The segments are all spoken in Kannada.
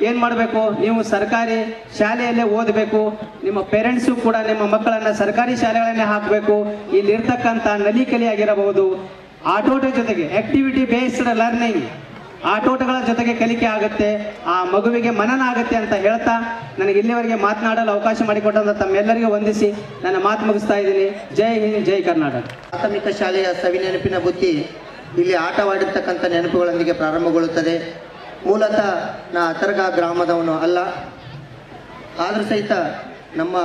ಏನು ಮಾಡಬೇಕು, ನೀವು ಸರ್ಕಾರಿ ಶಾಲೆಯಲ್ಲೇ ಓದಬೇಕು, ನಿಮ್ಮ ಪೇರೆಂಟ್ಸು ಕೂಡ ನಿಮ್ಮ ಮಕ್ಕಳನ್ನು ಸರ್ಕಾರಿ ಶಾಲೆಗಳನ್ನೇ ಹಾಕಬೇಕು. ಇಲ್ಲಿರ್ತಕ್ಕಂಥ ನಲಿಕಲಿಯಾಗಿರಬಹುದು, ಆಟೋಟ ಜೊತೆಗೆ ಆಕ್ಟಿವಿಟಿ ಬೇಸ್ಡ್ ಲರ್ನಿಂಗ್, ಆಟೋಟಗಳ ಜೊತೆಗೆ ಕಲಿಕೆ ಆಗುತ್ತೆ, ಆ ಮಗುವಿಗೆ ಮನನ ಆಗುತ್ತೆ ಅಂತ ಹೇಳ್ತಾ ನನಗೆ ಇಲ್ಲಿವರೆಗೆ ಮಾತನಾಡಲು ಅವಕಾಶ ಮಾಡಿಕೊಟ್ಟಂತ ತಮ್ಮೆಲ್ಲರಿಗೂ ವಂದಿಸಿ ನನ್ನ ಮಾತು ಮುಗಿಸ್ತಾ ಇದ್ದೀನಿ. ಜೈ ಹಿಂದ್, ಜೈ ಕರ್ನಾಟಕ. ಪ್ರಾಥಮಿಕ ಶಾಲೆಯ ಸವಿನೆನಪಿನ ಬುತ್ತಿ ಇಲ್ಲಿ ಆಟವಾಡಿರ್ತಕ್ಕಂಥ ನೆನಪುಗಳೊಂದಿಗೆ ಪ್ರಾರಂಭಗೊಳ್ಳುತ್ತದೆ. ಮೂಲತಃ ನಾ ಅತರ್ಗ ಗ್ರಾಮದವನು ಅಲ್ಲ, ಆದರೂ ಸಹಿತ ನಮ್ಮ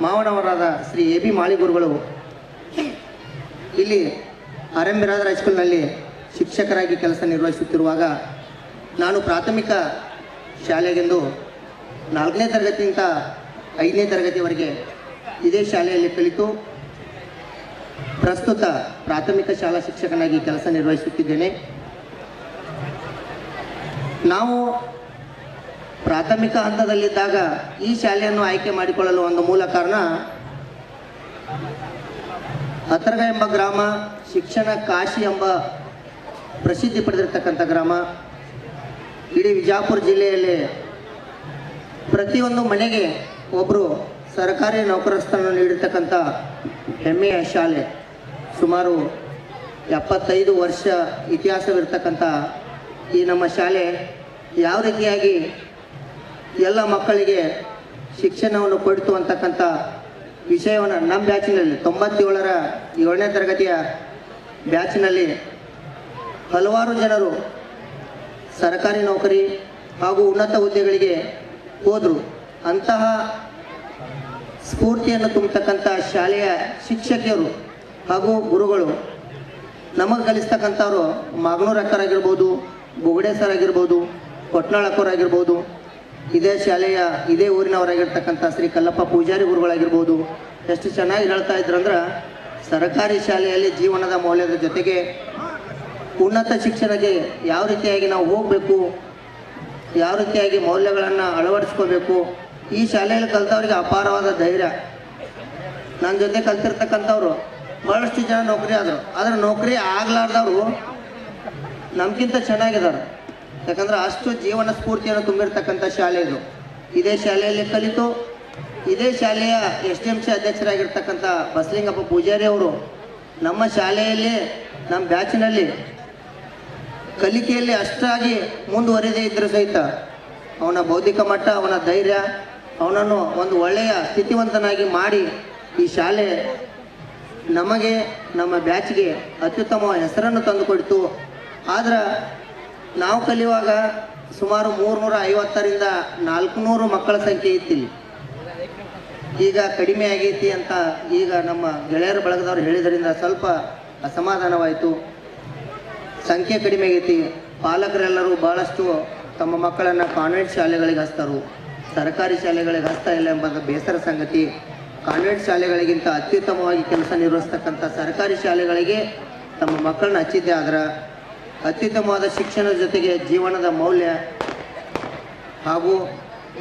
ಮಾವನವರಾದ ಶ್ರೀ ಎ ಬಿ ಮಾಳಿಗುರುಗಳು ಇಲ್ಲಿ ಆರ್ ಎಂ ಬಿರಾದರ್ ಹೈಸ್ಕೂಲ್ನಲ್ಲಿ ಶಿಕ್ಷಕರಾಗಿ ಕೆಲಸ ನಿರ್ವಹಿಸುತ್ತಿರುವಾಗ ನಾನು ಪ್ರಾಥಮಿಕ ಶಾಲೆಗೆಂದು 4ನೇ ತರಗತಿಯಿಂದ 5ನೇ ತರಗತಿವರೆಗೆ ಇದೇ ಶಾಲೆಯಲ್ಲಿ ಕಲಿತು ಪ್ರಸ್ತುತ ಪ್ರಾಥಮಿಕ ಶಾಲಾ ಶಿಕ್ಷಕನಾಗಿ ಕೆಲಸ ನಿರ್ವಹಿಸುತ್ತಿದ್ದೇನೆ. ನಾವು ಪ್ರಾಥಮಿಕ ಹಂತದಲ್ಲಿದ್ದಾಗ ಈ ಶಾಲೆಯನ್ನು ಆಯ್ಕೆ ಮಾಡಿಕೊಳ್ಳಲು ಒಂದು ಮೂಲ ಕಾರಣ, ಅತರ್ಗ ಎಂಬ ಗ್ರಾಮ ಶಿಕ್ಷಣ ಕಾಶಿ ಎಂಬ ಪ್ರಸಿದ್ಧಿ ಪಡೆದಿರ್ತಕ್ಕಂಥ ಗ್ರಾಮ. ಇಡೀ ವಿಜಯಪುರ ಜಿಲ್ಲೆಯಲ್ಲಿ ಪ್ರತಿಯೊಂದು ಮನೆಗೆ ಒಬ್ಬರು ಸರ್ಕಾರಿ ನೌಕರಸ್ಥಾನ ನೀಡಿರ್ತಕ್ಕಂಥ ಹೆಮ್ಮೆಯ ಶಾಲೆ. ಸುಮಾರು 75 ವರ್ಷ ಇತಿಹಾಸವಿರ್ತಕ್ಕಂಥ ಈ ನಮ್ಮ ಶಾಲೆ ಯಾವ ರೀತಿಯಾಗಿ ಎಲ್ಲ ಮಕ್ಕಳಿಗೆ ಶಿಕ್ಷಣವನ್ನು ಕೊಡ್ತು ಅಂತಕ್ಕಂಥ ವಿಷಯವನ್ನು ನಮ್ಮ ಬ್ಯಾಚಿನಲ್ಲಿ 97ರ 7ನೇ ತರಗತಿಯ ಬ್ಯಾಚಿನಲ್ಲಿ ಹಲವಾರು ಜನರು ಸರ್ಕಾರಿ ನೌಕರಿ ಹಾಗೂ ಉನ್ನತ ಹುದ್ದೆಗಳಿಗೆ ಹೋದರು. ಅಂತಹ ಸ್ಫೂರ್ತಿಯನ್ನು ತುಂಬತಕ್ಕಂಥ ಶಾಲೆಯ ಶಿಕ್ಷಕಿಯರು ಹಾಗೂ ಗುರುಗಳು ನಮಗೆ ಕಲಿಸ್ತಕ್ಕಂಥವ್ರು ಮಾಗನೂರು ಅಕ್ಕರಾಗಿರ್ಬೋದು, ಬೊಗಡೆ ಸರ್ ಆಗಿರ್ಬೋದು, ಕೊಟ್ನಾಳ್ ಅಕ್ಕರಾಗಿರ್ಬೋದು, ಇದೇ ಶಾಲೆಯ ಇದೇ ಊರಿನವರಾಗಿರ್ತಕ್ಕಂಥ ಶ್ರೀ ಕಲ್ಲಪ್ಪ ಪೂಜಾರಿ ಗುರುಗಳಾಗಿರ್ಬೋದು. ಎಷ್ಟು ಚೆನ್ನಾಗಿ ಹೇಳ್ತಾ ಇದ್ರಂದ್ರೆ, ಸರ್ಕಾರಿ ಶಾಲೆಯಲ್ಲಿ ಜೀವನದ ಮೌಲ್ಯದ ಜೊತೆಗೆ ಉನ್ನತ ಶಿಕ್ಷಣಕ್ಕೆ ಯಾವ ರೀತಿಯಾಗಿ ನಾವು ಹೋಗಬೇಕು, ಯಾವ ರೀತಿಯಾಗಿ ಮೌಲ್ಯಗಳನ್ನು ಅಳವಡಿಸ್ಕೋಬೇಕು. ಈ ಶಾಲೆಯಲ್ಲಿ ಕಲಿತವ್ರಿಗೆ ಅಪಾರವಾದ ಧೈರ್ಯ. ನನ್ನ ಜೊತೆ ಕಲ್ತಿರ್ತಕ್ಕಂಥವ್ರು ಭಾಳಷ್ಟು ಜನ ನೌಕರಿ ಆದರು, ಆದರೆ ನೌಕರಿ ಆಗಲಾರ್ದವರು ನಮಗಿಂತ ಚೆನ್ನಾಗಿದ್ದಾರೆ. ಯಾಕಂದ್ರೆ ಅಷ್ಟು ಜೀವನ ಸ್ಫೂರ್ತಿಯನ್ನು ತುಂಬಿರ್ತಕ್ಕಂಥ ಶಾಲೆ ಇದು. ಇದೇ ಶಾಲೆಯಲ್ಲಿ ಕಲಿತು ಇದೇ ಶಾಲೆಯ SDMC ಅಧ್ಯಕ್ಷರಾಗಿರ್ತಕ್ಕಂಥ ಬಸಲಿಂಗಪ್ಪ ಪೂಜಾರಿ ಅವರು ನಮ್ಮ ಶಾಲೆಯಲ್ಲಿ ನಮ್ಮ ಬ್ಯಾಚಿನಲ್ಲಿ ಕಲಿಕೆಯಲ್ಲಿ ಅಷ್ಟಾಗಿ ಮುಂದುವರಿದೇ ಇದ್ದರೂ ಸಹಿತ ಅವನ ಬೌದ್ಧಿಕ ಮಟ್ಟ, ಅವನ ಧೈರ್ಯ ಅವನನ್ನು ಒಂದು ಒಳ್ಳೆಯ ಸ್ಥಿತಿವಂತನಾಗಿ ಮಾಡಿ ಈ ಶಾಲೆ ನಮಗೆ ನಮ್ಮ ಬ್ಯಾಚ್ಗೆ ಅತ್ಯುತ್ತಮ ಹೆಸರನ್ನು ತಂದುಕೊಡ್ತು. ಆದ್ರೆ ನಾವು ಕಲಿಯುವಾಗ ಸುಮಾರು 350ರಿಂದ 400 ಮಕ್ಕಳ ಸಂಖ್ಯೆ ಇತ್ತಿಲ್ಲಿ. ಈಗ ಕಡಿಮೆ ಆಗೈತಿ ಅಂತ ಈಗ ನಮ್ಮ ಗೆಳೆಯರ ಬಳಗದವ್ರು ಹೇಳಿದ್ರಿಂದ ಸ್ವಲ್ಪ ಅಸಮಾಧಾನವಾಯಿತು. ಸಂಖ್ಯೆ ಕಡಿಮೆ ಆಗೈತಿ. ಪಾಲಕರೆಲ್ಲರೂ ಭಾಳಷ್ಟು ತಮ್ಮ ಮಕ್ಕಳನ್ನು ಕಾನ್ವೆಂಟ್ ಶಾಲೆಗಳಿಗೆ ಹಚ್ತಾರೆ, ಸರ್ಕಾರಿ ಶಾಲೆಗಳಿಗೆ ಹಚ್ತಾ ಇಲ್ಲ ಎಂಬುದು ಬೇಸರ ಸಂಗತಿ. ಕಾನ್ವೆಂಟ್ ಶಾಲೆಗಳಿಗಿಂತ ಅತ್ಯುತ್ತಮವಾಗಿ ಕೆಲಸ ನಿರ್ವಹಿಸ್ತಕ್ಕಂಥ ಸರ್ಕಾರಿ ಶಾಲೆಗಳಿಗೆ ತಮ್ಮ ಮಕ್ಕಳನ್ನ ಹಚ್ಚಿದ್ದೆ ಆದ್ರೆ ಅತ್ಯುತ್ತಮವಾದ ಶಿಕ್ಷಣದ ಜೊತೆಗೆ ಜೀವನದ ಮೌಲ್ಯ ಹಾಗೂ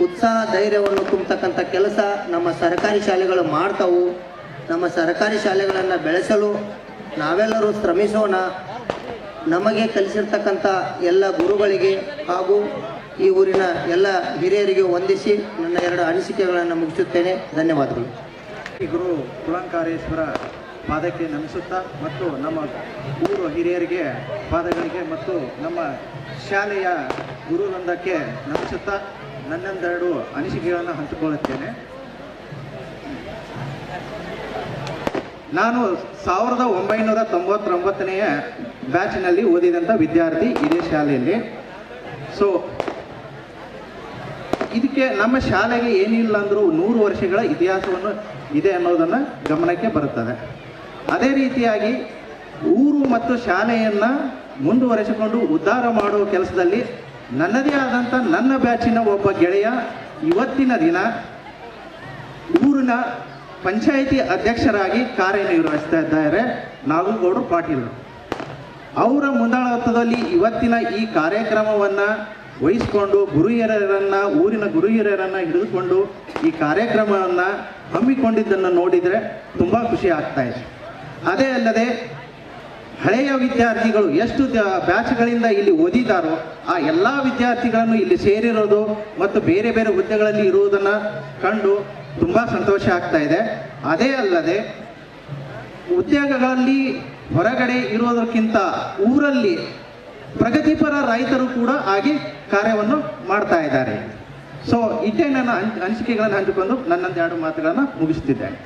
ಉತ್ಸಾಹ ಧೈರ್ಯವನ್ನು ತುಂಬತಕ್ಕಂಥ ಕೆಲಸ ನಮ್ಮ ಸರ್ಕಾರಿ ಶಾಲೆಗಳು ಮಾಡ್ತಾವು. ನಮ್ಮ ಸರ್ಕಾರಿ ಶಾಲೆಗಳನ್ನು ಬೆಳೆಸಲು ನಾವೆಲ್ಲರೂ ಶ್ರಮಿಸೋಣ. ನಮಗೆ ಕಲಿಸಿರ್ತಕ್ಕಂಥ ಎಲ್ಲ ಗುರುಗಳಿಗೆ ಹಾಗೂ ಈ ಊರಿನ ಎಲ್ಲ ಹಿರಿಯರಿಗೆ ವಂದಿಸಿ ನನ್ನ 2 ಅನಿಸಿಕೆಗಳನ್ನು ಮುಗಿಸುತ್ತೇನೆ. ಧನ್ಯವಾದಗಳು. ಗುರು ಕುಳಂಕಾರೇಶ್ವರ ಪಾದಕ್ಕೆ ನಮಿಸುತ್ತಾ ಮತ್ತು ನಮ್ಮ ಊರು ಹಿರಿಯರಿಗೆ ಪಾದಗಳಿಗೆ ಮತ್ತು ನಮ್ಮ ಶಾಲೆಯ ಗುರುವೃಂದಕ್ಕೆ ನಮಿಸುತ್ತಾ ನನ್ನೊಂದೆರಡು ಅನಿಸಿಕೆಗಳನ್ನು ಹಂಚಿಕೊಳ್ಳುತ್ತೇನೆ. ನಾನು 1999ನೇ ಬ್ಯಾಚ್ನಲ್ಲಿ ಓದಿದಂಥ ವಿದ್ಯಾರ್ಥಿ ಇದೇ ಶಾಲೆಯಲ್ಲಿ. ಸೊ ಇದಕ್ಕೆ ನಮ್ಮ ಶಾಲೆಗೆ ಏನಿಲ್ಲ ಅಂದರೂ 100 ವರ್ಷಗಳ ಇತಿಹಾಸವನ್ನು ಇದೆ ಅನ್ನೋದನ್ನು ಗಮನಕ್ಕೆ ಬರುತ್ತದೆ. ಅದೇ ರೀತಿಯಾಗಿ ಊರು ಮತ್ತು ಶಾಲೆಯನ್ನು ಮುಂದುವರೆಸಿಕೊಂಡು ಉದ್ಧಾರ ಮಾಡುವ ಕೆಲಸದಲ್ಲಿ ನನ್ನದೇ ಆದಂಥ ನನ್ನ ಬ್ಯಾಚಿನ ಒಬ್ಬ ಗೆಳೆಯ ಇವತ್ತಿನ ದಿನ ಊರಿನ ಪಂಚಾಯಿತಿ ಅಧ್ಯಕ್ಷರಾಗಿ ಕಾರ್ಯನಿರ್ವಹಿಸ್ತಾ ಇದ್ದಾರೆ, ನಾಗೇಗೌಡರು ಪಾಟೀಲ್. ಅವರ ಮುಂದಾಳತ್ವದಲ್ಲಿ ಇವತ್ತಿನ ಈ ಕಾರ್ಯಕ್ರಮವನ್ನು ವಹಿಸಿಕೊಂಡು ಊರಿನ ಗುರು ಹಿರಿಯರನ್ನು ಹಿಡಿದುಕೊಂಡು ಈ ಕಾರ್ಯಕ್ರಮವನ್ನು ಹಮ್ಮಿಕೊಂಡಿದ್ದನ್ನು ನೋಡಿದರೆ ತುಂಬ ಖುಷಿ ಆಗ್ತಾ ಇದೆ. ಅದೇ ಅಲ್ಲದೆ ಹಳೆಯ ವಿದ್ಯಾರ್ಥಿಗಳು ಎಷ್ಟು ಬ್ಯಾಚ್ಗಳಿಂದ ಇಲ್ಲಿ ಓದಿದಾರೋ ಆ ಎಲ್ಲ ವಿದ್ಯಾರ್ಥಿಗಳನ್ನು ಇಲ್ಲಿ ಸೇರಿರೋದು ಮತ್ತು ಬೇರೆ ಬೇರೆ ಹುದ್ದೆಗಳಲ್ಲಿ ಇರುವುದನ್ನು ಕಂಡು ತುಂಬ ಸಂತೋಷ ಆಗ್ತಾ ಇದೆ. ಅದೇ ಅಲ್ಲದೆ ಉದ್ಯೋಗಗಳಲ್ಲಿ ಹೊರಗಡೆ ಇರೋದಕ್ಕಿಂತ ಊರಲ್ಲಿ ಪ್ರಗತಿಪರ ರೈತರು ಕೂಡ ಆಗಿ ಕಾರ್ಯವನ್ನು ಮಾಡ್ತಾ ಇದ್ದಾರೆ. ಸೊ ಇದೇ ನನ್ನ ಅನಿಸಿಕೆಗಳನ್ನು ಹಂಚಿಕೊಂಡು ನನ್ನೊಂದೆರಡು ಮಾತುಗಳನ್ನು ಮುಗಿಸ್ತಿದ್ದೇನೆ.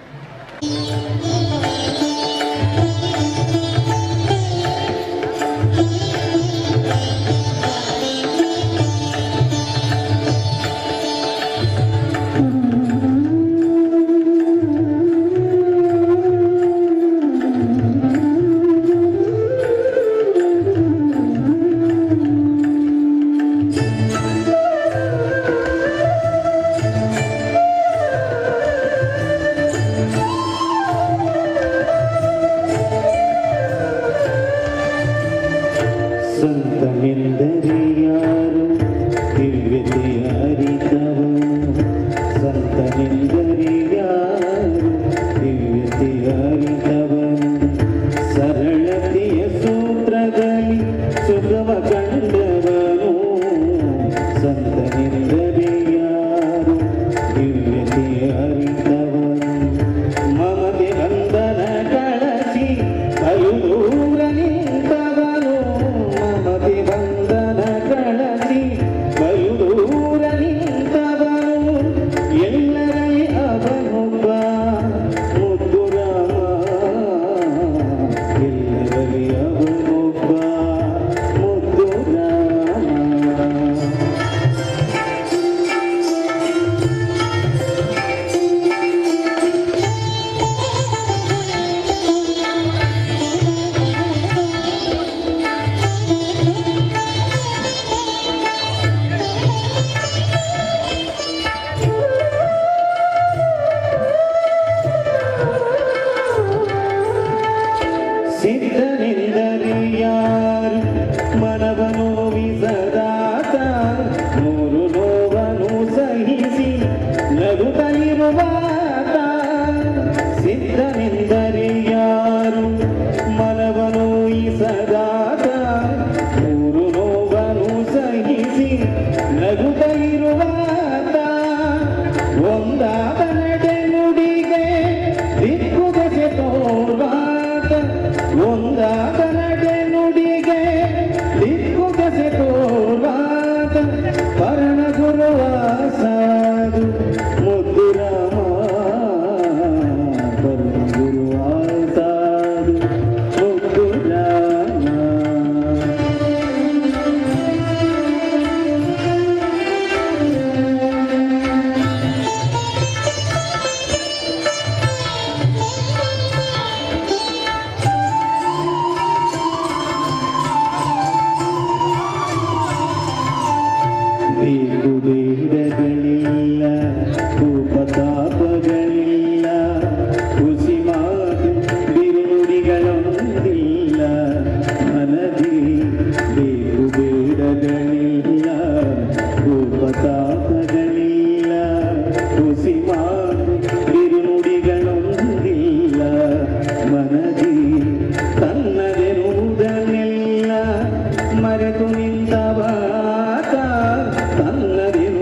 ಸಂತನೆಂದರೆ ಯಾರು ದಿವ್ಯತೆ ಅರಿತವನು, ಸಂತನೆಂದರೆ ಯಾರು ದಿವ್ಯತೆ ಅರಿತವನು, ಸರಳತೆಯ ಸೂತ್ರದಲ್ಲಿ ಸುಖವ ಕಂಡವನು, ಸಂತನೆಂದರೆ ಯಾರು ದಿವ್ಯತೆ ಅರಿತವನು, ಮಮತೆ ಬಂಧನ ಕಳಚಿ ಕಲುದೂರ ನಿಂತವನು, ಮಮತೆ ಬಂಧನ ಕಳಚಿ ಬಲುದೂರ ನಿಂತವನು, ಎಲ್ಲರಲ್ಲಿ ಅವನೊಬ್ಬ ಮುದ್ದು ರಾಮ, ಎಲ್ಲರಲ್ಲಿ ಅವನೊಬ್ಬ ಮುದ್ದು ರಾಮ. ಸಿದ್ಧನೆಂದರೆ ಯಾರು ಮನವನು ವಿಸದಾತ, ನೂರು ನೋವನ್ನು ಸಹಿಸಿ ನಗುತ್ತಲಿರುವಾತ, ಸಿದ್ಧನೆಂದರೆ ಯಾರು ಮನವನು ವಿಸದಾತ, ನೂರು ನೋವನ್ನು ಸಹಿಸಿ ನಗುತ್ತಲಿರುವಾತ, ಒಂದಾದ ನಡೆ ನುಡಿಗೆ ದಿಕ್ಕು ದೆಸೆ ತೋರ್ವಾತ, ಒಂದಾದ ನಡೆ ನುಡಿಗೆ ದಿಕ್ಕು ದೆಸೆ ತೋರ್ವಾತ, ಪರಣ ಗುರುವಾಸಾದು ಮುದ್ದು ರಾಮ, ಪರಣ ಗುರುವಾಸಾದು ಮುದ್ದು ರಾಮ. ಬೇಕು ಬೇಡಗಳಿಲ್ಲ, ಉಪತಾಪಗಳಿಲ್ಲ, ಹುಸಿ ಮಾತು ಬಿರುನುಡಿಗಳೊಂದಿಲ್ಲ, ಮನದಿ ಬೇಕು ಬೇಡಗಳಿಲ್ಲ, ಉಪತಾಪಗಳಿಲ್ಲ, ಹುಸಿ ಮಾತು ಬಿರುನುಡಿಗಳೊಂದಿಲ್ಲ, ಮನದಿ ತನ್ನದೆನುವುದನ್ನೆಲ್ಲ ಮರೆತು ನಿಂತವಾತ, ತನ್ನದೆನುವುದನ್ನೆಲ್ಲ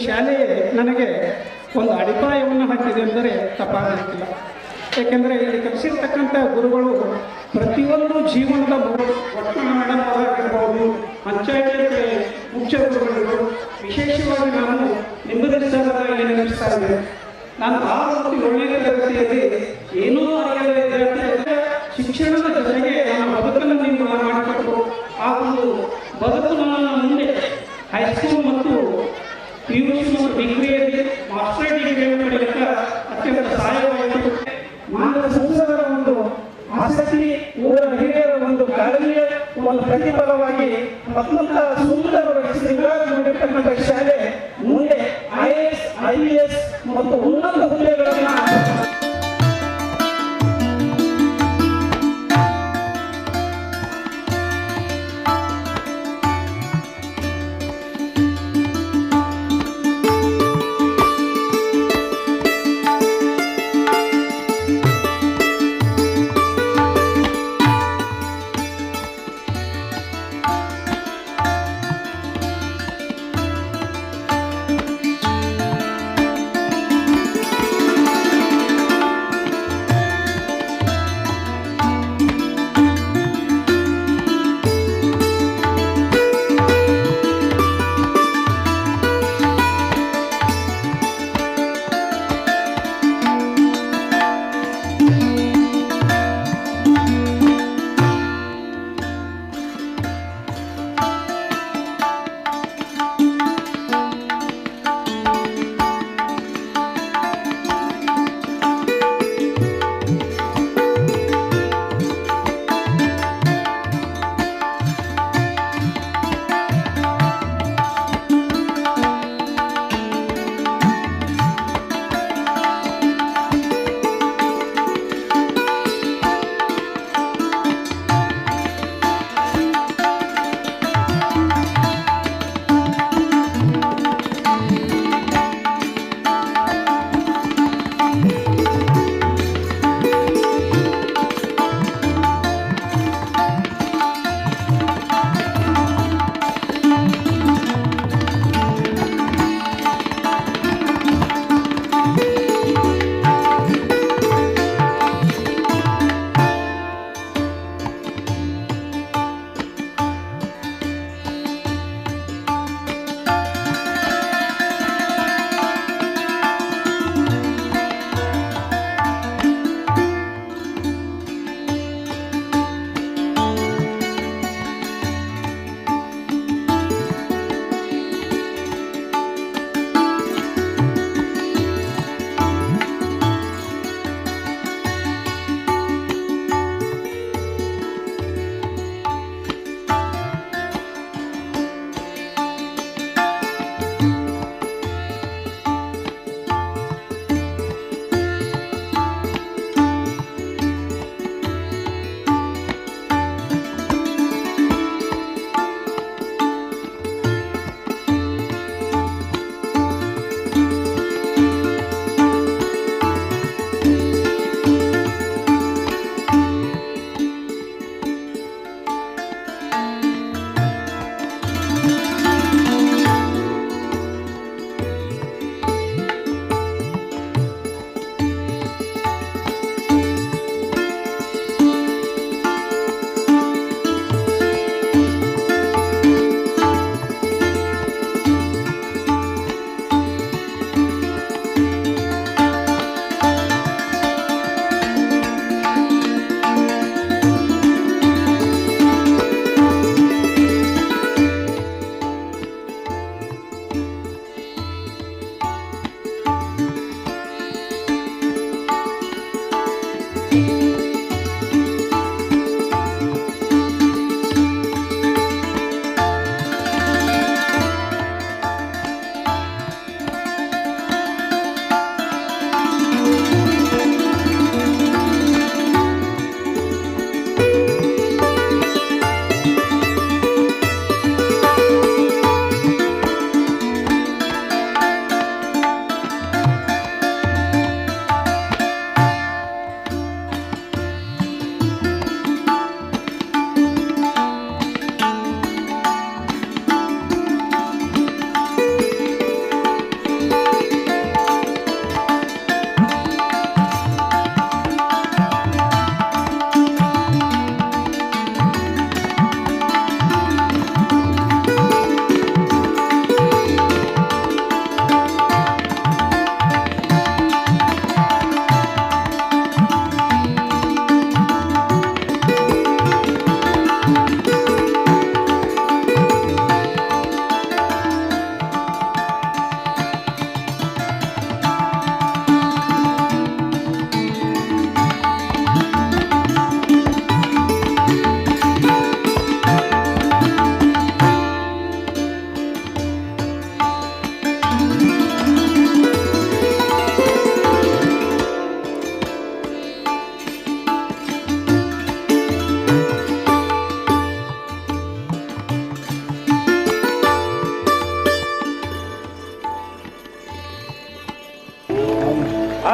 ಶಾಲೆ ನನಗೆ ಒಂದು ಅಡಿಪಾಯವನ್ನು ಹಾಕಿದೆ ಎಂದರೆ ತಪ್ಪಾಗಲಿಕ್ಕಿಲ್ಲ. ಏಕೆಂದರೆ ಇಲ್ಲಿ ಕಲಿಸಿರ್ತಕ್ಕಂಥ ಗುರುಗಳು ಪ್ರತಿಯೊಂದು ಜೀವನದ ಒಟ್ಟಣ ಮೇಡಮ್ ಅವರಾಗಿರ್ಬೋದು, ಪಂಚಾಯತಿ ಮುಖ್ಯ ಗುರುಗಳು, ವಿಶೇಷವಾಗಿ ನಾನು ನಿಮ್ಮದೇ ಸ್ಥಳದಲ್ಲಿ ನೆನಪಿಸ್ತಾ ಇದ್ದೇನೆ. ನಾನು 6 ಮತ್ತು 7ನೇ ತರಗತಿಯಲ್ಲಿ ಏನೂ ಅರಿಯದ ಶಿಕ್ಷಣದ ಜೊತೆಗೆ ನನ್ನ ಬದುಕನ್ನು ನಿರ್ಮಾಣ ಮಾಡಿಕೊಟ್ಟು ಆ ಒಂದು ಬದುಕು ನನ್ನ ಮುಂದೆ ಹೈಸ್ಕೂಲ್ ಮತ್ತು PUC ಮತ್ತು ಡಿಗ್ರಿಯಲ್ಲಿ ಮಾಸ್ಟರ್ ಡಿಗ್ರಿಯನ್ನು ಪಡೆಯಲಿಕ್ಕೆ ಅತ್ಯಂತ ಸಹಾಯವಾಯಿತು. ಮಾನವ ಸಂಸದರ ಒಂದು ಆಸಕ್ತಿ, ಊರ ಹಿರಿಯರ ಒಂದು ಕಾಳಜಿಯ ಒಂದು ಪ್ರತಿಫಲವಾಗಿ ಅತ್ಯಂತ ಸುಂದರವಾಗಿ ಶ್ರೀಮಂತವಾಗಿರ್ತಕ್ಕಂಥ ಶಾಲೆ ಮುಂದೆ IAS, IPS ಮತ್ತು ಉನ್ನತ ಹುದ್ದೆಗಳನ್ನು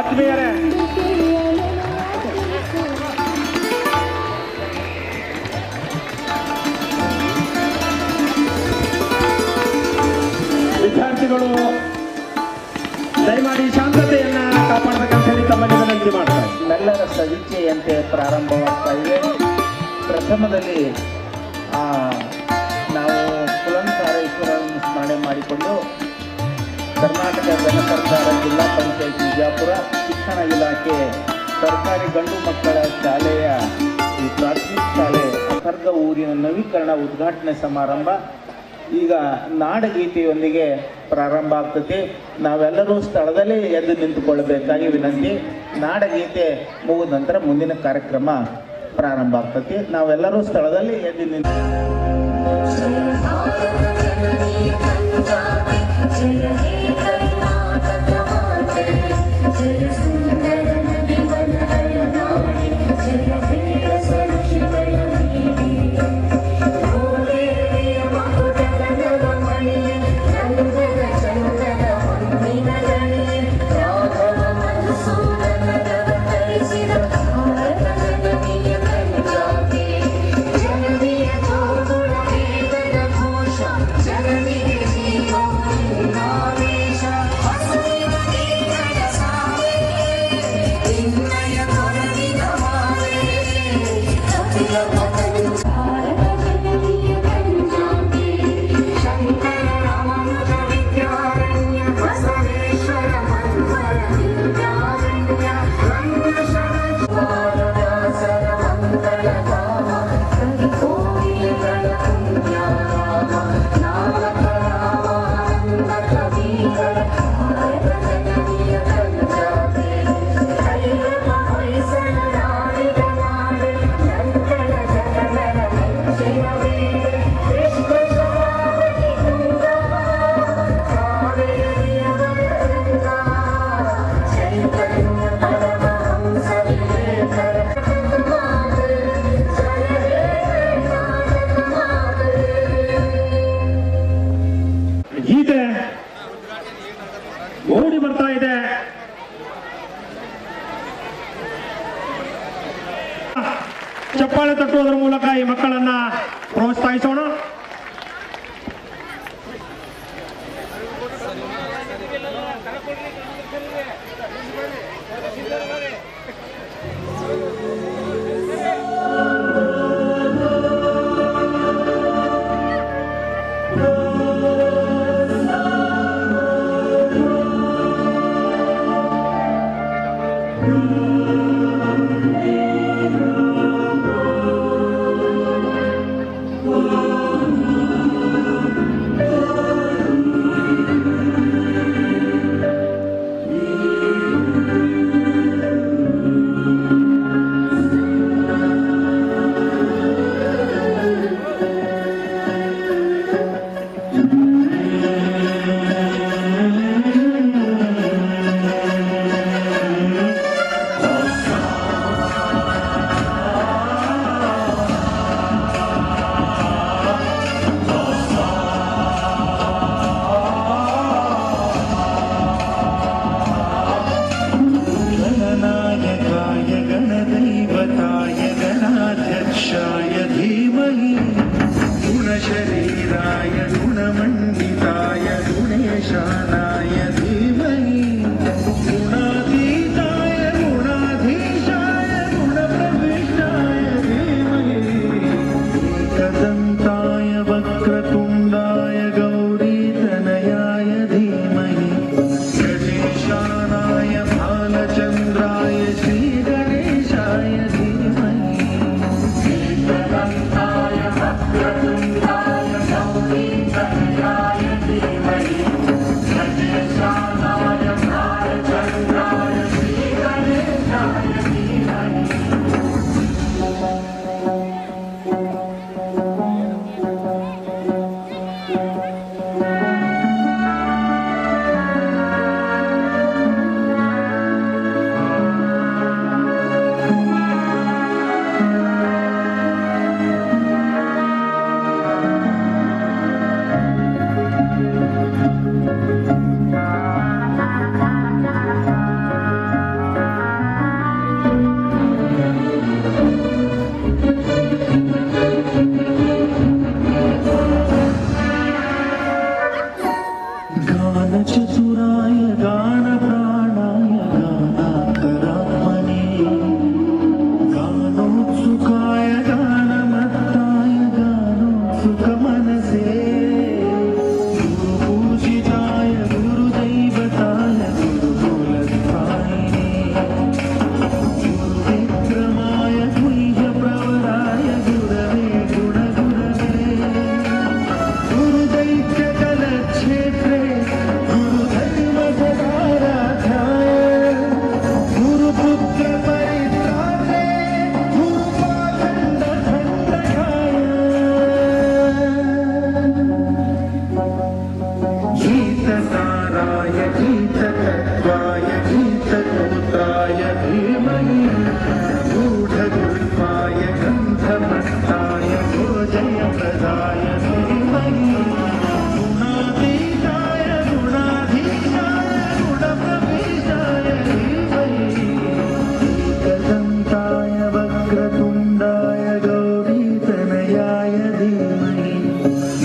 ಆತ್ಮೀಯರೇ, ವಿದ್ಯಾರ್ಥಿಗಳು ದಯಮಾಡಿ ಶಾಂತತೆಯನ್ನ ಕಾಪಾಡಬೇಕಂತ ಹೇಳಿ ತಮ್ಮಲ್ಲಿ ವಿನಂತಿ ಮಾಡ್ತಾರೆ. ನಮ್ಮೆಲ್ಲರ ಸದಿಚ್ಛೆಯಂತೆ ಪ್ರಾರಂಭವಾಗ್ತಾ ಇದೆ. ಪ್ರಥಮದಲ್ಲಿ ನಾವು ಕುಲಂತಾರೇಶ್ವರನ್ನು ಸ್ಮರಣೆ ಮಾಡಿಕೊಂಡು ಕರ್ನಾಟಕ ಜನ ಸರ್ಕಾರ ಜಿಲ್ಲಾ ಪಂಚಾಯತ್ ವಿಜಯಪುರ ಶಿಕ್ಷಣ ಇಲಾಖೆ ಸರ್ಕಾರಿ ಗಂಡು ಮಕ್ಕಳ ಶಾಲೆಯ ಈ ಪ್ರಾಥಮಿಕ ಶಾಲೆ ಅಕರ್ಗ ಊರಿನ ನವೀಕರಣ ಉದ್ಘಾಟನೆ ಸಮಾರಂಭ ಈಗ ನಾಡಗೀತೆಯೊಂದಿಗೆ ಪ್ರಾರಂಭ ಆಗ್ತದೆ. ನಾವೆಲ್ಲರೂ ಸ್ಥಳದಲ್ಲೇ ಎದ್ದು ನಿಂತುಕೊಳ್ಳಬೇಕಾಗಿ ವಿನಂತಿ. ನಾಡಗೀತೆ ಮುಗಿದ ನಂತರ ಮುಂದಿನ ಕಾರ್ಯಕ್ರಮ ಪ್ರಾರಂಭ ಆಗ್ತದೆ. ನಾವೆಲ್ಲರೂ ಸ್ಥಳದಲ್ಲಿ ಎದ್ದು ನಿಂತು ಗೀತೆ ಓಡಿ ಬರ್ತಾ ಇದೆ. ಚಪ್ಪಾಳೆ ತಟ್ಟುವುದರ ಮೂಲಕ ಈ ಮಕ್ಕಳನ್ನ ಪ್ರೋತ್ಸಾಹಿಸೋಣ. Jai जयप्रदाय धीमहि गुणातीताय गुणाधीशाय गुणप्रविष्टाय धीमहि एकदन्ताय वक्रतुण्डाय गौरीतनयाय धीमहि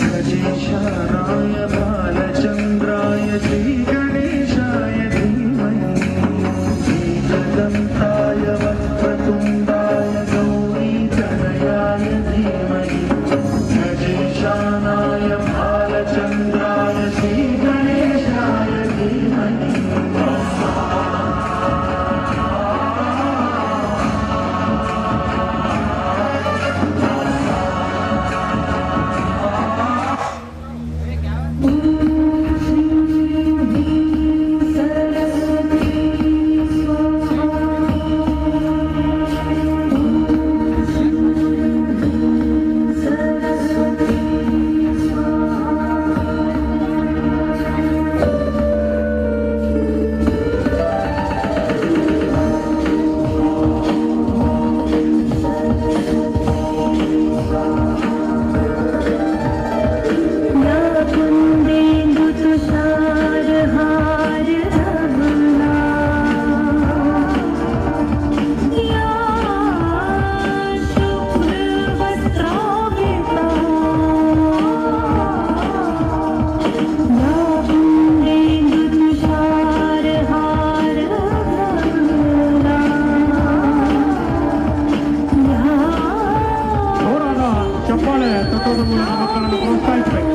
गजेशानाय बालचन्द्राय श्रीगणेशाय धीमहि एकदन्ताय वक्रतुण्डाय गौरीतनयाय धीमहि गजेशानाय बालचन्द्राय श्रीगणेशाय धीमहि ಜೋರಾದ ಚಪ್ಪಾಳೆ ತಟ್ಟೋದ್ರ ಮೂಲಕ ಮಕ್ಕಳನ್ನು ಪ್ರೋತ್ಸಾಹಿಸಬೇಕು.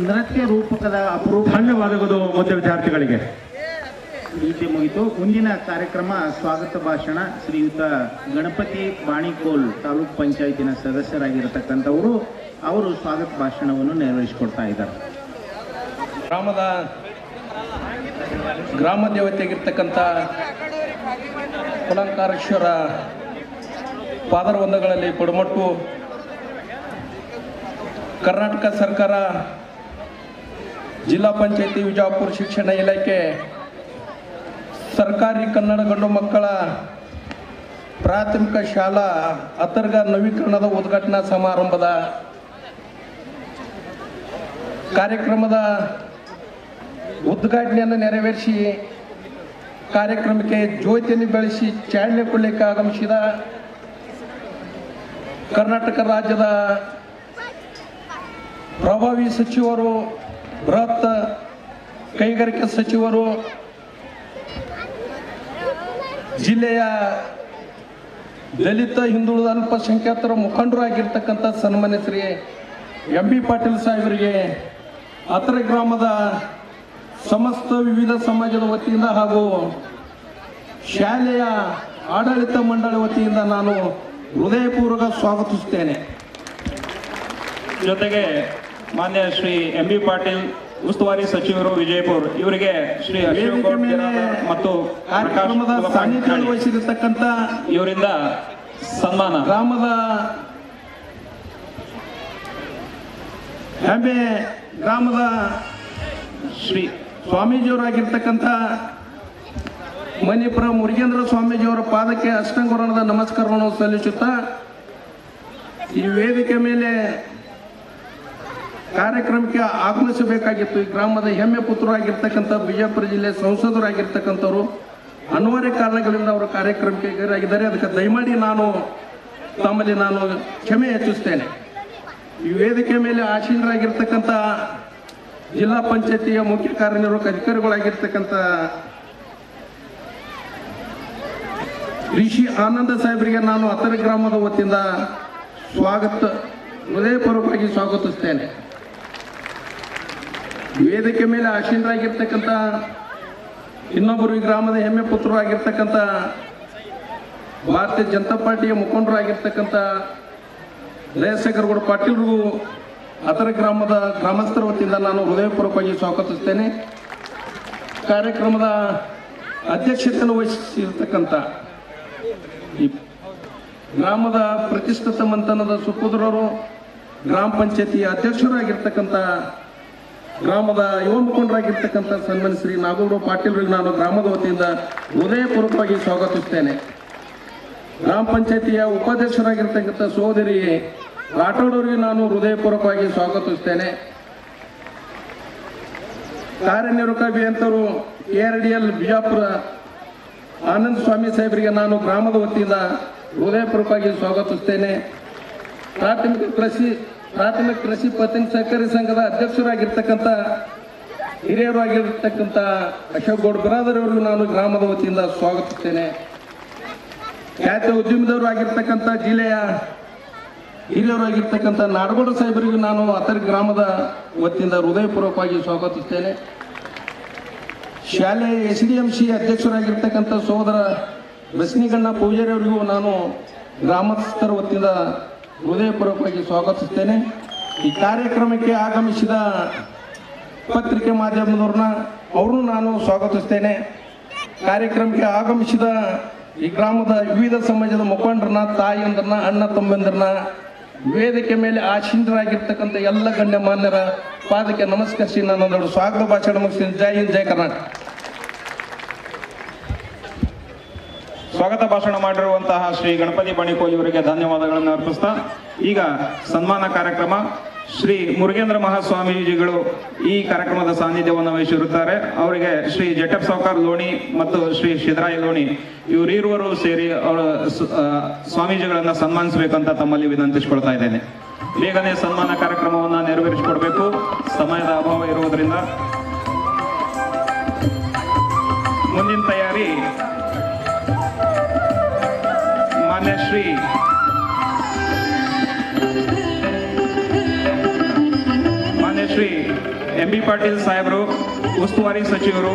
ನೃತ್ಯ ರೂಪಕದ ಅಪರೂಪ ಧನ್ಯವಾದಗಳು ಮುಖ್ಯ ವಿದ್ಯಾರ್ಥಿಗಳಿಗೆ. ಇಲ್ಲಿ ಮುಗಿತು. ಮುಂದಿನ ಕಾರ್ಯಕ್ರಮ ಸ್ವಾಗತ ಭಾಷಣ ಶ್ರೀಯುತ ಗಣಪತಿ ಬಾಣಿಕೋಲ್ ತಾಲೂಕ್ ಪಂಚಾಯತಿನ ಸದಸ್ಯರಾಗಿರತಕ್ಕಂಥವರು ಅವರು ಸ್ವಾಗತ ಭಾಷಣವನ್ನು ನೆರವೇರಿಸಿಕೊಡ್ತಾ ಇದ್ದಾರೆ. ಗ್ರಾಮ ದೇವತೆಯಾಗಿರ್ತಕ್ಕಂಥ ಕುಲಂಕಾರೇಶ್ವರ ಪಾದರವಂದಗಳಲ್ಲಿ ಪಡುಮಟ್ಟು ಕರ್ನಾಟಕ ಸರ್ಕಾರ ಜಿಲ್ಲಾ ಪಂಚಾಯತಿ ವಿಜಯಪುರ ಶಿಕ್ಷಣ ಇಲಾಖೆ ಸರ್ಕಾರಿ ಕನ್ನಡ ಗಂಡು ಮಕ್ಕಳ ಪ್ರಾಥಮಿಕ ಶಾಲಾ ಅಂತರ್ಗ ನವೀಕರಣದ ಉದ್ಘಾಟನಾ ಸಮಾರಂಭದ ಕಾರ್ಯಕ್ರಮದ ಉದ್ಘಾಟನೆಯನ್ನು ನೆರವೇರಿಸಿ ಕಾರ್ಯಕ್ರಮಕ್ಕೆ ಜ್ಯೋತಿಯನ್ನು ಬೆಳೆಸಿ ಚಾಲನೆ ಕೊಡಲಿಕ್ಕೆ ಆಗಮಿಸಿದ ಕರ್ನಾಟಕ ರಾಜ್ಯದ ಪ್ರಭಾವಿ ಸಚಿವರು, ಬೃಹತ್ ಕೈಗಾರಿಕೆ ಸಚಿವರು, ಜಿಲ್ಲೆಯ ದಲಿತ ಹಿಂದುಳಿದ ಅಲ್ಪಸಂಖ್ಯಾತರ ಮುಖಂಡರು ಆಗಿರ್ತಕ್ಕಂಥ ಸನ್ಮಾನ್ಯ ಶ್ರೀ ಎಂ ಬಿ ಪಾಟೀಲ್ ಸಾಹೇಬರಿಗೆ ಅತರ ಗ್ರಾಮದ ಸಮಸ್ತ ವಿವಿಧ ಸಮಾಜದ ವತಿಯಿಂದ ಹಾಗೂ ಶಾಲೆಯ ಆಡಳಿತ ಮಂಡಳಿ ವತಿಯಿಂದ ನಾನು ಹೃದಯಪೂರ್ವಕ ಸ್ವಾಗತಿಸುತ್ತೇನೆ. ಜೊತೆಗೆ ಮಾನ್ಯ ಶ್ರೀ ಎಂ ಬಿ ಪಾಟೀಲ್ ಉಸ್ತುವಾರಿ ಸಚಿವರು ವಿಜಯಪುರ ಇವರಿಗೆ ಶ್ರೀ ಅಶೋಕ್ ಮತ್ತು ಕಾರ್ಯಕ್ರಮದ ಸಾನ್ನಿಧ್ಯ ವಹಿಸಿರತಕ್ಕಂಥ ಇವರಿಂದ ಸನ್ಮಾನ. ಗ್ರಾಮದ ಹೆಮ್ಮೆ ಗ್ರಾಮದ ಶ್ರೀ ಸ್ವಾಮೀಜಿಯವರಾಗಿರ್ತಕ್ಕಂಥ ಮಣಿಪುರ ಮುರುಗೇಂದ್ರ ಸ್ವಾಮೀಜಿಯವರ ಪಾದಕ್ಕೆ ಅಷ್ಟಾಂಗವರ್ಣದ ನಮಸ್ಕಾರವನ್ನು ಸಲ್ಲಿಸುತ್ತಾ ಈ ವೇದಿಕೆ ಮೇಲೆ ಕಾರ್ಯಕ್ರಮಕ್ಕೆ ಆಗಮಿಸಬೇಕಾಗಿತ್ತು. ಈ ಗ್ರಾಮದ ಹೆಮ್ಮೆ ಪುತ್ರರಾಗಿರ್ತಕ್ಕಂಥ ಬಿಜಾಪುರ ಜಿಲ್ಲೆ ಸಂಸದರಾಗಿರ್ತಕ್ಕಂಥವ್ರು ಅನಿವಾರ್ಯ ಕಾರಣಗಳಿಂದ ಅವರು ಕಾರ್ಯಕ್ರಮಕ್ಕೆ ಗೈರಾಗಿದ್ದಾರೆ. ಅದಕ್ಕೆ ದಯಮಾಡಿ ತಮ್ಮಲ್ಲಿ ನಾನು ಕ್ಷಮೆ ಯಾಚಿಸ್ತೇನೆ. ಈ ವೇದಿಕೆ ಮೇಲೆ ಆಸೀನರಾಗಿರ್ತಕ್ಕಂಥ ಜಿಲ್ಲಾ ಪಂಚಾಯತಿಯ ಮುಖ್ಯ ಕಾರ್ಯನಿರ್ವಾಹಕ ಅಧಿಕಾರಿಗಳಾಗಿರ್ತಕ್ಕಂಥ ರಿಷಿ ಆನಂದ ಸಾಹೇಬರಿಗೆ ನಾನು ಅತರ ಗ್ರಾಮದ ವತಿಯಿಂದ ಹೃದಯಪೂರ್ವಕವಾಗಿ ಸ್ವಾಗತಿಸ್ತೇನೆ. ವೇದಿಕೆ ಮೇಲೆ ಆಸೀನರಾಗಿರ್ತಕ್ಕಂಥ ಇನ್ನೊಬ್ಬರು ಈ ಗ್ರಾಮದ ಹೆಮ್ಮೆ ಪುತ್ರರು ಆಗಿರ್ತಕ್ಕಂಥ ಭಾರತೀಯ ಜನತಾ ಪಾರ್ಟಿಯ ಮುಖಂಡರು ಆಗಿರ್ತಕ್ಕಂಥ ಜಯಶೇಖರಗೌಡ ಪಾಟೀಲ್ರಿಗೂ ಅತರ ಗ್ರಾಮದ ಗ್ರಾಮಸ್ಥರ ವತಿಯಿಂದ ನಾನು ಹೃದಯಪೂರ್ವಕವಾಗಿ ಸ್ವಾಗತಿಸ್ತೇನೆ. ಕಾರ್ಯಕ್ರಮದ ಅಧ್ಯಕ್ಷತೆಯನ್ನು ವಹಿಸಿರ್ತಕ್ಕಂಥ ಈ ಗ್ರಾಮದ ಪ್ರತಿಷ್ಠಿತ ಮಂಥನದ ಸುಪುತ್ರರು, ಗ್ರಾಮ ಪಂಚಾಯತಿಯ ಅಧ್ಯಕ್ಷರಾಗಿರ್ತಕ್ಕಂಥ ಗ್ರಾಮದ ಯುವ ಮುಖಂಡರಾಗಿರ್ತಕ್ಕಂಥ ಸನ್ಮಾನ್ಯ ಶ್ರೀ ನಾಗೌಡ ಪಾಟೀಲ್ರಿಗೆ ನಾನು ಗ್ರಾಮದ ವತಿಯಿಂದ ಹೃದಯಪೂರ್ವಕವಾಗಿ ಸ್ವಾಗತಿಸ್ತೇನೆ. ಗ್ರಾಮ ಪಂಚಾಯತಿಯ ಉಪಾಧ್ಯಕ್ಷರಾಗಿರ್ತಕ್ಕಂಥ ಸಹೋದರಿ ರಾಠೋಡ್ ಅವರಿಗೆ ನಾನು ಹೃದಯಪೂರ್ವಕವಾಗಿ ಸ್ವಾಗತಿಸ್ತೇನೆ. ಕಾರ್ಯನಿರ್ವಾಹಕ ಅಭಿಯಂತರು KRDL ಬಿಜಾಪುರ ಆನಂದ್ ಸ್ವಾಮಿ ಸಾಹೇಬರಿಗೆ ನಾನು ಗ್ರಾಮದ ವತಿಯಿಂದ ಹೃದಯಪೂರ್ವಕವಾಗಿ ಸ್ವಾಗತಿಸ್ತೇನೆ. ಪ್ರಾಥಮಿಕ ಕೃಷಿ ಪತ್ತಿನ ಸಹಕಾರಿ ಸಂಘದ ಅಧ್ಯಕ್ಷರಾಗಿರ್ತಕ್ಕಂಥ ಹಿರಿಯರಾಗಿರ್ತಕ್ಕಂಥ ಅಶೋಕ್ ಗೌಡ್ ಬಿರಾದರ್ ಅವರಿಗೂ ನಾನು ಗ್ರಾಮದ ವತಿಯಿಂದ ಸ್ವಾಗತಿಸ್ತೇನೆ. ಖ್ಯಾತ ಉದ್ಯಮದವರು ಆಗಿರ್ತಕ್ಕಂಥ ಜಿಲ್ಲೆಯ ಹಿರಿಯರಾಗಿರ್ತಕ್ಕಂಥ ನಾಡಗೌಡ ಸಾಹೇಬರಿಗೂ ನಾನು ಅತರ ಗ್ರಾಮದ ವತಿಯಿಂದ ಹೃದಯಪೂರ್ವಕವಾಗಿ ಸ್ವಾಗತಿಸ್ತೇನೆ. ಶಾಲೆ SDMC ಅಧ್ಯಕ್ಷರಾಗಿರ್ತಕ್ಕಂಥ ಸಹೋದರ ಬಸನಿಗಣ್ಣ ಪೂಜಾರಿ ಅವರಿಗೂ ನಾನು ಗ್ರಾಮಸ್ಥರ ವತಿಯಿಂದ ಹೃದಯಪೂರ್ವಕವಾಗಿ ಸ್ವಾಗತಿಸ್ತೇನೆ. ಈ ಕಾರ್ಯಕ್ರಮಕ್ಕೆ ಆಗಮಿಸಿದ ಪತ್ರಿಕೆ ಮಾಧ್ಯಮದವ್ರನ್ನ ಅವ್ರನ್ನೂ ನಾನು ಸ್ವಾಗತಿಸ್ತೇನೆ. ಕಾರ್ಯಕ್ರಮಕ್ಕೆ ಆಗಮಿಸಿದ ಈ ಗ್ರಾಮದ ವಿವಿಧ ಸಮಾಜದ ಮುಖಂಡರನ್ನ, ತಾಯಿಯಂದ್ರನ್ನ, ಅಣ್ಣ ತಮ್ಮಂದ್ರನ್ನ, ವೇದಿಕೆ ಮೇಲೆ ಆಸೀನರಾಗಿರ್ತಕ್ಕಂಥ ಎಲ್ಲ ಗಣ್ಯಮಾನ್ಯರ ಪಾದಕ್ಕೆ ನಮಸ್ಕರಿಸಿ ನಾನು ಸ್ವಾಗತ ಭಾಷಣ ಮುಗಿಸ್ತೀನಿ. ಜೈ ಹಿಂದ್, ಜೈ ಕರ್ನಾಟಕ. ಸ್ವಾಗತ ಭಾಷಣ ಮಾಡಿರುವಂತಹ ಶ್ರೀ ಗಣಪತಿ ಬಣಿಕೋಲ್ ಇವರಿಗೆ ಧನ್ಯವಾದಗಳನ್ನು ಅರ್ಪಿಸ್ತಾ ಈಗ ಸನ್ಮಾನ ಕಾರ್ಯಕ್ರಮ. ಶ್ರೀ ಮುರುಗೇಂದ್ರ ಮಹಾಸ್ವಾಮೀಜಿಗಳು ಈ ಕಾರ್ಯಕ್ರಮದ ಸಾನ್ನಿಧ್ಯವನ್ನು ವಹಿಸಿರುತ್ತಾರೆ. ಅವರಿಗೆ ಶ್ರೀ ಜಟಪ್ ಸಾವ್ಕಾರ್ ಲೋಣಿ ಮತ್ತು ಶ್ರೀ ಶಿದ್ರಾಯ ಲೋಣಿ ಇವರಿರುವರು ಸೇರಿ ಅವರ ಸ್ವಾಮೀಜಿಗಳನ್ನ ಸನ್ಮಾನಿಸಬೇಕಂತ ತಮ್ಮಲ್ಲಿ ವಿನಂತಿಸಿಕೊಳ್ತಾ ಇದ್ದೇನೆ. ಬೇಗನೆ ಸನ್ಮಾನ ಕಾರ್ಯಕ್ರಮವನ್ನು ನೆರವೇರಿಸಿಕೊಡ್ಬೇಕು, ಸಮಯದ ಅಭಾವ ಇರುವುದರಿಂದ. ಮುಂದಿನ ತಯಾರಿ ಮಾನ್ಯ ಶ್ರೀ ಎಂ ಬಿ ಪಾಟೀಲ್ ಸಾಹೇಬರು, ಉಸ್ತುವಾರಿ ಸಚಿವರು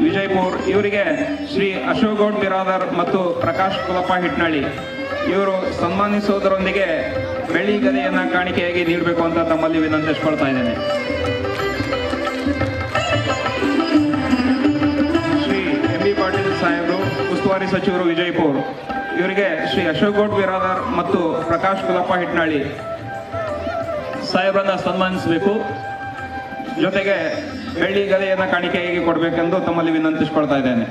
ವಿಜಯಪುರ, ಇವರಿಗೆ ಶ್ರೀ ಅಶೋಕ್ ಗೌಡ್ ಬಿರಾದರ್ ಮತ್ತು ಪ್ರಕಾಶ್ ಕುಲಪ್ಪ ಹಿಟ್ನಳ್ಳಿ ಇವರು ಸನ್ಮಾನಿಸುವುದರೊಂದಿಗೆ ಬೆಳ್ಳಿ ಗದೆಯನ್ನು ಕಾಣಿಕೆಯಾಗಿ ನೀಡಬೇಕು ಅಂತ ತಮ್ಮಲ್ಲಿ ವಿನಂತಿಸಿಕೊಳ್ತಾ ಇದ್ದೇನೆ. ಶ್ರೀ ಎಂ ಬಿ ಪಾಟೀಲ್ ಸಾಹೇಬರು, ಉಸ್ತುವಾರಿ ಸಚಿವರು ವಿಜಯಪುರ, ಇವರಿಗೆ ಶ್ರೀ ಅಶೋಕ್ ಗೌಡ್ ಬಿರಾದರ್ ಮತ್ತು ಪ್ರಕಾಶ್ ಕುಲಪ್ಪ ಹಿಟ್ನಳ್ಳಿ ಸಾಹೇಬರನ್ನ ಸನ್ಮಾನಿಸಬೇಕು. ಜೊತೆಗೆ ಬೆಳ್ಳಿ ಗದೆಯನ್ನು ಕಾಣಿಕೆಯಾಗಿ ಕೊಡಬೇಕೆಂದು ತಮ್ಮಲ್ಲಿ ವಿನಂತಿಸಿಕೊಳ್ತಾ ಇದ್ದೇನೆ.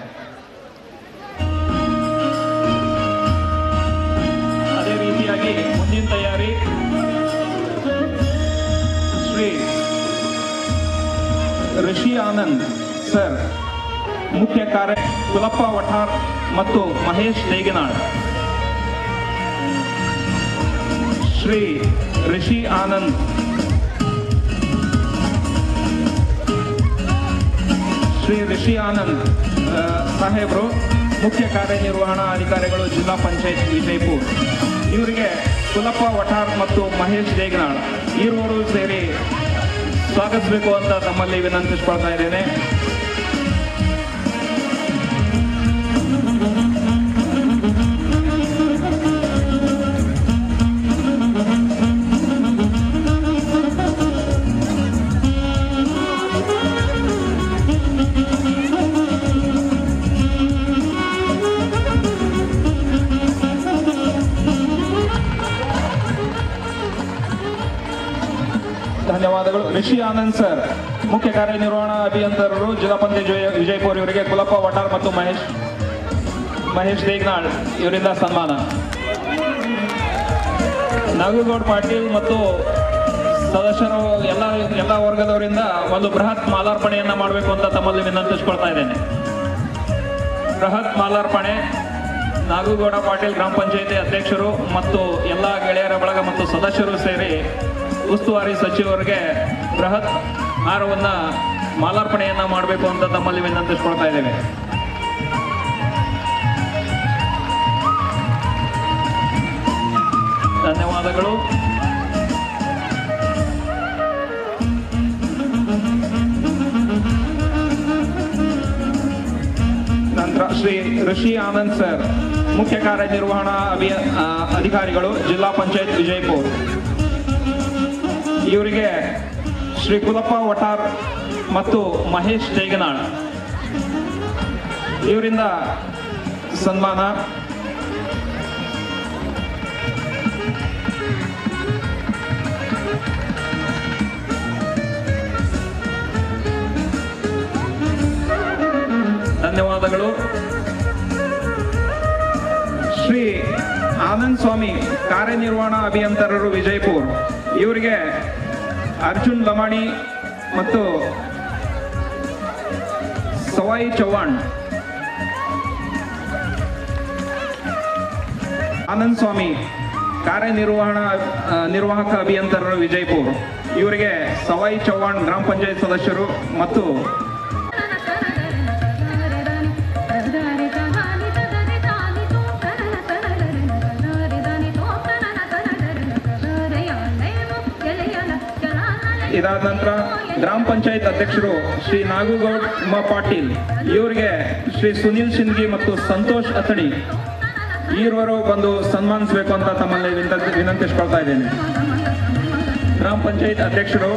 ಅದೇ ರೀತಿಯಾಗಿ ಮುಂದಿನ ತಯಾರಿ ಶ್ರೀ ಋಷಿ ಆನಂದ್ ಸರ್, ಮುಖ್ಯ ಕಾರ್ಯ ಕುಲಪ್ಪ ವಠಾರ್ ಮತ್ತು ಮಹೇಶ್ ದೇಗಿನಾಳ್. ಶ್ರೀ ಋಷಿ ಆನಂದ್ ಸಾಹೇಬರು, ಮುಖ್ಯ ಕಾರ್ಯನಿರ್ವಹಣಾ ಅಧಿಕಾರಿಗಳು, ಜಿಲ್ಲಾ ಪಂಚಾಯತ್ ವಿಜಯಪುರ. ಇವರಿಗೆ ಕುಲಪ್ಪ ವಠಾರ್ ಮತ್ತು ಮಹೇಶ್ ದೇಗನಾಳ್ ಇರುವರು ಸೇರಿ ಸ್ವಾಗತಿಸಬೇಕು ಅಂತ ತಮ್ಮಲ್ಲಿ ವಿನಂತಿಸಿಕೊಳ್ತಾ ಇದ್ದೇನೆ. ಧನ್ಯವಾದಗಳು. ಋಷಿ ಆನಂದ್ ಸರ್, ಮುಖ್ಯ ಕಾರ್ಯನಿರ್ವಹಣಾ ಅಭಿಯಂತರರು, ಜಿಲ್ಲಾ ಪಂಚಾಯತ್ ವಿಜಯಪುರ. ಇವರಿಗೆ ಕುಲಪ್ಪ ವಠಾರ್ ಮತ್ತು ಮಹೇಶ್ ದೇಗ್ನಾಳ್ ಇವರಿಂದ ಸನ್ಮಾನ. ನಾಗೇಗೌಡ ಪಾಟೀಲ್ ಮತ್ತು ಸದಸ್ಯರು ಎಲ್ಲ ವರ್ಗದವರಿಂದ ಒಂದು ಬೃಹತ್ ಮಾಲಾರ್ಪಣೆಯನ್ನ ಮಾಡಬೇಕು ಅಂತ ತಮ್ಮಲ್ಲಿ ವಿನಂತಿಸಿಕೊಳ್ತಾ ಇದ್ದೇನೆ. ಬೃಹತ್ ಮಾಲಾರ್ಪಣೆ ನಾಗೇಗೌಡ ಪಾಟೀಲ್ ಗ್ರಾಮ ಪಂಚಾಯತಿ ಅಧ್ಯಕ್ಷರು ಮತ್ತು ಎಲ್ಲ ಗೆಳೆಯರ ಬಳಗ ಮತ್ತು ಸದಸ್ಯರು ಸೇರಿ ಉಸ್ತುವಾರಿ ಸಚಿವರಿಗೆ ಬೃಹತ್ ಹಾರವನ್ನ ಮಾಲಾರ್ಪಣೆಯನ್ನ ಮಾಡಬೇಕು ಅಂತ ತಮ್ಮಲ್ಲಿ ವಿನಂತಿಸಿಕೊಳ್ತಾ ಇದ್ದೇವೆ. ಧನ್ಯವಾದಗಳು. ನಂತರ ಶ್ರೀ ಋಷಿ ಆನಂದ್ ಸರ್, ಮುಖ್ಯ ಕಾರ್ಯನಿರ್ವಹಣಾ ಅಧಿಕಾರಿಗಳು, ಜಿಲ್ಲಾ ಪಂಚಾಯತ್ ವಿಜಯಪುರ. ಇವರಿಗೆ ಶ್ರೀ ಕುಲಪ್ಪ ವಠಾರ್ ಮತ್ತು ಮಹೇಶ್ ದೇಗನಾಳ್ ಇವರಿಂದ ಸನ್ಮಾನ. ಧನ್ಯವಾದಗಳು. ಶ್ರೀ ಆನಂದ್ ಸ್ವಾಮಿ, ಕಾರ್ಯನಿರ್ವಹಣಾ ಅಭಿಯಂತರರು, ವಿಜಯಪುರ. ಇವರಿಗೆ ಅರ್ಜುನ್ ಲಮಾಣಿ ಮತ್ತು ಸವಾಯಿ ಚೌಹಾಣ್. ಆನಂದ್ ಸ್ವಾಮಿ, ನಿರ್ವಾಹಕ ಅಭಿಯಂತರರು, ವಿಜಯಪುರ. ಇವರಿಗೆ ಸವಾಯಿ ಚೌಹಾಣ್ ಗ್ರಾಮ ಪಂಚಾಯತ್ ಸದಸ್ಯರು ಮತ್ತು ಇದಾದ ನಂತರ ಗ್ರಾಮ ಪಂಚಾಯತ್ ಅಧ್ಯಕ್ಷರು ಶ್ರೀ ನಾಗೇಗೌಡ ಪಾಟೀಲ್. ಇವರಿಗೆ ಶ್ರೀ ಸುನೀಲ್ ಶಿಂದ್ಗಿ ಮತ್ತು ಸಂತೋಷ್ ಅತಡಿ ಇರುವರು ಬಂದು ಸನ್ಮಾನಿಸಬೇಕು ಅಂತ ತಮ್ಮಲ್ಲಿ ವಿನಂತಿಸಿಕೊಳ್ತಾ ಇದ್ದೇನೆ. ಗ್ರಾಮ ಪಂಚಾಯತ್ ಅಧ್ಯಕ್ಷರು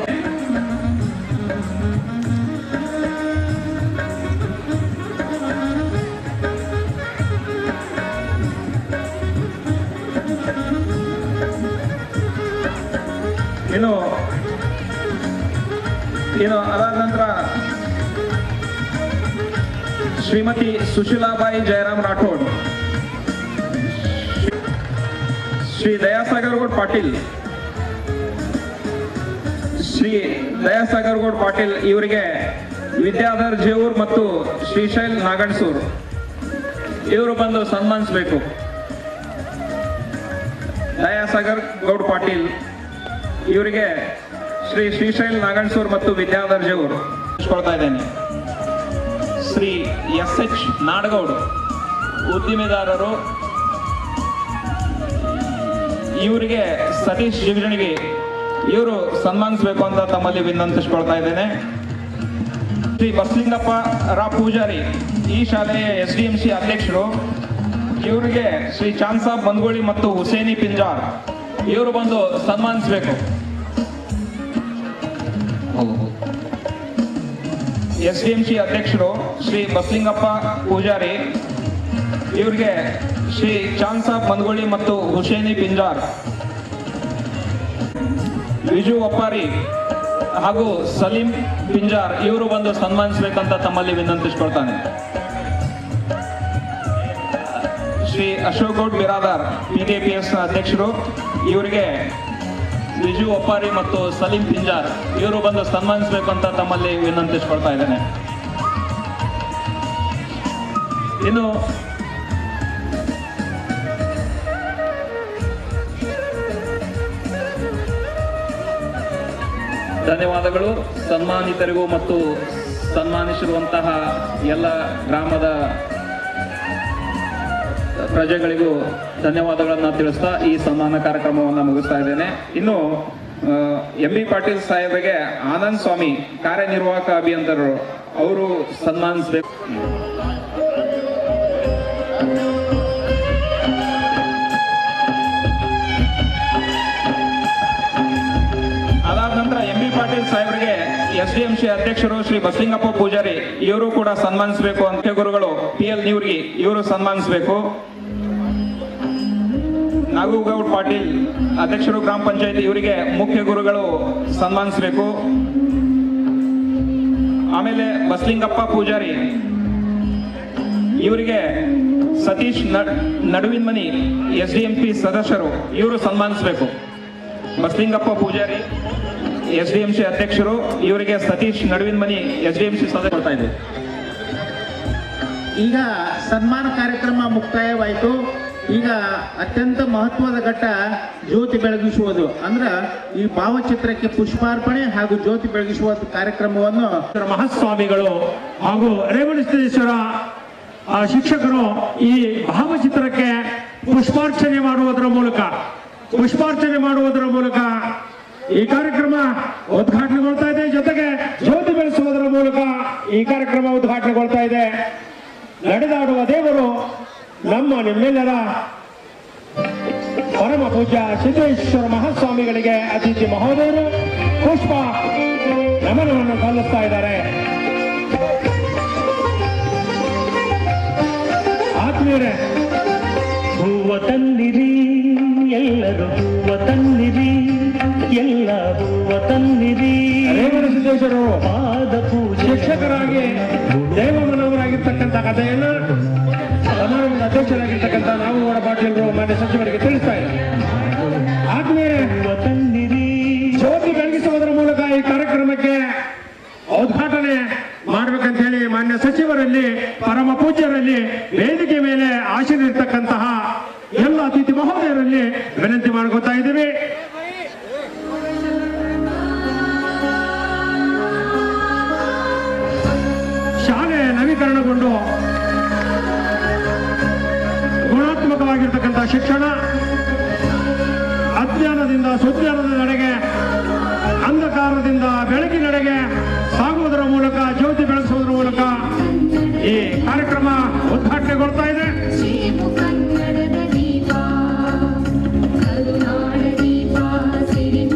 ಏನು ಅದಾದ ನಂತರ ಶ್ರೀಮತಿ ಸುಶೀಲಾಬಾಯಿ ಜಯರಾಮ್ ರಾಠೋಡ್, ಶ್ರೀ ದಯಾಸಾಗರಗೌಡ ಪಾಟೀಲ್, ಇವರಿಗೆ ವಿದ್ಯಾಧರ್ ಜೇವೂರ್ ಮತ್ತು ಶ್ರೀಶೈಲ್ ನಾಗಣಸೂರ್ ಇವರು ಬಂದು ಸನ್ಮಾನಿಸಬೇಕು. ದಯಾಸಾಗರ್ ಗೌಡ್ ಪಾಟೀಲ್ ಇವರಿಗೆ ಶ್ರೀ ಶ್ರೀಶೈಲ್ ನಾಗಣಸೂರ್ ಮತ್ತು ವಿದ್ಯಾಧರ್ ಜೇವೂರ್ ಕೊಡ್ತಾ ಇದ್ದೇನೆ. ಶ್ರೀ ಎಸ್.ಎಚ್. ನಾಡಗೌಡ್, ಉದ್ದಿಮೆದಾರರು. ಇವರಿಗೆ ಸತೀಶ್ ಜಿಗಜಣಿಗೆ ಇವರು ಸನ್ಮಾನಿಸಬೇಕು ಅಂತ ತಮ್ಮಲ್ಲಿ ವಿನಂತಿಸಿಕೊಳ್ತಾ ಇದ್ದೇನೆ. ಶ್ರೀ ಬಸಲಿಂಗಪ್ಪ ರಾ ಪೂಜಾರಿ, ಈ ಶಾಲೆಯ SDMC ಅಧ್ಯಕ್ಷರು. ಇವರಿಗೆ ಶ್ರೀ ಚಾಂದ್ ಸಾಬ್ ಬಂದ್ಗೋಳಿ ಮತ್ತು ಹುಸೇನಿ ಪಿಂಜಾರ್ ಇವರು ಬಂದು ಸನ್ಮಾನಿಸಬೇಕು. SDMC ಅಧ್ಯಕ್ಷರು ಶ್ರೀ ಬಸಲಿಂಗಪ್ಪ ಪೂಜಾರಿ, ಇವರಿಗೆ ಶ್ರೀ ಚಾಂದ್ ಸಾಬ್ ಬಂದ್ಗೋಳಿ ಮತ್ತು ಹುಸೇನಿ ಪಿಂಜಾರ್. ವಿಜು ಒಪ್ಪಾರಿ, ಹಾಗೂ ಸಲೀಂ ಪಿಂಜಾರ್ ಇವರು ಬಂದು ಸನ್ಮಾನಿಸಬೇಕಂತ ತಮ್ಮಲ್ಲಿ ವಿನಂತಿಸಿಕೊಳ್ತಾನೆ. ಶ್ರೀ ಅಶೋಕ್ ಗೌಡ್ ಬಿರಾದಾರ್ PKPS ಅಧ್ಯಕ್ಷರು, ಇವರಿಗೆ ಬಿಜು ಒಪ್ಪಾರಿ ಮತ್ತು ಸಲೀಂ ಪಿಂಜಾರ್ ಇವರು ಬಂದು ಸನ್ಮಾನಿಸಬೇಕು ಅಂತ ತಮ್ಮಲ್ಲಿ ವಿನಂತಿಸಿಕೊಳ್ತಾ ಇದ್ದೇನೆ. ಇನ್ನು ಧನ್ಯವಾದಗಳು ಸನ್ಮಾನಿತರಿಗೂ ಮತ್ತು ಸನ್ಮಾನಿಸಿರುವಂತಹ ಎಲ್ಲ ಗ್ರಾಮದ ಪ್ರಜೆಗಳಿಗೂ ಧನ್ಯವಾದಗಳನ್ನು ತಿಳಿಸ್ತಾ ಈ ಸನ್ಮಾನ ಕಾರ್ಯಕ್ರಮವನ್ನು ಮುಗಿಸ್ತಾ ಇದ್ದೇನೆ. ಇನ್ನು MB ಪಾಟೀಲ್ ಸಾಹೇಬರಿಗೆ ಆನಂದ್ ಸ್ವಾಮಿ ಕಾರ್ಯನಿರ್ವಾಹಕ ಅಭಿಯಂತರರು ಅವರು ಸನ್ಮಾನಿಸಬೇಕು. ಅದಾದ ನಂತರ MB ಪಾಟೀಲ್ ಸಾಹೇಬರಿಗೆ SDMC ಅಧ್ಯಕ್ಷರು ಶ್ರೀ ಬಸಲಿಂಗಪ್ಪ ಪೂಜಾರಿ ಇವರು ಕೂಡ ಸನ್ಮಾನಿಸಬೇಕು. ಅಂತ ಗುರುಗಳು PL ನೀವ್ರಿಗೆ ಇವರು ಸನ್ಮಾನಿಸಬೇಕು. ನಾಗೂಗೌಡ್ ಪಾಟೀಲ್ ಅಧ್ಯಕ್ಷರು ಗ್ರಾಮ ಪಂಚಾಯತ್ ಇವರಿಗೆ ಮುಖ್ಯ ಗುರುಗಳು ಸನ್ಮಾನಿಸಬೇಕು. ಆಮೇಲೆ ಬಸಲಿಂಗಪ್ಪ ಪೂಜಾರಿ ಇವರಿಗೆ ಸತೀಶ್ ನಡುವಿನ ಮನಿ SDMP ಸದಸ್ಯರು ಇವರು ಸನ್ಮಾನಿಸಬೇಕು. ಬಸಲಿಂಗಪ್ಪ ಪೂಜಾರಿ SDMC ಅಧ್ಯಕ್ಷರು, ಇವರಿಗೆ ಸತೀಶ್ ನಡುವಿನ ಮನಿ SDMC ಸದಸ್ಯ ಕೊಡ್ತಾ ಇದೆ. ಈಗ ಸನ್ಮಾನ ಕಾರ್ಯಕ್ರಮ ಮುಕ್ತಾಯವಾಯಿತು. ಈಗ ಅತ್ಯಂತ ಮಹತ್ವದ ಘಟ್ಟ ಜ್ಯೋತಿ ಬೆಳಗಿಸುವುದು. ಅಂದ್ರೆ ಈ ಭಾವಚಿತ್ರಕ್ಕೆ ಪುಷ್ಪಾರ್ಪಣೆ ಹಾಗೂ ಜ್ಯೋತಿ ಬೆಳಗಿಸುವ ಕಾರ್ಯಕ್ರಮವನ್ನು ಮಹಾಸ್ವಾಮಿಗಳು ಹಾಗೂ ರೇವಣಸಿದ್ದೇಶ್ವರ ಶಿಕ್ಷಕರು ಈ ಭಾವಚಿತ್ರಕ್ಕೆ ಪುಷ್ಪಾರ್ಚನೆ ಮಾಡುವುದರ ಮೂಲಕ ಈ ಕಾರ್ಯಕ್ರಮ ಉದ್ಘಾಟನೆಗೊಳ್ತಾ ಇದೆ. ಜೊತೆಗೆ ಜ್ಯೋತಿ ಬೆಳೆಸುವುದರ ಮೂಲಕ ಈ ಕಾರ್ಯಕ್ರಮ ಉದ್ಘಾಟನೆಗೊಳ್ತಾ ಇದೆ. ನಡೆದಾಡುವ ದೇವರು ನಮ್ಮ ನಿಮ್ಮೆಲ್ಲರ ಪರಮ ಪೂಜ್ಯ ಸಿದ್ದೇಶ್ವರ ಮಹಾಸ್ವಾಮಿಗಳಿಗೆ ಅತಿಥಿ ಮಹೋದಯರು ಪುಷ್ಪ ನಮನವನ್ನು ಸಲ್ಲಿಸ್ತಾ ಇದ್ದಾರೆ. ಆತ್ಮೀಯರೇ, ಹೂವ ತನ್ನಿರಿ ಎಲ್ಲರೂ, ಹೂವ ತನ್ನಿರಿ ಎಲ್ಲ, ಹೂವ ತನ್ನಿರಿ. ರೇವಣಸಿದ್ದೇಶ್ವರರು ಪಾದ ಪೂಜೆ ಶಿಕ್ಷಕರಾಗಿ ದೇವಮನವರಾಗಿರ್ತಕ್ಕಂಥ ಕಥೆಯನ್ನು ಸಮಾರಂಭದ ಅಧ್ಯಕ್ಷರಾಗಿರ್ತಕ್ಕಂಥ ನಾಗೂಗೌಡ ಪಾಟೀಲರು ಮಾನ್ಯ ಸಚಿವರಿಗೆ ತಿಳಿಸ್ತಾ ಇದ್ದಾರೆ. ಆದ್ಮೇಲೆ ಜ್ಯೋತಿ ಬೆಳಗಿಸುವುದರ ಮೂಲಕ ಈ ಕಾರ್ಯಕ್ರಮಕ್ಕೆ ಉದ್ಘಾಟನೆ ಮಾಡ್ಬೇಕಂತ ಹೇಳಿ ಮಾನ್ಯ ಸಚಿವರಲ್ಲಿ, ಪರಮ ಪೂಜ್ಯರಲ್ಲಿ, ವೇದಿಕೆ ಮೇಲೆ ಆಶೀರ್ವಿರ್ತಕ್ಕಂತಹ ಎಲ್ಲ ಅತಿಥಿ ಮಹೋದಯರಲ್ಲಿ ವಿನಂತಿ ಮಾಡ್ಕೊತಾ ಇದ್ದೀವಿ. ಶಾಲೆ ನವೀಕರಣಗೊಂಡು ಗುಣಾತ್ಮಕವಾಗಿರ್ತಕ್ಕಂಥ ಶಿಕ್ಷಣ ಅಜ್ಞಾನದಿಂದ ಸುಜ್ಞಾನದ ನಡೆಗೆ, ಅಂಧಕಾರದಿಂದ ಬೆಳಕಿನೆಡೆಗೆ ಸಾಗುವುದರ ಮೂಲಕ, ಜ್ಯೋತಿ ಬೆಳೆಸುವುದರ ಮೂಲಕ ಈ ಕಾರ್ಯಕ್ರಮ ಉದ್ಘಾಟನೆಗೊಳ್ತಾ ಇದೆ.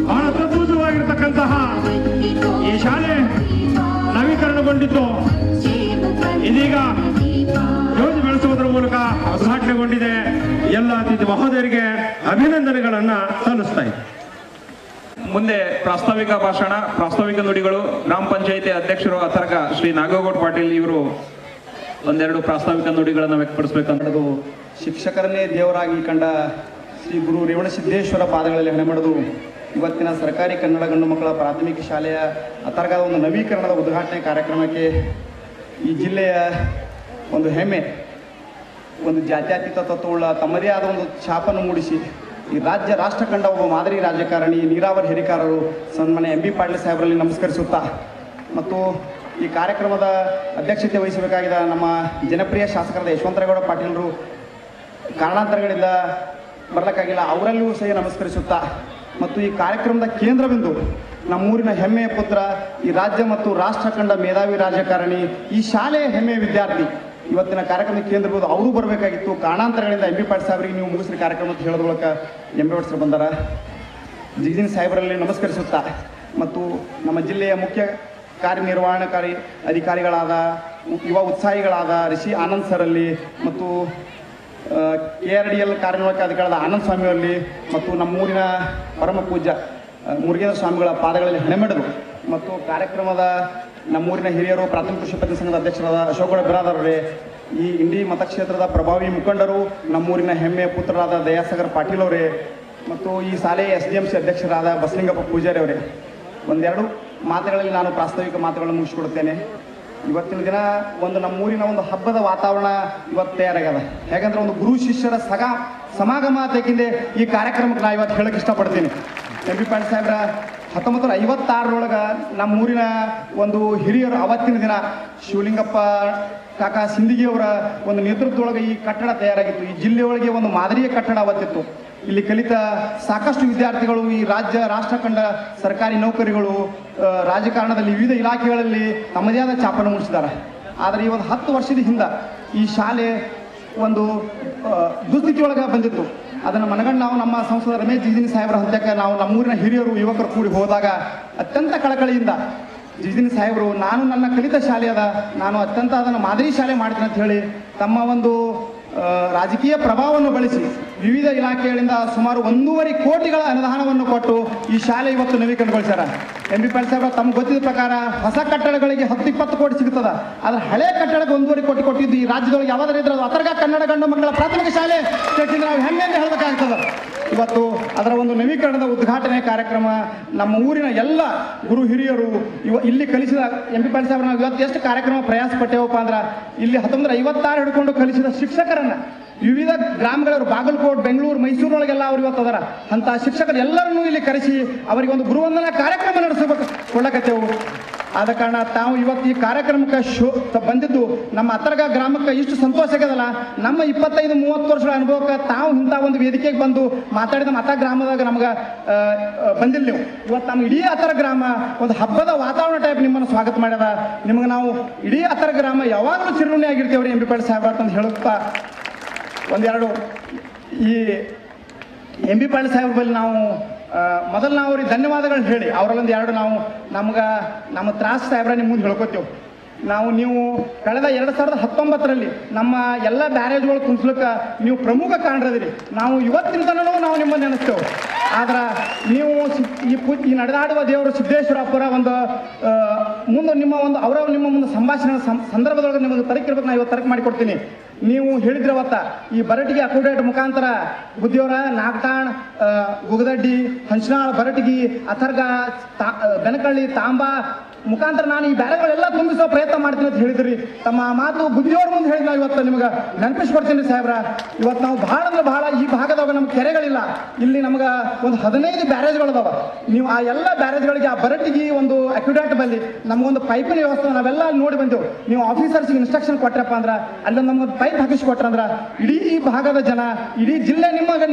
ಬಹಳ ಅದ್ಭುತವಾಗಿರ್ತಕ್ಕಂತಹ ಈ ಶಾಲೆ ನವೀಕರಣಗೊಂಡಿದ್ದು ಇದೀಗ ಜ್ಯೋತಿ ಬೆಳೆಸುವುದರ ಮೂಲಕ ಉದ್ಘಾಟನೆಗೊಂಡಿದೆ. ಎಲ್ಲ ಅತಿಥಿ ಮಹೋದಯರಿಗೆ ಅಭಿನಂದನೆಗಳನ್ನ ಸಲ್ಲಿಸ್ತಾ ಇದೆ. ಮುಂದೆ ಪ್ರಾಸ್ತಾವಿಕ ನುಡಿಗಳು ಗ್ರಾಮ ಪಂಚಾಯಿತಿ ಅಧ್ಯಕ್ಷರು ಅಥರ್ಗ ಶ್ರೀ ನಾಗೇಗೌಡ ಪಾಟೀಲ್ ಇವರು ಒಂದೆರಡು ಪ್ರಾಸ್ತಾವಿಕ ನುಡಿಗಳನ್ನು ವ್ಯಕ್ತಪಡಿಸಬೇಕಂತದ್ದು. ಶಿಕ್ಷಕರನ್ನೇ ದೇವರಾಗಿ ಕಂಡ ಶ್ರೀ ಗುರು ರೇವಣಸಿದ್ದೇಶ್ವರ ಪಾದಗಳಲ್ಲಿ ಹಣೆಮಡಿದು ಇವತ್ತಿನ ಸರ್ಕಾರಿ ಕನ್ನಡ ಗಂಡು ಮಕ್ಕಳ ಪ್ರಾಥಮಿಕ ಶಾಲೆಯ ಅಥರ್ಗದ ಒಂದು ನವೀಕರಣದ ಉದ್ಘಾಟನೆ ಕಾರ್ಯಕ್ರಮಕ್ಕೆ ಈ ಜಿಲ್ಲೆಯ ಒಂದು ಹೆಮ್ಮೆ, ಒಂದು ಜಾತ್ಯತೀತ ತತ್ವವುಳ್ಳ ತಮ್ಮದೇ ಆದ ಒಂದು ಛಾಪನ್ನು ಮೂಡಿಸಿ ಈ ರಾಷ್ಟ್ರ ಕಂಡ ಒಬ್ಬ ಮಾದರಿ ರಾಜಕಾರಣಿ, ನೀರಾವರಿ ಹಿರಿಕಾರರು ಸನ್ಮಾನ್ಯ MB ಪಾಟೀಲ್ ಸಾಹೇಬರಲ್ಲಿ ನಮಸ್ಕರಿಸುತ್ತಾ, ಮತ್ತು ಈ ಕಾರ್ಯಕ್ರಮದ ಅಧ್ಯಕ್ಷತೆ ವಹಿಸಬೇಕಾಗಿದ್ದ ನಮ್ಮ ಜನಪ್ರಿಯ ಶಾಸಕರಾದ ಯಶವಂತರೇಗೌಡ ಪಾಟೀಲರು ಕಾರಣಾಂತರಗಳಿಂದ ಬರಲಿಕ್ಕಾಗಿಲ್ಲ, ಅವರಲ್ಲಿಯೂ ಸಹ ನಮಸ್ಕರಿಸುತ್ತಾ, ಮತ್ತು ಈ ಕಾರ್ಯಕ್ರಮದ ಕೇಂದ್ರಬಿಂದು ನಮ್ಮೂರಿನ ಹೆಮ್ಮೆಯ ಪುತ್ರ, ಈ ರಾಜ್ಯ ಮತ್ತು ರಾಷ್ಟ್ರ ಕಂಡ ಮೇಧಾವಿ ರಾಜಕಾರಣಿ, ಈ ಶಾಲೆಯ ಹೆಮ್ಮೆಯ ವಿದ್ಯಾರ್ಥಿ, ಇವತ್ತಿನ ಕಾರ್ಯಕ್ರಮದ ಕೇಂದ್ರಬಿಂದು ಅವರು ಬರಬೇಕಾಗಿತ್ತು. ಕಾರಣಾಂತರಗಳಿಂದ MB ಪಾಟೀಲ್ ಸಾಹೇಬರಿಗೆ ನೀವು ಮುಗಿಸ್ರಿ ಕಾರ್ಯಕ್ರಮ ಅಂತ ಹೇಳೋದ್ರ ಮೂಲಕ MB ಪಾಟೀಲ್ ಬಂದಾರ. ಜಿಗಿದಿನ ಸಾಹೇಬರಲ್ಲಿ ನಮಸ್ಕರಿಸುತ್ತಾ, ಮತ್ತು ನಮ್ಮ ಜಿಲ್ಲೆಯ ಮುಖ್ಯ ಕಾರ್ಯನಿರ್ವಹಣಾಕಾರಿ ಅಧಿಕಾರಿಗಳಾದ ಯುವ ಉತ್ಸಾಹಿಗಳಾದ ರಿಷಿ ಆನಂದ್ ಸರಲ್ಲಿ, ಮತ್ತು KRDL ಕಾರ್ಯನಿರ್ವಾಹಕ ಅಧಿಕಾರಿಗಳಾದ ಆನಂದ್ ಸ್ವಾಮಿಯವರಲ್ಲಿ, ಮತ್ತು ನಮ್ಮೂರಿನ ಪರಮ ಪೂಜ್ಯ ಮುರುಗೇಂದ್ರ ಸ್ವಾಮಿಗಳ ಪಾದಗಳಲ್ಲಿ ಹಣೆಮೆಡೆದು ಮತ್ತು ಕಾರ್ಯಕ್ರಮದ ನಮ್ಮೂರಿನ ಹಿರಿಯರು ಪ್ರಾಥಮಿಕ ಕೃಷಿ ಪತ್ತಿನ ಸಂಘದ ಅಧ್ಯಕ್ಷರಾದ ಅಶೋಕಗೌಡ ಬಿರಾದರವರೇ, ಈ ಇಂಡಿ ಮತಕ್ಷೇತ್ರದ ಪ್ರಭಾವಿ ಮುಖಂಡರು, ನಮ್ಮೂರಿನ ಹೆಮ್ಮೆಯ ಪುತ್ರರಾದ ದಯಾಸಾಗರ್ ಪಾಟೀಲ್ ಅವರೇ, ಮತ್ತು ಈ ಶಾಲೆಯ SDMC ಅಧ್ಯಕ್ಷರಾದ ಬಸಲಿಂಗಪ್ಪ ಪೂಜಾರಿ ಅವರೇ, ಒಂದೆರಡು ಮಾತುಗಳಲ್ಲಿ ನಾನು ಪ್ರಾಸ್ತಾವಿಕ ಮಾತುಗಳನ್ನು ಮುಗಿಸ್ಕೊಡುತ್ತೇನೆ. ಇವತ್ತಿನ ದಿನ ಒಂದು ನಮ್ಮೂರಿನ ಒಂದು ಹಬ್ಬದ ವಾತಾವರಣ ಇವತ್ತು ತಯಾರಾಗ್ಯದ. ಹೇಗಂದ್ರೆ ಒಂದು ಗುರು ಶಿಷ್ಯರ ಸಮಾಗಮ ತೆಗಿಂದೆ ಈ ಕಾರ್ಯಕ್ರಮಕ್ಕೆ ನಾನು ಇವತ್ತು ಹೇಳಕ್ಕೆ ಇಷ್ಟಪಡ್ತೀನಿ. MP ಪಾಟೀಲ್ ಸಾಹೇಬ್ರ 1956 ನಮ್ಮೂರಿನ ಒಂದು ಹಿರಿಯರು ಅವತ್ತಿನ ದಿನ ಶಿವಲಿಂಗಪ್ಪ ಕಾಕಾ ಸಿಂದಗಿಯವರ ಒಂದು ನೇತೃತ್ವದೊಳಗೆ ಈ ಕಟ್ಟಡ ತಯಾರಾಗಿತ್ತು. ಈ ಜಿಲ್ಲೆಯೊಳಗೆ ಒಂದು ಮಾದರಿಯ ಕಟ್ಟಡ ಅವತ್ತಿತ್ತು. ಇಲ್ಲಿ ಕಲಿತ ಸಾಕಷ್ಟು ವಿದ್ಯಾರ್ಥಿಗಳು ಈ ರಾಜ್ಯ ರಾಷ್ಟ್ರ ಕಂಡ ಸರ್ಕಾರಿ ನೌಕರಿಗಳು ರಾಜಕಾರಣದಲ್ಲಿ ವಿವಿಧ ಇಲಾಖೆಗಳಲ್ಲಿ ತಮ್ಮದೇ ಆದ ಛಾಪನ್ನು ಮೂಡಿಸಿದ್ದಾರೆ. ಆದರೆ ಈ ಒಂದು 10 ವರ್ಷದ ಹಿಂದೆ ಈ ಶಾಲೆ ಒಂದು ದುಸ್ಥಿತಿಯೊಳಗೆ ಬಂದಿತ್ತು. ಅದನ್ನು ಮನಗಂಡು ನಾವು ನಮ್ಮ ಸಂಸದ ರಮೇಶ್ ಜಿಗಜಿಣಗಿ ಸಾಹೇಬರ ಹಂತಕ್ಕೆ ನಾವು ನಮ್ಮೂರಿನ ಹಿರಿಯರು ಯುವಕರು ಕೂಡಿ ಹೋದಾಗ ಅತ್ಯಂತ ಕಳಕಳಿಯಿಂದ ಜಿಗಜಿಣಗಿ ಸಾಹೇಬರು, ನಾನು ನನ್ನ ಕಲಿತ ಶಾಲೆ ನಾನು ಅತ್ಯಂತ ಅದನ್ನು ಮಾದರಿ ಶಾಲೆ ಮಾಡ್ತೀನಿ ಅಂತ ಹೇಳಿ ತಮ್ಮ ಒಂದು ರಾಜಕೀಯ ಪ್ರಭಾವವನ್ನು ಬಳಸಿ ವಿವಿಧ ಇಲಾಖೆಗಳಿಂದ ಸುಮಾರು 1.5 ಕೋಟಿಗಳ ಅನುದಾನವನ್ನು ಕೊಟ್ಟು ಈ ಶಾಲೆ ಇವತ್ತು ನವೀಕರಣಗೊಳಿಸ್ಯಾರ. MP ಪಾಟೀಲ್ ಸಾಹೇಬ್ರ ತಮ್ಗೆ ಗೊತ್ತಿದ್ದ ಪ್ರಕಾರ ಹೊಸ ಕಟ್ಟಡಗಳಿಗೆ 10-20 ಕೋಟಿ ಸಿಗ್ತದ. ಆದ್ರೆ ಹಳೆ ಕಟ್ಟಡಕ್ಕೆ 1.5 ಕೋಟಿ ಕೊಟ್ಟಿದ್ದು ಈ ರಾಜ್ಯದೊಳಗೆ ಯಾವ್ದಾದ್ರು ಇದ್ರೆ ಅದು ಅತರ್ಗ ಕನ್ನಡ ಗಂಡು ಮಕ್ಕಳ ಪ್ರಾಥಮಿಕ ಶಾಲೆ ನಾವು ಹೆಮ್ಮೆಯಿಂದ ಹೇಳಬೇಕಾಗ್ತದೆ. ಇವತ್ತು ಅದರ ಒಂದು ನವೀಕರಣದ ಉದ್ಘಾಟನೆ ಕಾರ್ಯಕ್ರಮ ನಮ್ಮ ಊರಿನ ಎಲ್ಲ ಗುರು ಹಿರಿಯರು ಇಲ್ಲಿ ಕಲಿಸಿದ MP ಪಾಟೀಲ್ ಸಾಹೇಬ್ರ ನಾವು ಇವತ್ತು ಎಷ್ಟು ಕಾರ್ಯಕ್ರಮ ಪ್ರಯಾಸ ಪಟ್ಟೇವಪ್ಪ ಅಂದ್ರೆ ಇಲ್ಲಿ 1956 ಹಿಡ್ಕೊಂಡು ಕಲಿಸಿದ ಶಿಕ್ಷಕರನ್ನ ವಿವಿಧ ಗ್ರಾಮಗಳವರು ಬಾಗಲಕೋಟ್, ಬೆಂಗಳೂರು, ಮೈಸೂರೊಳಗೆಲ್ಲ ಅವ್ರು ಇವತ್ತು ಅದರ ಅಂತ ಶಿಕ್ಷಕರು ಎಲ್ಲರನ್ನೂ ಇಲ್ಲಿ ಕರೆಸಿ ಅವರಿಗೆ ಒಂದು ಗುರುವಂದನಾ ಕಾರ್ಯಕ್ರಮ ನಡೆಸಬೇಕು ಕೊಳ್ಳಕತ್ತೇವು. ಆದ ಕಾರಣ ತಾವು ಇವತ್ತು ಈ ಕಾರ್ಯಕ್ರಮಕ್ಕೆ ಬಂದಿದ್ದು ನಮ್ಮ ಅತರ್ಗ ಗ್ರಾಮಕ್ಕೆ ಇಷ್ಟು ಸಂತೋಷ ಆಗ್ಯದಲ್ಲ. ನಮ್ಮ 25-30 ವರ್ಷಗಳ ಅನುಭವಕ್ಕೆ ತಾವು ಇಂಥ ಒಂದು ವೇದಿಕೆಗೆ ಬಂದು ಮಾತಾಡಿದ ಮತ ಗ್ರಾಮದಾಗ ನಮ್ಗೆ ಬಂದಿಲ್ಲ. ನೀವು ಇವತ್ತು ನಮ್ಮ ಇಡೀ ಅತರ ಗ್ರಾಮ ಒಂದು ಹಬ್ಬದ ವಾತಾವರಣ ಟೈಪ್ ನಿಮ್ಮನ್ನು ಸ್ವಾಗತ ಮಾಡ್ಯದ. ನಿಮಗೆ ನಾವು ಇಡೀ ಅತರ ಗ್ರಾಮ ಯಾವಾಗಲೂ ಚಿರುಣಿ ಆಗಿರ್ತೇವ್ರಿ MP ಪಾಟೀಲ್ ಸಾಹೇಬ್ರ ಅಂತ ಹೇಳುತ್ತಾ ಒಂದೆರಡು ಈ MP ಪಾಟೀಲ್ ಸಾಹೇಬ್ರ ಬಳಿ ನಾವು ಮೊದಲು ನಾವು ಅವ್ರಿಗೆ ಧನ್ಯವಾದಗಳು ಹೇಳಿ ಅವರಲ್ಲೊಂದು ಎರಡು ನಾವು ನಮ್ಮ ತ್ರಾಸ್ ಸಾಹೇಬ್ರ ನಿಮ್ಮ ಮುಂದೆ ಹೇಳ್ಕೊತೇವೆ. ನೀವು ಕಳೆದ 2019ರಲ್ಲಿ ನಮ್ಮ ಎಲ್ಲ ಬ್ಯಾರೇಜ್ಗಳು ಕುಂಸ್ಲಿಕ್ಕೆ ನೀವು ಪ್ರಮುಖ ಕಾರಣರದಿರಿ. ನಾವು ಇವತ್ತಿನ ತನೂ ನಾವು ನಿಮ್ಮನ್ನು ನೆನೆಸ್ತೇವೆ. ಆದ್ರೆ ನೀವು ಈ ನಡೆದಾಡುವ ದೇವರು ಸಿದ್ದೇಶ್ವರಪ್ಪರ ಒಂದು ಮುಂದೆ ನಿಮ್ಮ ಮುಂದೆ ಸಂಭಾಷಣೆ ಸಂದರ್ಭದೊಳಗೆ ನಿಮಗೆ ತರಕಿರ್ಬೇಕು. ನಾನು ಇವತ್ತು ತರಕ್ ಮಾಡಿಕೊಡ್ತೀನಿ. ನೀವು ಹೇಳಿದ್ರೆ ಅವತ್ತ ಈ ಬರಟಿಗೆ ಅಕೋಡೇಟ್ ಮುಖಾಂತರ ಬುದ್ಧಿಯವರ ನಾಗತಾಣ್, ಗುಗದಡ್ಡಿ, ಹಂಚನಾಳ್, ಬರಟಿಗಿ, ಅಥರ್ಗ, ಬೆನಕಳ್ಳಿ, ತಾಂಬಾ ಮುಖಾಂತರ ನಾನು ಈ ಬ್ಯಾರೆಗಳೆಲ್ಲ ತುಂಬಿಸೋ ಪ್ರಯತ್ನ ಮಾಡ್ತೀನಿ ಅಂತ ಹೇಳಿದ್ರಿ. ತಮ್ಮ ಮಾತು ಬುದ್ಧಿಯವ್ರ ಮುಂದೆ ಹೇಳಿದ್ ನಾವು ಇವತ್ತು ನಿಮ್ಗೆ ನೆನಪಿಸ್ಕೊಡ್ತೀನಿ ಸಾಹೇಬ್ರ. ಇವತ್ತು ನಾವು ಭಾಳ ಅಂದ್ರೆ ಭಾಳ ಈ ಭಾಗದಾಗ ನಮ್ಗೆ ಕೆರೆಗಳಿಲ್ಲ. ಇಲ್ಲಿ ನಮ್ಗೆ ಒಂದು 15 ಬ್ಯಾರೇಜ್ಗಳದಾವ. ನೀವು ಆ ಎಲ್ಲ ಬ್ಯಾರೇಜ್ಗಳಿಗೆ ಆ ಬರಟಿಗೆ ಒಂದು ಅಕ್ಯುಡೇಟ್ ಬಂದು ನಮಗೊಂದು ಪೈಪಿನ ವ್ಯವಸ್ಥೆ ನಾವೆಲ್ಲ ನೋಡಿ ಬಂದೆವು. ನೀವು ಆಫೀಸರ್ಸ್ಗೆ ಇನ್ಸ್ಟ್ರಕ್ಷನ್ ಕೊಟ್ರಪ್ಪ ಅಂದ್ರೆ ಅಲ್ಲೊಂದು ನಮ್ಗೊಂದು ಪೈಪ್ ಹಾಕಿಸ್ಕೊಟ್ರಂದ್ರೆ ಇಡೀ ಈ ಭಾಗದ ಜನ, ಇಡೀ ಜಿಲ್ಲೆ ನಿಮಗೆ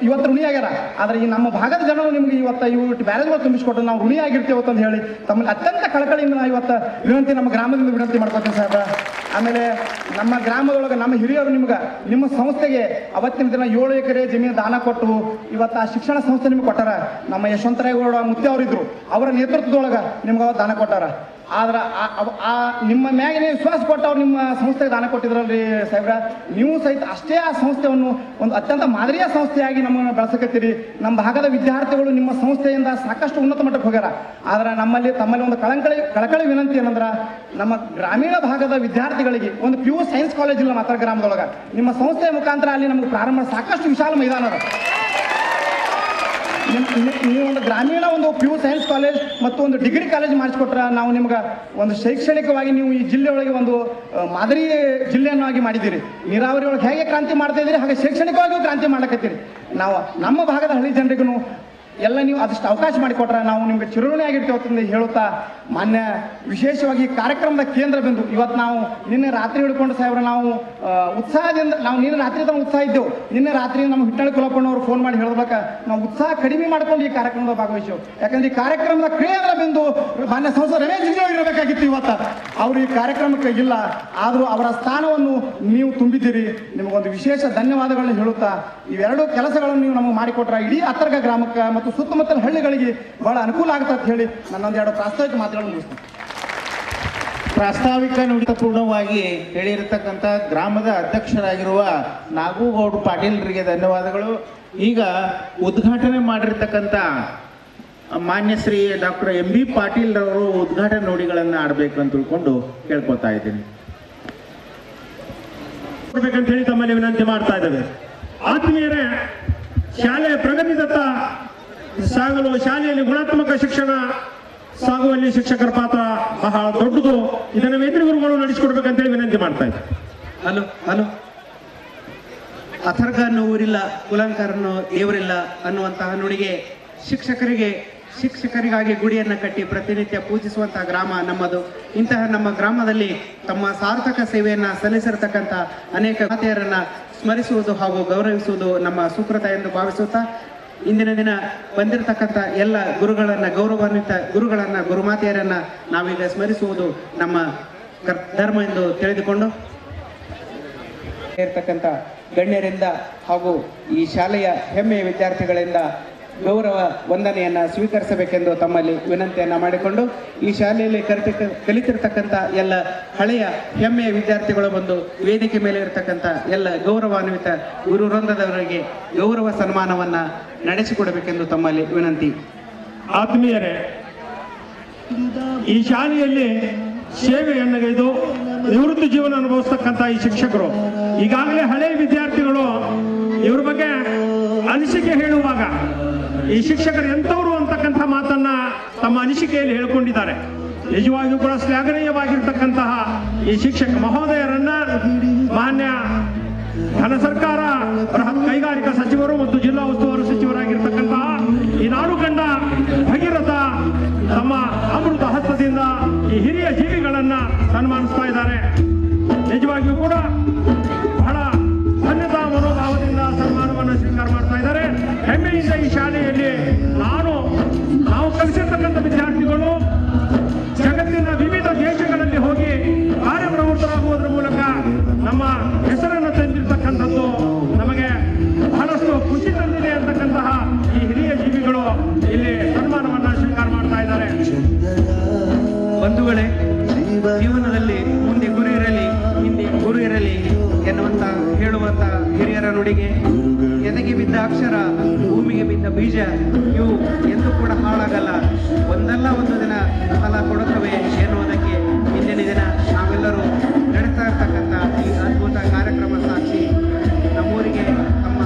ಇವತ್ತು ಋಣಿಯಾಗ್ಯಾರ. ಆದ್ರೆ ಈ ನಮ್ಮ ಭಾಗದ ಜನರು ನಿಮ್ಗೆ ಇವತ್ತು ಬ್ಯಾರೇಜ್ಗಳು ತುಂಬಿಸ್ಕೊಟ್ರು ನಾವು ಋಣಿಯಾಗಿರ್ತೇವೆ ಅಂತ ಹೇಳಿ ತಮ್ಮಲ್ಲಿ ಅತ್ಯಂತ ಕಳಕಳಿಯಿಂದ ನಾವು ಇವತ್ತು ವಿನಂತಿ ನಮ್ಮ ಗ್ರಾಮದಿಂದ ವಿನಂತಿ ಮಾಡ್ಕೊತೀನಿ ಸಾಹೇಬ್ರ. ಆಮೇಲೆ ನಮ್ಮ ಗ್ರಾಮದೊಳಗೆ ನಮ್ಮ ಹಿರಿಯರು ನಿಮ್ಮ ಸಂಸ್ಥೆಗೆ ಅವತ್ತಿನ ದಿನ 7 ಎಕರೆ ಜಮೀನು ದಾನ ಕೊಟ್ಟು ಇವತ್ತು ಆ ಶಿಕ್ಷಣ ಸಂಸ್ಥೆ ನಿಮ್ಗೆ ಕೊಟ್ಟಾರ. ನಮ್ಮ ಯಶವಂತರೇಗೌಡ ಮುತ್ಯ ಅವರಿದ್ರು, ಅವರ ನೇತೃತ್ವದೊಳಗೆ ನಿಮ್ಗೆ ಅವತ್ತು ದಾನ ಕೊಟ್ಟಾರ. ಆದ್ರೆ ನಿಮ್ಮ ಮ್ಯಾಗಿನ ವಿಶ್ವಾಸ ಕೊಟ್ಟು ಅವ್ರು ನಿಮ್ಮ ಸಂಸ್ಥೆಗೆ ದಾನ ಕೊಟ್ಟಿದ್ರಲ್ರಿ ಸಾಹೇಬ್ರ. ನೀವು ಸಹಿತ ಅಷ್ಟೇ ಆ ಸಂಸ್ಥೆಯನ್ನು ಒಂದು ಅತ್ಯಂತ ಮಾದರಿಯ ಸಂಸ್ಥೆಯಾಗಿ ನಮ್ಮನ್ನು ಬೆಳೆಸಕತ್ತೀರಿ. ನಮ್ಮ ಭಾಗದ ವಿದ್ಯಾರ್ಥಿಗಳು ನಿಮ್ಮ ಸಂಸ್ಥೆಯಿಂದ ಸಾಕಷ್ಟು ಉನ್ನತ ಮಟ್ಟಕ್ಕೆ ಹೋಗ್ಯಾರ. ಆದ್ರೆ ತಮ್ಮಲ್ಲಿ ಒಂದು ಕಳಕಳಿ ವಿನಂತಿ ಏನಂದ್ರೆ ನಮ್ಮ ಗ್ರಾಮೀಣ ಭಾಗದ ವಿದ್ಯಾರ್ಥಿಗಳಿಗೆ ಒಂದು PU ಸೈನ್ಸ್ ಕಾಲೇಜ್ ಇಲ್ಲ ಮಾತ್ರ ಗ್ರಾಮದೊಳಗೆ. ನಿಮ್ಮ ಸಂಸ್ಥೆಯ ಮುಖಾಂತರ ಅಲ್ಲಿ ನಮ್ಗೆ ಪ್ರಾರಂಭ ಸಾಕಷ್ಟು ವಿಶಾಲ ಮೈದಾನ ಅದ. ನೀವು ಒಂದು ಗ್ರಾಮೀಣ ಒಂದು PU ಸೈನ್ಸ್ ಕಾಲೇಜ್ ಮತ್ತು ಒಂದು ಡಿಗ್ರಿ ಕಾಲೇಜ್ ಮಾಡಿಸ್ಕೊಟ್ರೆ ನಾವು ನಿಮ್ಗೆ ಒಂದು ಶೈಕ್ಷಣಿಕವಾಗಿ ನೀವು ಈ ಜಿಲ್ಲೆಯೊಳಗೆ ಒಂದು ಮಾದರಿ ಜಿಲ್ಲೆಯನ್ನಾಗಿ ಮಾಡಿದ್ದೀರಿ. ನೀರಾವರಿ ಒಳಗೆ ಹೇಗೆ ಕ್ರಾಂತಿ ಮಾಡ್ತಾ ಇದ್ದೀರಿ ಹಾಗೆ ಶೈಕ್ಷಣಿಕವಾಗಿಯೂ ಕ್ರಾಂತಿ ಮಾಡಕತ್ತೀರಿ. ನಾವು ನಮ್ಮ ಭಾಗದ ಹಳ್ಳಿ ಜನರಿಗೂ ಎಲ್ಲ ನೀವು ಅದಷ್ಟು ಅವಕಾಶ ಮಾಡಿಕೊಟ್ರೆ ನಾವು ನಿಮ್ಗೆ ಚಿರುಣಿ ಆಗಿರ್ತೇವೆ ಅಂತ ಹೇಳುತ್ತಾ ಮಾನ್ಯ ವಿಶೇಷವಾಗಿ ಕಾರ್ಯಕ್ರಮದ ಕೇಂದ್ರ ಬಿಂದು ಇವತ್ತು ನಾವು ನಿನ್ನೆ ರಾತ್ರಿ ಹಿಡ್ಕೊಂಡು ಸಾಹೇಬ್ರ ನಾವು ಉತ್ಸಾಹದಿಂದ ನಾವು ನಿನ್ನೆ ರಾತ್ರಿ ತನಕ ಉತ್ಸಾಹ ಇದ್ದೆವು. ನಿನ್ನೆ ರಾತ್ರಿ ನಮ್ಮ ಹಿಟ್ಟಳ್ಳಿ ಕುಲಪ್ಪಣ್ಣವರು ಫೋನ್ ಮಾಡಿ ಹೇಳಿದಾಗ ನಾವು ಉತ್ಸಾಹ ಕಡಿಮೆ ಮಾಡ್ಕೊಂಡು ಈ ಕಾರ್ಯಕ್ರಮದ ಭಾಗವಹಿಸು. ಯಾಕಂದ್ರೆ ಈ ಕಾರ್ಯಕ್ರಮದ ಕೇಂದ್ರ ಬಿಂದು ಮಾನ್ಯ ಸಂಸದ ರಮೇಶ್ ಜಿಗಜಿಣಗಿ ಇರಬೇಕಾಗಿತ್ತು. ಇವತ್ತು ಅವರು ಈ ಕಾರ್ಯಕ್ರಮಕ್ಕೆ ಇಲ್ಲ, ಆದರೂ ಅವರ ಸ್ಥಾನವನ್ನು ನೀವು ತುಂಬಿದ್ದೀರಿ. ನಿಮಗೊಂದು ವಿಶೇಷ ಧನ್ಯವಾದಗಳನ್ನು ಹೇಳುತ್ತಾ ಇವೆರಡು ಕೆಲಸಗಳನ್ನು ನೀವು ನಮಗೆ ಮಾಡಿಕೊಟ್ರೆ ಇಡೀ ಅತರ್ಗ ಗ್ರಾಮಕ್ಕೆ ಮತ್ತು ಸುತ್ತಮುತ್ತಲ ಹಳ್ಳಿಗಳಿಗೆ ಬಹಳ ಅನುಕೂಲ ಆಗುತ್ತೆ ಅಂತ ಹೇಳಿ ನನ್ನೊಂದೆರಡು ಪ್ರಾಸ್ತಾವಿಕ ಮಾತುಗಳನ್ನು ಮುಗಿಸ್ತೀನಿ. ಪ್ರಾಸ್ತಾವಿಕ ನುಡಿತಪೂರ್ಣವಾಗಿ ಹೇಳಿರತಕ್ಕಂಥ ಗ್ರಾಮದ ಅಧ್ಯಕ್ಷರಾಗಿರುವ ನಾಗೂಗೌಡ ಪಾಟೀಲ್ರಿಗೆ ಧನ್ಯವಾದಗಳು. ಈಗ ಉದ್ಘಾಟನೆ ಮಾಡಿರ್ತಕ್ಕಂಥ ಮಾನ್ಯ Shri doctor M B Patil ರವರು ಉದ್ಘಾಟನಾ ನುಡಿಗಳನ್ನು ಆಡಬೇಕು ಅಂತ ತಿಳ್ಕೊಂಡು ಕೇಳ್ಕೊತಾ ಇದ್ದೀನಿ. ಕೊಡ್ಬೇಕಂತ ಹೇಳಿ ತಮ್ಮಲ್ಲಿ ವಿನಂತಿ ಮಾಡ್ತಾ ಇದ್ದೇವೆ. ಆತ್ಮೀಯರೇ, ಶಾಲೆಯ ಪ್ರಗತಿದತ್ತ ಸಾಗಲು, ಶಾಲೆಯಲ್ಲಿ ಗುಣಾತ್ಮಕ ಶಿಕ್ಷಣ ಸಾಗುವಲ್ಲಿ ಶಿಕ್ಷಕರ ಪಾತ್ರ ಬಹಳ ದೊಡ್ಡದು. ಇದನ್ನು ವೇದಿಕೆ ಗುರುಗಳು ನಡೆಸಿಕೊಡ್ಬೇಕಂತ ಹೇಳಿ ವಿನಂತಿ ಮಾಡ್ತಾ ಇದ್ದಾರೆ. ಹಲೋ ಅಥರ್ಗನ್ನು ಊರಿಲ್ಲ, ಕುಲಂಕರನ್ನು ದೇವರಿಲ್ಲ ಅನ್ನುವಂತಹ ನುಡಿಗೆ ಶಿಕ್ಷಕರಿಗಾಗಿ ಗುಡಿಯನ್ನು ಕಟ್ಟಿ ಪ್ರತಿನಿತ್ಯ ಪೂಜಿಸುವಂತಹ ಗ್ರಾಮ ನಮ್ಮದು. ಇಂತಹ ನಮ್ಮ ಗ್ರಾಮದಲ್ಲಿ ತಮ್ಮ ಸಾರ್ಥಕ ಸೇವೆಯನ್ನು ಸಲ್ಲಿಸಿರತಕ್ಕಂಥ ಅನೇಕ ಮಾತೆಯರನ್ನ ಸ್ಮರಿಸುವುದು ಹಾಗೂ ಗೌರವಿಸುವುದು ನಮ್ಮ ಸುಕೃತ ಎಂದು ಭಾವಿಸುತ್ತಾ, ಇಂದಿನ ದಿನ ಬಂದಿರತಕ್ಕಂಥ ಎಲ್ಲ ಗುರುಗಳನ್ನ, ಗೌರವಾನ್ವಿತ ಗುರುಗಳನ್ನ, ಗುರುಮಾತೆಯರನ್ನ ನಾವೀಗ ಸ್ಮರಿಸುವುದು ನಮ್ಮ ಧರ್ಮ ಎಂದು ತಿಳಿದುಕೊಂಡು ಇರತಕ್ಕಂಥ ಗಣ್ಯರಿಂದ ಹಾಗೂ ಈ ಶಾಲೆಯ ಹೆಮ್ಮೆಯ ವಿದ್ಯಾರ್ಥಿಗಳಿಂದ ಗೌರವ ವಂದನೆಯನ್ನು ಸ್ವೀಕರಿಸಬೇಕೆಂದು ತಮ್ಮಲ್ಲಿ ವಿನಂತಿಯನ್ನು ಮಾಡಿಕೊಂಡು, ಈ ಶಾಲೆಯಲ್ಲಿ ಕಲಿತಿರ್ತಕ್ಕಂಥ ಎಲ್ಲ ಹಳೆಯ ಹೆಮ್ಮೆಯ ವಿದ್ಯಾರ್ಥಿಗಳು ಬಂದು ವೇದಿಕೆ ಮೇಲೆ ಇರತಕ್ಕಂಥ ಎಲ್ಲ ಗೌರವಾನ್ವಿತ ಗುರು ವೃಂದದವರಿಗೆ ಗೌರವ ಸನ್ಮಾನವನ್ನು ನಡೆಸಿಕೊಡಬೇಕೆಂದು ತಮ್ಮಲ್ಲಿ ವಿನಂತಿ. ಆತ್ಮೀಯರೇ, ಈ ಶಾಲೆಯಲ್ಲಿ ಸೇವೆಯನ್ನಗೈದು ನಿವೃತ್ತಿ ಜೀವನ ಅನುಭವಿಸ್ತಕ್ಕಂಥ ಈ ಶಿಕ್ಷಕರು ಈಗಾಗಲೇ ಹಳೆಯ ವಿದ್ಯಾರ್ಥಿಗಳು ಇವ್ರ ಬಗ್ಗೆ ಅನಿಸಿಕೆ ಹೇಳುವಾಗ ಈ ಶಿಕ್ಷಕರು ಎಂಥವ್ರು ಅಂತಕ್ಕಂಥ ಮಾತನ್ನ ತಮ್ಮ ಅನಿಸಿಕೆಯಲ್ಲಿ ಹೇಳಿಕೊಂಡಿದ್ದಾರೆ. ನಿಜವಾಗಿಯೂ ಕೂಡ ಶ್ಲಾಘನೀಯವಾಗಿರ್ತಕ್ಕಂತಹ ಈ ಶಿಕ್ಷಕ ಮಹೋದಯರನ್ನ ಮಾನ್ಯ ಘನ ಸರ್ಕಾರ ಬೃಹತ್ ಕೈಗಾರಿಕಾ ಸಚಿವರು ಮತ್ತು ಜಿಲ್ಲಾ ಉಸ್ತುವಾರಿ ಸಚಿವರಾಗಿರ್ತಕ್ಕಂತಹ ಈ ನಾಡು ಕಂಡ ಭಗೀರಥ ತಮ್ಮ ಅಮೃತ ಹಸ್ತದಿಂದ ಈ ಹಿರಿಯ ಜೀವಿಗಳನ್ನ ಸನ್ಮಾನಿಸ್ತಾ ಇದ್ದಾರೆ. ನಿಜವಾಗಿಯೂ ಕೂಡ ಬಹಳ ಧನ್ಯತಾ ಮನೋಭಾವದಿಂದ ಸನ್ಮಾನವನ್ನು ಸ್ವೀಕಾರ ಮಾಡ್ತಾ ಇದ್ದಾರೆ. ಹೆಮ್ಮೆಯಿಂದ ಈ ಶಾಲೆಯಲ್ಲಿ ನಾವು ಕಲಿಸಿರ್ತಕ್ಕಂಥ ವಿದ್ಯಾರ್ಥಿಗಳು ಜಗತ್ತಿನ ವಿವಿಧ ದೇಶಗಳಲ್ಲಿ ಹೋಗಿ ಕಾರ್ಯಪ್ರವೃತ್ತರಾಗುವುದರ ಮೂಲಕ ನಮ್ಮ ಹೆಸರನ್ನು ತಂದಿರ್ತಕ್ಕಂಥದ್ದು ನಮಗೆ ಬಹಳಷ್ಟು ಖುಷಿ ತಂದಿದೆ ಅಂತಕ್ಕಂತಹ ಈ ಹಿರಿಯ ಜೀವಿಗಳು ಇಲ್ಲಿ ಸನ್ಮಾನವನ್ನು ಸ್ವೀಕಾರ ಮಾಡ್ತಾ ಇದ್ದಾರೆ. ಬಂಧುಗಳೇ, ಜೀವನದಲ್ಲಿ ಮುಂದೆ ಗುರಿ ಇರಲಿ, ಹಿಂದೆ ಗುರು ಇರಲಿ ಎನ್ನುವಂತ ಹೇಳುವಂತ ಹಿರಿಯರ ನುಡಿಗೆ ಎದೆಗೆ ಬಿದ್ದ ಅಕ್ಷರ, ಭೂಮಿಗೆ ಬಿದ್ದ ಬೀಜ ಇವು ಎಂದೂ ಕೂಡ ಹಾಳಾಗಲ್ಲ, ಒಂದಲ್ಲ ಒಂದು ದಿನ ಫಲ ಕೊಡುತ್ತವೆ ಎನ್ನುವುದಕ್ಕೆ ಇಂದಿನ ದಿನ ನಾವೆಲ್ಲರೂ ನಡೆಸ್ತಾ ಇರ್ತಕ್ಕಂಥ ಈ ಅದ್ಭುತ ಕಾರ್ಯಕ್ರಮ ಸಾಕ್ಷಿ. ನಮ್ಮೂರಿಗೆ ತಮ್ಮ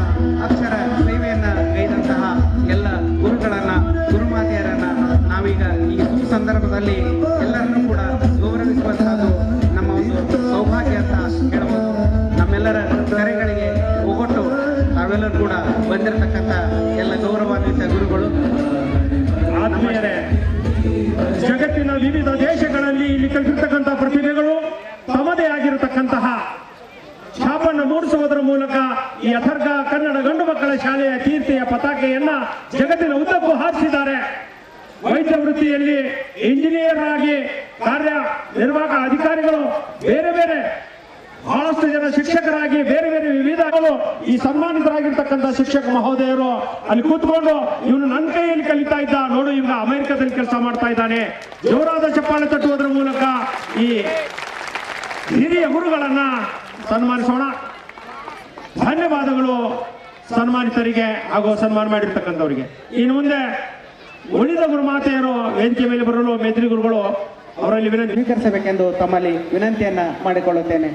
ಅಕ್ಷರ ಸೇವೆಯನ್ನ ಗೈದಂತಹ ಎಲ್ಲ ಗುರುಗಳನ್ನ, ಗುರುಮಾತೆಯರನ್ನ ನಾವೀಗ ಈ ಸಂದರ್ಭದಲ್ಲಿ ಎಲ್ಲರನ್ನೂ ಕೂಡ ಗೌರವಿಸುವಂತಹದ್ದು ನಮ್ಮ ಒಂದು ಸೌಭಾಗ್ಯ ಅಂತ ಹೇಳಬಹುದು. ನಮ್ಮೆಲ್ಲರ ಕರೆಗಳಿಗೆ ಒಗೊಟ್ಟು ನಾವೆಲ್ಲರೂ ಕೂಡ ಬಂದಿರತಕ್ಕಂಥ ಎಲ್ಲ ಗೌರವಾನ್ವಿತ ಗುರುಗಳು. ಆತ್ಮೀಯರೇ, ಜಗತ್ತಿನ ವಿವಿಧ ದೇಶಗಳಲ್ಲಿ ಇಲ್ಲಿ ಕಲಿತಿರ್ತಕ್ಕಂಥ ಪ್ರತಿಭೆಗಳು ತಮ್ಮದೇ ಆಗಿರತಕ್ಕಂತಹ ಛಾಪನ್ನು ಮೂಡಿಸುವುದರ ಮೂಲಕ ಈ ಅಥರ್ಗ ಕನ್ನಡ ಗಂಡು ಮಕ್ಕಳ ಶಾಲೆಯ ಕೀರ್ತಿಯ ಪತಾಕೆಯನ್ನ ಜಗತ್ತಿನ ಉದ್ದಕ್ಕೂ ಹಾರಿಸಿದ್ದಾರೆ. ವೈದ್ಯ ವೃತ್ತಿಯಲ್ಲಿ ಇಂಜಿನಿಯರ್ ಆಗಿ ಕಾರ್ಯನಿರ್ವಾಹಕ ಅಧಿಕಾರಿಗಳು, ಬೇರೆ ಬೇರೆ ಬಹಳಷ್ಟು ಜನ ಶಿಕ್ಷಕರಾಗಿ ಬೇರೆ ಬೇರೆ ವಿವಿಧಗಳು ಈ ಸನ್ಮಾನಿತರಾಗಿರ್ತಕ್ಕಂಥ ಶಿಕ್ಷಕ ಮಹೋದಯರು ಅಲ್ಲಿ ಕೂತ್ಕೊಂಡು ಇವನು ನನ್ನ ಕೈಯಲ್ಲಿ ಕಲಿತಾ ಇದ್ದ ನೋಡು, ಈಗ ಅಮೆರಿಕದಲ್ಲಿ ಕೆಲಸ ಮಾಡ್ತಾ ಇದ್ದಾನೆ. ಜೋರಾದ ಚಪ್ಪಾಳೆ ತಟ್ಟುವುದರ ಮೂಲಕ ಈ ಹಿರಿಯ ಗುರುಗಳನ್ನ ಸನ್ಮಾನಿಸೋಣ. ಧನ್ಯವಾದಗಳು ಸನ್ಮಾನಿತರಿಗೆ ಹಾಗೂ ಸನ್ಮಾನ ಮಾಡಿರ್ತಕ್ಕಂಥವರಿಗೆ. ಇನ್ನು ಮುಂದೆ ಉಳಿದ ಗುರುಮಾತೆಯರು ವೇದಿಕೆ ಮೇಲೆ ಬರಲು ಮೇತ್ರಿ ಗುರುಗಳು ಅವರಲ್ಲಿ ವಿನಂತಿ ಸ್ವೀಕರಿಸಬೇಕೆಂದು ತಮ್ಮಲ್ಲಿ ವಿನಂತಿಯನ್ನ ಮಾಡಿಕೊಳ್ಳುತ್ತೇನೆ.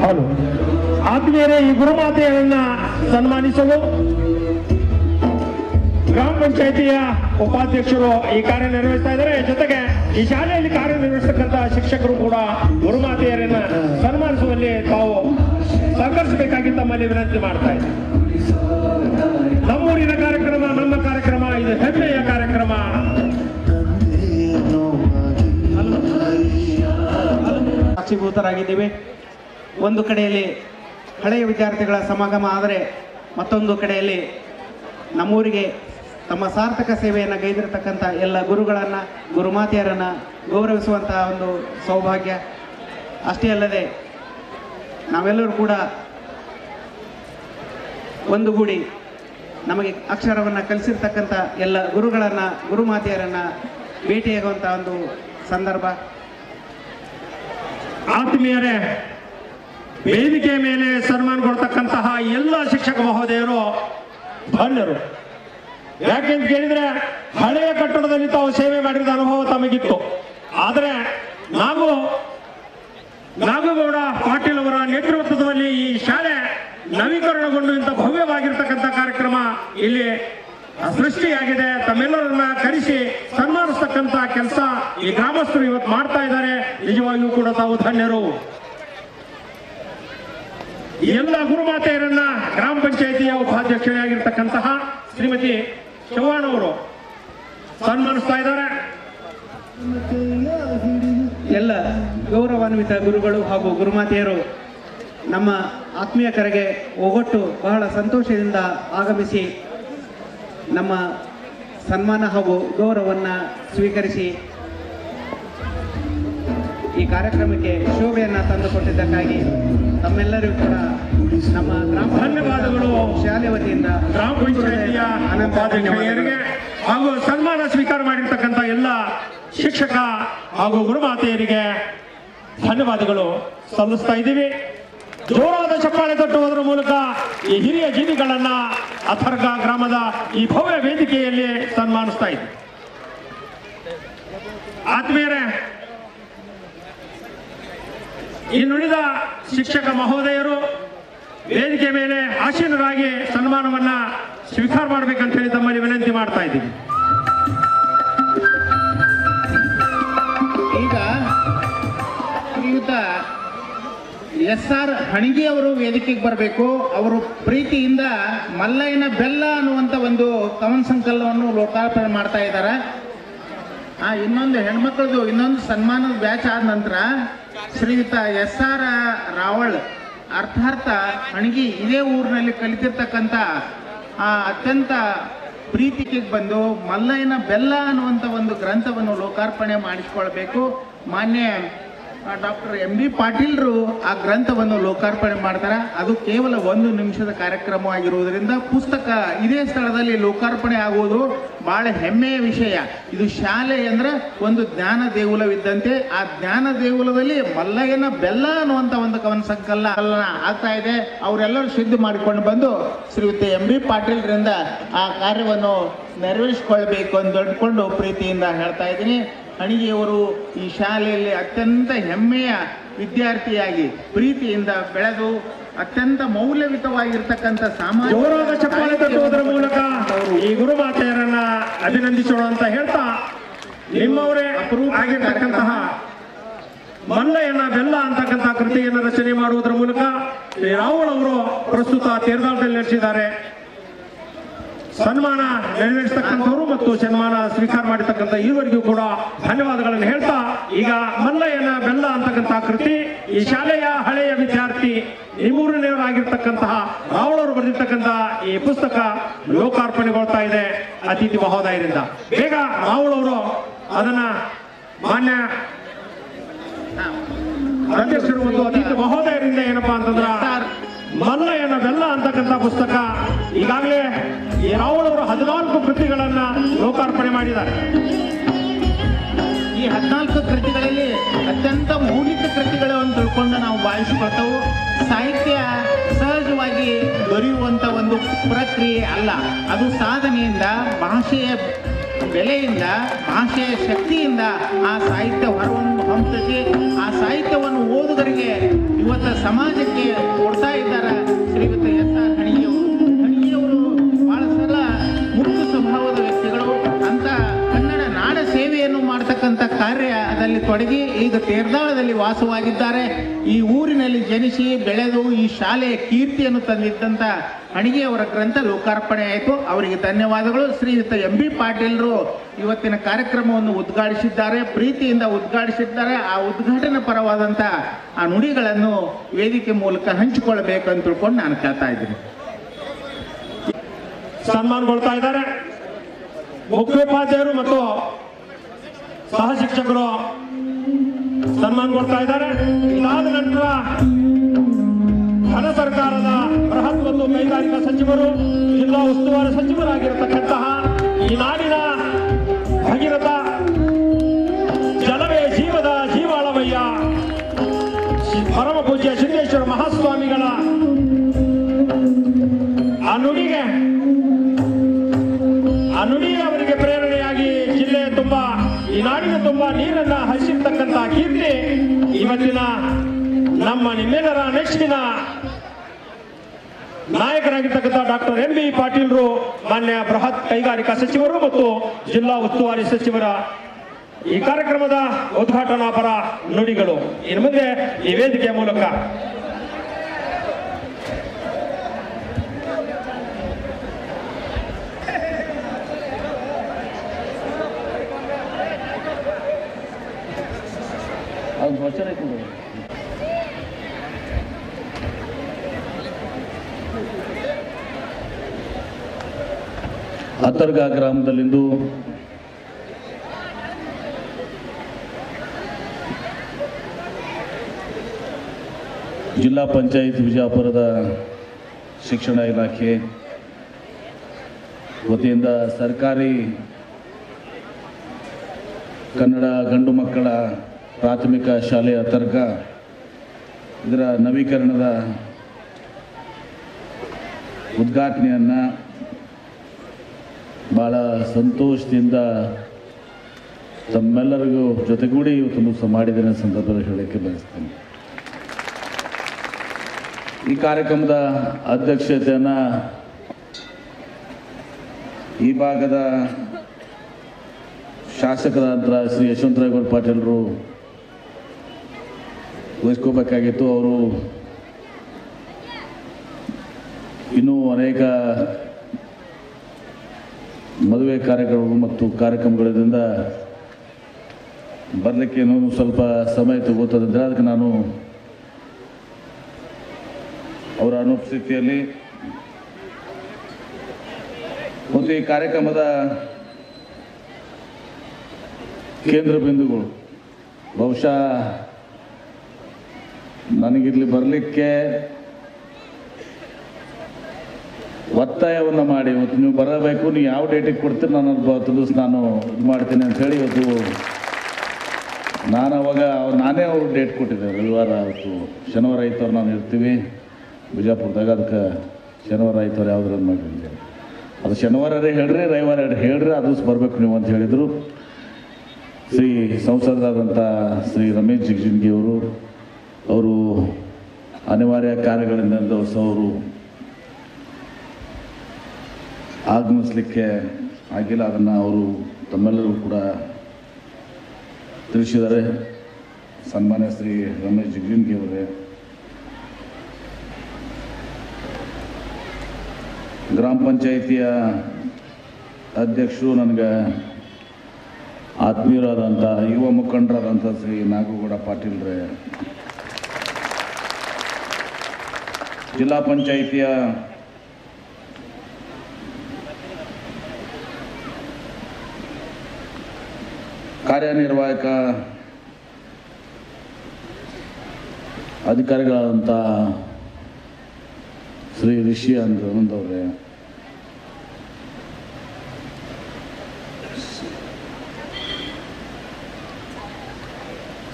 ಹೌದು ಆತ್ಮೀಯರೇ, ಈ ಗುರುಮಾತೆಯರನ್ನ ಸನ್ಮಾನಿಸಲು ಗ್ರಾಮ ಪಂಚಾಯಿತಿಯ ಉಪಾಧ್ಯಕ್ಷರು ಈ ಕಾರ್ಯ ನಿರ್ವಹಿಸ್ತಾ ಇದ್ದಾರೆ. ಜೊತೆಗೆ ಈ ಶಾಲೆಯಲ್ಲಿ ಕಾರ್ಯನಿರ್ವಹಿಸತಕ್ಕಂಥ ಶಿಕ್ಷಕರು ಕೂಡ ಗುರುಮಾತೆಯರನ್ನ ಸನ್ಮಾನಿಸುವಲ್ಲಿ ತಾವು ಸಹಕರಿಸಬೇಕಾಗಿ ತಮ್ಮಲ್ಲಿ ವಿನಂತಿ ಮಾಡ್ತಾ ಇದ್ದಾರೆ. ನಮ್ಮೂರಿನ ಕಾರ್ಯಕ್ರಮ, ನಮ್ಮ ಕಾರ್ಯಕ್ರಮ, ಇದು ಹೆಮ್ಮೆಯ ಕಾರ್ಯಕ್ರಮ. ಸಾಕ್ಷೀಭೂತರಾಗಿದ್ದೇವೆ. ಒಂದು ಕಡೆಯಲ್ಲಿ ಹಳೆಯ ವಿದ್ಯಾರ್ಥಿಗಳ ಸಮಾಗಮ ಆದರೆ ಮತ್ತೊಂದು ಕಡೆಯಲ್ಲಿ ನಮ್ಮೂರಿಗೆ ತಮ್ಮ ಸಾರ್ಥಕ ಸೇವೆಯನ್ನು ಗೈದಿರತಕ್ಕಂಥ ಎಲ್ಲ ಗುರುಗಳನ್ನು, ಗುರುಮಾತೆಯರನ್ನು ಗೌರವಿಸುವಂತಹ ಒಂದು ಸೌಭಾಗ್ಯ. ಅಷ್ಟೇ ಅಲ್ಲದೆ ನಾವೆಲ್ಲರೂ ಕೂಡ ಒಂದುಗೂಡಿ ನಮಗೆ ಅಕ್ಷರವನ್ನು ಕಲಿಸಿರ್ತಕ್ಕಂಥ ಎಲ್ಲ ಗುರುಗಳನ್ನು, ಗುರುಮಾತೆಯರನ್ನು ಭೇಟಿಯಾಗುವಂಥ ಒಂದು ಸಂದರ್ಭ. ಆತ್ಮೀಯರೇ, ವೇದಿಕೆ ಮೇಲೆ ಸನ್ಮಾನಗೊಳ್ತಕ್ಕಂತಹ ಎಲ್ಲ ಶಿಕ್ಷಕ ಮಹೋದಯರು ಧನ್ಯರು. ಯಾಕೆಂತ ಕೇಳಿದ್ರೆ ಹಳೆಯ ಕಟ್ಟಡದಲ್ಲಿ ತಾವು ಸೇವೆ ಮಾಡಿದ ಅನುಭವ ತಮಗಿತ್ತು. ಆದರೆ ನಾಗಗೌಡ ಪಾಟೀಲ್ ಅವರ ನೇತೃತ್ವದಲ್ಲಿ ಈ ಶಾಲೆ ನವೀಕರಣಗೊಂಡು ಇಂಥ ಭವ್ಯವಾಗಿರ್ತಕ್ಕಂಥ ಕಾರ್ಯಕ್ರಮ ಇಲ್ಲಿ ಸೃಷ್ಟಿಯಾಗಿದೆ. ತಮ್ಮೆಲ್ಲರನ್ನ ಕರೆಸಿ ಸನ್ಮಾನಿಸ್ತಕ್ಕಂಥ ಕೆಲಸ ಈ ಗ್ರಾಮಸ್ಥರು ಇವತ್ತು ಮಾಡ್ತಾ ಇದ್ದಾರೆ. ನಿಜವಾಗಿಯೂ ಕೂಡ ತಾವು ಧನ್ಯರು. ಎಲ್ಲ ಗುರುಮಾತೆಯರನ್ನ ಗ್ರಾಮ ಪಂಚಾಯಿತಿಯ ಉಪಾಧ್ಯಕ್ಷರಾಗಿರ್ತಕ್ಕಂತಹ ಶ್ರೀಮತಿ ಚವ್ಹಾಣ್ ಅವರು ಸನ್ಮಾನಿಸ್ತಾ ಇದ್ದಾರೆ. ಎಲ್ಲ ಗೌರವಾನ್ವಿತ ಗುರುಗಳು ಹಾಗೂ ಗುರುಮಾತೆಯರು ನಮ್ಮ ಆತ್ಮೀಯ ಕರೆಗೆ ಒಗೊಟ್ಟು ಬಹಳ ಸಂತೋಷದಿಂದ ಆಗಮಿಸಿ ನಮ್ಮ ಸನ್ಮಾನ ಹಾಗೂ ಗೌರವವನ್ನು ಸ್ವೀಕರಿಸಿ ಈ ಕಾರ್ಯಕ್ರಮಕ್ಕೆ ಶೋಭೆಯನ್ನು ತಂದುಕೊಟ್ಟಿದ್ದಕ್ಕಾಗಿ ತಮ್ಮೆಲ್ಲರಿಗೂ ಕೂಡ ನಮ್ಮ ಗ್ರಾಮ ಧನ್ಯವಾದಗಳು. ಶಾಲೆ ವತಿಯಿಂದ ಗ್ರಾಮ ಪಂಚಾಯಿತಿಯ ಉಪಾಧ್ಯಕ್ಷರಿಗೆ ಹಾಗೂ ಸನ್ಮಾನ ಸ್ವೀಕಾರ ಮಾಡಿರ್ತಕ್ಕಂಥ ಎಲ್ಲ ಶಿಕ್ಷಕ ಹಾಗೂ ಗುರುಮಾತೆಯರಿಗೆ ಧನ್ಯವಾದಗಳು ಸಲ್ಲಿಸ್ತಾ ಇದ್ದೀವಿ. ಜೋರಾದ ಚಪ್ಪಾಳೆ ತಟ್ಟುವುದರ ಮೂಲಕ ಈ ಹಿರಿಯ ಜೀವಿಗಳನ್ನ ಅಥರ್ಗ ಗ್ರಾಮದ ಈ ಭವ್ಯ ವೇದಿಕೆಯಲ್ಲಿ ಸನ್ಮಾನಿಸ್ತಾ ಇದ್ದೀವಿ. ಆತ್ಮೀಯರೇ, ಈ ನುಡಿದ ಶಿಕ್ಷಕ ಮಹೋದಯರು ವೇದಿಕೆ ಮೇಲೆ ಆಸೀನರಾಗಿ ಸನ್ಮಾನವನ್ನ ಸ್ವೀಕಾರ ಮಾಡಬೇಕಂತ ಹೇಳಿ ತಮ್ಮಲ್ಲಿ ವಿನಂತಿ ಮಾಡ್ತಾ ಇದ್ದೀವಿ. ಈಗ ಶ್ರೀಯುತ SR ಹಣಿಗೆ ಅವರು ವೇದಿಕೆಗೆ ಬರಬೇಕು. ಅವರು ಪ್ರೀತಿಯಿಂದ ಮಲ್ಲಯ್ಯನ ಬೆಲ್ಲ ಅನ್ನುವಂಥ ಒಂದು ಕವನ ಸಂಕಲನವನ್ನು ಲೋಕಾರ್ಪಣೆ ಮಾಡ್ತಾ ಇದ್ದಾರೆ. ಇನ್ನೊಂದು ಹೆಣ್ಮಕ್ಳದು ಇನ್ನೊಂದು ಸನ್ಮಾನದ ಬ್ಯಾಚ್ ಆದ ನಂತರ ಶ್ರೀಯುತ SR ರಾವಳ್ ಅರ್ಥಾರ್ಥ ಹಣಿಗೆ ಇದೇ ಊರಿನಲ್ಲಿ ಕಲಿತಿರ್ತಕ್ಕಂಥ ಅತ್ಯಂತ ಪ್ರೀತಿಗೆ ಬಂದು ಮಲ್ಲಯ್ಯನ ಬೆಲ್ಲ ಅನ್ನುವಂಥ ಒಂದು ಗ್ರಂಥವನ್ನು ಲೋಕಾರ್ಪಣೆ ಮಾಡಿಸಿಕೊಳ್ಬೇಕು. ಮಾನ್ಯ ಡಾಕ್ಟರ್ MB ಪಾಟೀಲ್ರು ಆ ಗ್ರಂಥವನ್ನು ಲೋಕಾರ್ಪಣೆ ಮಾಡ್ತಾರೆ. ಅದು ಕೇವಲ 1 ನಿಮಿಷದ ಕಾರ್ಯಕ್ರಮವಾಗಿರುವುದರಿಂದ ಪುಸ್ತಕ ಇದೇ ಸ್ಥಳದಲ್ಲಿ ಲೋಕಾರ್ಪಣೆ ಆಗುವುದು ಬಹಳ ಹೆಮ್ಮೆಯ ವಿಷಯ. ಇದು ಶಾಲೆ ಅಂದ್ರೆ ಒಂದು ಜ್ಞಾನ ದೇಗುಲವಿದ್ದಂತೆ. ಆ ಜ್ಞಾನ ದೇಗುಲದಲ್ಲಿ ಮಲ್ಲಯ್ಯನ ಬೆಲ್ಲ ಅನ್ನುವಂಥ ಒಂದು ಕವನ ಸಂಕಲನ ಆಗ್ತಾ ಇದೆ. ಅವರೆಲ್ಲರೂ ಸಿದ್ಧ ಮಾಡಿಕೊಂಡು ಬಂದು ಶ್ರೀಯುತ MB ಪಾಟೀಲ್ರಿಂದ ಆ ಕಾರ್ಯವನ್ನು ನೆರವೇರಿಸಿಕೊಳ್ಬೇಕು ಅಂತ ಅಂದ್ಕೊಂಡು ಪ್ರೀತಿಯಿಂದ ಹೇಳ್ತಾ ಇದ್ದೀನಿ. ಹಣಿಗೆಯವರು ಈ ಶಾಲೆಯಲ್ಲಿ ಅತ್ಯಂತ ಹೆಮ್ಮೆಯ ವಿದ್ಯಾರ್ಥಿಯಾಗಿ ಪ್ರೀತಿಯಿಂದ ಬೆಳೆದು ಅತ್ಯಂತ ಮೌಲ್ಯಯುತವಾಗಿರ್ತಕ್ಕಂಥ ಜೋರಾದ ಚಪ್ಪಾಳೆ ತಟ್ಟುವುದರ ಮೂಲಕ ಈ ಗುರುಮಾತೆಯರನ್ನ ಅಭಿನಂದಿಸೋಣ ಅಂತ ಹೇಳ್ತಾ, ನಿಮ್ಮವರೇ ಆಗಿರ್ತಕ್ಕಂತಹ ಮಲ್ಲಯ್ಯನ ಬೆಲ್ಲ ಅಂತಕ್ಕಂಥ ಕೃತಿಯನ್ನು ರಚನೆ ಮಾಡುವುದರ ಮೂಲಕ ರಾಹುಲ್ ಅವರು ಪ್ರಸ್ತುತ ತೇರ್ದಾಳದಲ್ಲಿ ನಡೆಸಿದ್ದಾರೆ. ಸನ್ಮಾನ ನೆರವೇರಿಸತಕ್ಕಂಥವರು ಮತ್ತು ಸನ್ಮಾನ ಸ್ವೀಕಾರ ಮಾಡಿರ್ತಕ್ಕಂಥ ಇವರಿಗೂ ಕೂಡ ಧನ್ಯವಾದಗಳನ್ನು ಹೇಳ್ತಾ, ಈಗ ಮಲ್ಲಯ್ಯನ ಬೆಲ್ಲ ಅಂತಕ್ಕಂಥ ಕೃತಿ ಈ ಶಾಲೆಯ ಹಳೆಯ ವಿದ್ಯಾರ್ಥಿ ನಿಮ್ಮೂರಿನವರಾಗಿರ್ತಕ್ಕಂತಹ ರಾಹುಲ್ ಅವರು ಬರೆದಿರ್ತಕ್ಕಂಥ ಈ ಪುಸ್ತಕ ಲೋಕಾರ್ಪಣೆಗೊಳ್ತಾ ಇದೆ ಅತಿಥಿ ಮಹೋದಯರಿಂದ. ಬೇಗ ರಾಹುಲ್ ಅವರು ಅದನ್ನ ಮಾನ್ಯ ಅಧ್ಯಕ್ಷರು ಮತ್ತು ಅತಿಥಿ ಮಹೋದಯರಿಂದ ಏನಪ್ಪಾ ಅಂತಂದ್ರ ಮಲ್ಲಯ್ಯನ ಬೆಲ್ಲ ಅಂತಕ್ಕಂಥ ಪುಸ್ತಕ ಈಗಾಗಲೇ ಈ ರಾಹುಲ್ ಅವರು 14 ಕೃತಿಗಳನ್ನ ಲೋಕಾರ್ಪಣೆ ಮಾಡಿದ್ದಾರೆ. ಈ 14 ಕೃತಿಗಳಲ್ಲಿ ಅತ್ಯಂತ ಮೌಲಿಕ ಕೃತಿಗಳು ಅಂತ ತಿಳ್ಕೊಂಡು ನಾವು ಭಾವಿಸಿಕೊಳ್ತೇವೆ. ಸಾಹಿತ್ಯ ಸಹಜವಾಗಿ ದೊರೆಯುವಂಥ ಒಂದು ಪ್ರಕ್ರಿಯೆ ಅಲ್ಲ. ಅದು ಸಾಧನೆಯಿಂದ, ಭಾಷೆಯ ಬೆಲೆಯಿಂದ, ಭಾಷೆಯ ಶಕ್ತಿಯಿಂದ ಆ ಸಾಹಿತ್ಯ ಹೊರಹೊಮ್ಮುತ್ತದೆ. ಆ ಸಾಹಿತ್ಯವನ್ನು ಓದುಗರಿಗೆ ಇವತ್ತು ಸಮಾಜಕ್ಕೆ ಕೊಡ್ತಾ ಇದ್ದಾರೆ ಶ್ರೀಯುತ SR ಹಣಿಗೆಯವರು ಬಹಳ ಸಲ ಮುಕ್ತ ಸ್ವಭಾವದ ವ್ಯಕ್ತಿಗಳು. ಅಂತ ಕನ್ನಡ ನಾಡ ಸೇವೆಯನ್ನು ಮಾಡ್ತಕ್ಕಂಥ ಕಾರ್ಯದಲ್ಲಿ ತೊಡಗಿ ಈಗ ತೇರ್ದಾಳದಲ್ಲಿ ವಾಸವಾಗಿದ್ದಾರೆ. ಈ ಊರಿನಲ್ಲಿ ಜನಿಸಿ ಬೆಳೆದು ಈ ಶಾಲೆಯ ಕೀರ್ತಿಯನ್ನು ತಂದಿದ್ದಂಥ ಹಣಿಗೆಯವರ ಗ್ರಂಥ ಲೋಕಾರ್ಪಣೆ ಆಯಿತು. ಅವರಿಗೆ ಧನ್ಯವಾದಗಳು. ಶ್ರೀಯುತ MB ಪಾಟೀಲ್ರು ಇವತ್ತಿನ ಕಾರ್ಯಕ್ರಮವನ್ನು ಉದ್ಘಾಟಿಸಿದ್ದಾರೆ, ಪ್ರೀತಿಯಿಂದ ಉದ್ಘಾಟಿಸಿದ್ದಾರೆ. ಆ ಉದ್ಘಾಟನಾ ಪರವಾದಂಥ ಆ ನುಡಿಗಳನ್ನು ವೇದಿಕೆ ಮೂಲಕ ಹಂಚಿಕೊಳ್ಬೇಕು ಅಂತ ತಿಳ್ಕೊಂಡು ನಾನು ಕೇಳ್ತಾ ಇದ್ದೀನಿ. ಸನ್ಮಾನಗೊಳ್ತಾ ಇದ್ದಾರೆ ಮುಖ್ಯೋಪಾಧ್ಯಾಯರು ಮತ್ತು ಸಹ ಶಿಕ್ಷಕರು ಸನ್ಮಾನಗೊಳ್ತಾ ಇದ್ದಾರೆ. ಇದಾದ ನಂತರ ಘನ ಸರ್ಕಾರದ ಬೃಹತ್ ಮತ್ತು ಕೈಗಾರಿಕಾ ಸಚಿವರು, ಜಿಲ್ಲಾ ಉಸ್ತುವಾರಿ ಸಚಿವರಾಗಿರತಕ್ಕಂತಹ ಈ ನಾಡಿನ ಭಗೀರಥ ಜಲವೇ ಜೀವದ ಜೀವಾಳವಯ್ಯ ಪರಮ ಪೂಜ್ಯ ಸಿದ್ದೇಶ್ವರ ಮಹಾಸ್ವಾಮಿ ನುಡಿ ಅವರಿಗೆ ಪ್ರೇರಣೆಯಾಗಿ ಜಿಲ್ಲೆ ತುಂಬ ಈ ನಾಡಿನ ತುಂಬ ನೀರನ್ನ ಹರಿಸಿರ್ತಕ್ಕಂಥ ಕೀರ್ತಿ ಇವತ್ತಿನ ನಮ್ಮ ನಿಮ್ಮೆಲ್ಲರ ನೆಚ್ಚಿನ ನಾಯಕರಾಗಿರ್ತಕ್ಕಂಥ ಡಾಕ್ಟರ್ ಎಂ ಬಿ ಪಾಟೀಲ್ರು, ಮಾನ್ಯ ಬೃಹತ್ ಕೈಗಾರಿಕಾ ಸಚಿವರು ಮತ್ತು ಜಿಲ್ಲಾ ಉಸ್ತುವಾರಿ ಸಚಿವರ ಈ ಕಾರ್ಯಕ್ರಮದ ಉದ್ಘಾಟನಾ ಪರ ನುಡಿಗಳು ಇನ್ನು ಮುಂದೆ ಈ ವೇದಿಕೆಯ ಮೂಲಕ ಹತ್ತರ್ಗಾ ಗ್ರಾಮದಲ್ಲಿಂದು ಜಿಲ್ಲಾ ಪಂಚಾಯತ್ ವಿಜಯಪುರದ ಶಿಕ್ಷಣ ಇಲಾಖೆ ವತಿಯಿಂದ ಸರ್ಕಾರಿ ಕನ್ನಡ ಗಂಡು ಮಕ್ಕಳ ಪ್ರಾಥಮಿಕ ಶಾಲೆ ಹತ್ತರ್ಗಾ ಇದರ ನವೀಕರಣದ ಉದ್ಘಾಟನೆಯನ್ನು ಭಾಳ ಸಂತೋಷದಿಂದ ತಮ್ಮೆಲ್ಲರಿಗೂ ಜೊತೆಗೂಡಿ ಇವತ್ತು ಸಹ ಮಾಡಿದ್ದೇನೆ ಸಂದರ್ಭದಲ್ಲಿ ಹೇಳಕ್ಕೆ ಬಯಸ್ತೇನೆ. ಈ ಕಾರ್ಯಕ್ರಮದ ಅಧ್ಯಕ್ಷತೆಯನ್ನು ಈ ಭಾಗದ ಶಾಸಕರಾದ ಶ್ರೀ ಯಶವಂತರಾಯಗೌಡ ಪಾಟೀಲರು ವಹಿಸ್ಕೋಬೇಕಾಗಿತ್ತು. ಅವರು ಇನ್ನೂ ಅನೇಕ ಮದುವೆ ಕಾರ್ಯಕ್ರಮಗಳು ಮತ್ತು ಕಾರ್ಯಕ್ರಮಗಳಿಂದ ಬರಲಿಕ್ಕೆ ಇನ್ನೂ ಸ್ವಲ್ಪ ಸಮಯ ತಗೋತದಂದರೆ ಅದಕ್ಕೆ ನಾನು ಅವರ ಅನುಪಸ್ಥಿತಿಯಲ್ಲಿ ಮತ್ತು ಈ ಕಾರ್ಯಕ್ರಮದ ಕೇಂದ್ರ ಬಿಂದುಗಳು ಬಹುಶಃ ನನಗಿಲ್ಲಿ ಬರಲಿಕ್ಕೆ ಒತ್ತಾಯವನ್ನು ಮಾಡಿ ಇವತ್ತು ನೀವು ಬರಬೇಕು, ನೀವು ಯಾವ ಡೇಟಿಗೆ ಕೊಡ್ತೀರಿ ನಾನು ಅದು ದಿವಸ ನಾನು ಇದು ಮಾಡ್ತೀನಿ ಅಂಥೇಳಿ ಇವತ್ತು ನಾನು ಅವಾಗ ನಾನೇ ಅವ್ರು ಡೇಟ್ ಕೊಟ್ಟಿದ್ದೆ. ರವಿವಾರ ಅವತ್ತು ಶನಿವಾರ ಐತವ್ರು ನಾನು ಇರ್ತೀವಿ ಬಿಜಾಪುರದಾಗ, ಅದಕ್ಕೆ ಶನಿವಾರ ಐತವ್ರು ಯಾವ್ದು ಮಾಡಿದ್ದೆ ಅದು ಶನಿವಾರರೇ ಹೇಳ್ರಿ ರವಿವಾರ ಹೇಳ್ರಿ ಅದು ದಿವಸ ಬರಬೇಕು ನೀವು ಅಂತ ಹೇಳಿದರು. ಶ್ರೀ ಸಂಸದರಾದಂಥ ಶ್ರೀ ರಮೇಶ್ ಜಿಗಜಿಣಗಿ ಅವರು ಅನಿವಾರ್ಯ ಕಾರ್ಯಗಳಿಂದ ದಿವಸ ಅವರು ಆಗಮಿಸಲಿಕ್ಕೆ ಆಗಿಲ್ಲ. ಅದನ್ನು ಅವರು ತಮ್ಮೆಲ್ಲರೂ ಕೂಡ ತಿಳಿಸಿದ್ದಾರೆ. ಸನ್ಮಾನ್ಯ ಶ್ರೀ ರಮೇಶ್ ಜಿಗಜಿಣಗಿ ಅವರೇ, ಗ್ರಾಮ ಪಂಚಾಯಿತಿಯ ಅಧ್ಯಕ್ಷರು, ನನಗೆ ಆತ್ಮೀಯರಾದಂಥ ಯುವ ಮುಖಂಡರಾದಂಥ ಶ್ರೀ ನಾಗೇಗೌಡ ಪಾಟೀಲ್ರೇ, ಜಿಲ್ಲಾ ಪಂಚಾಯಿತಿಯ ಕಾರ್ಯನಿರ್ವಾಹಕ ಅಧಿಕಾರಿಗಳಾದಂಥ ಶ್ರೀ ರಿಷಿ ಅಂದವರೇ,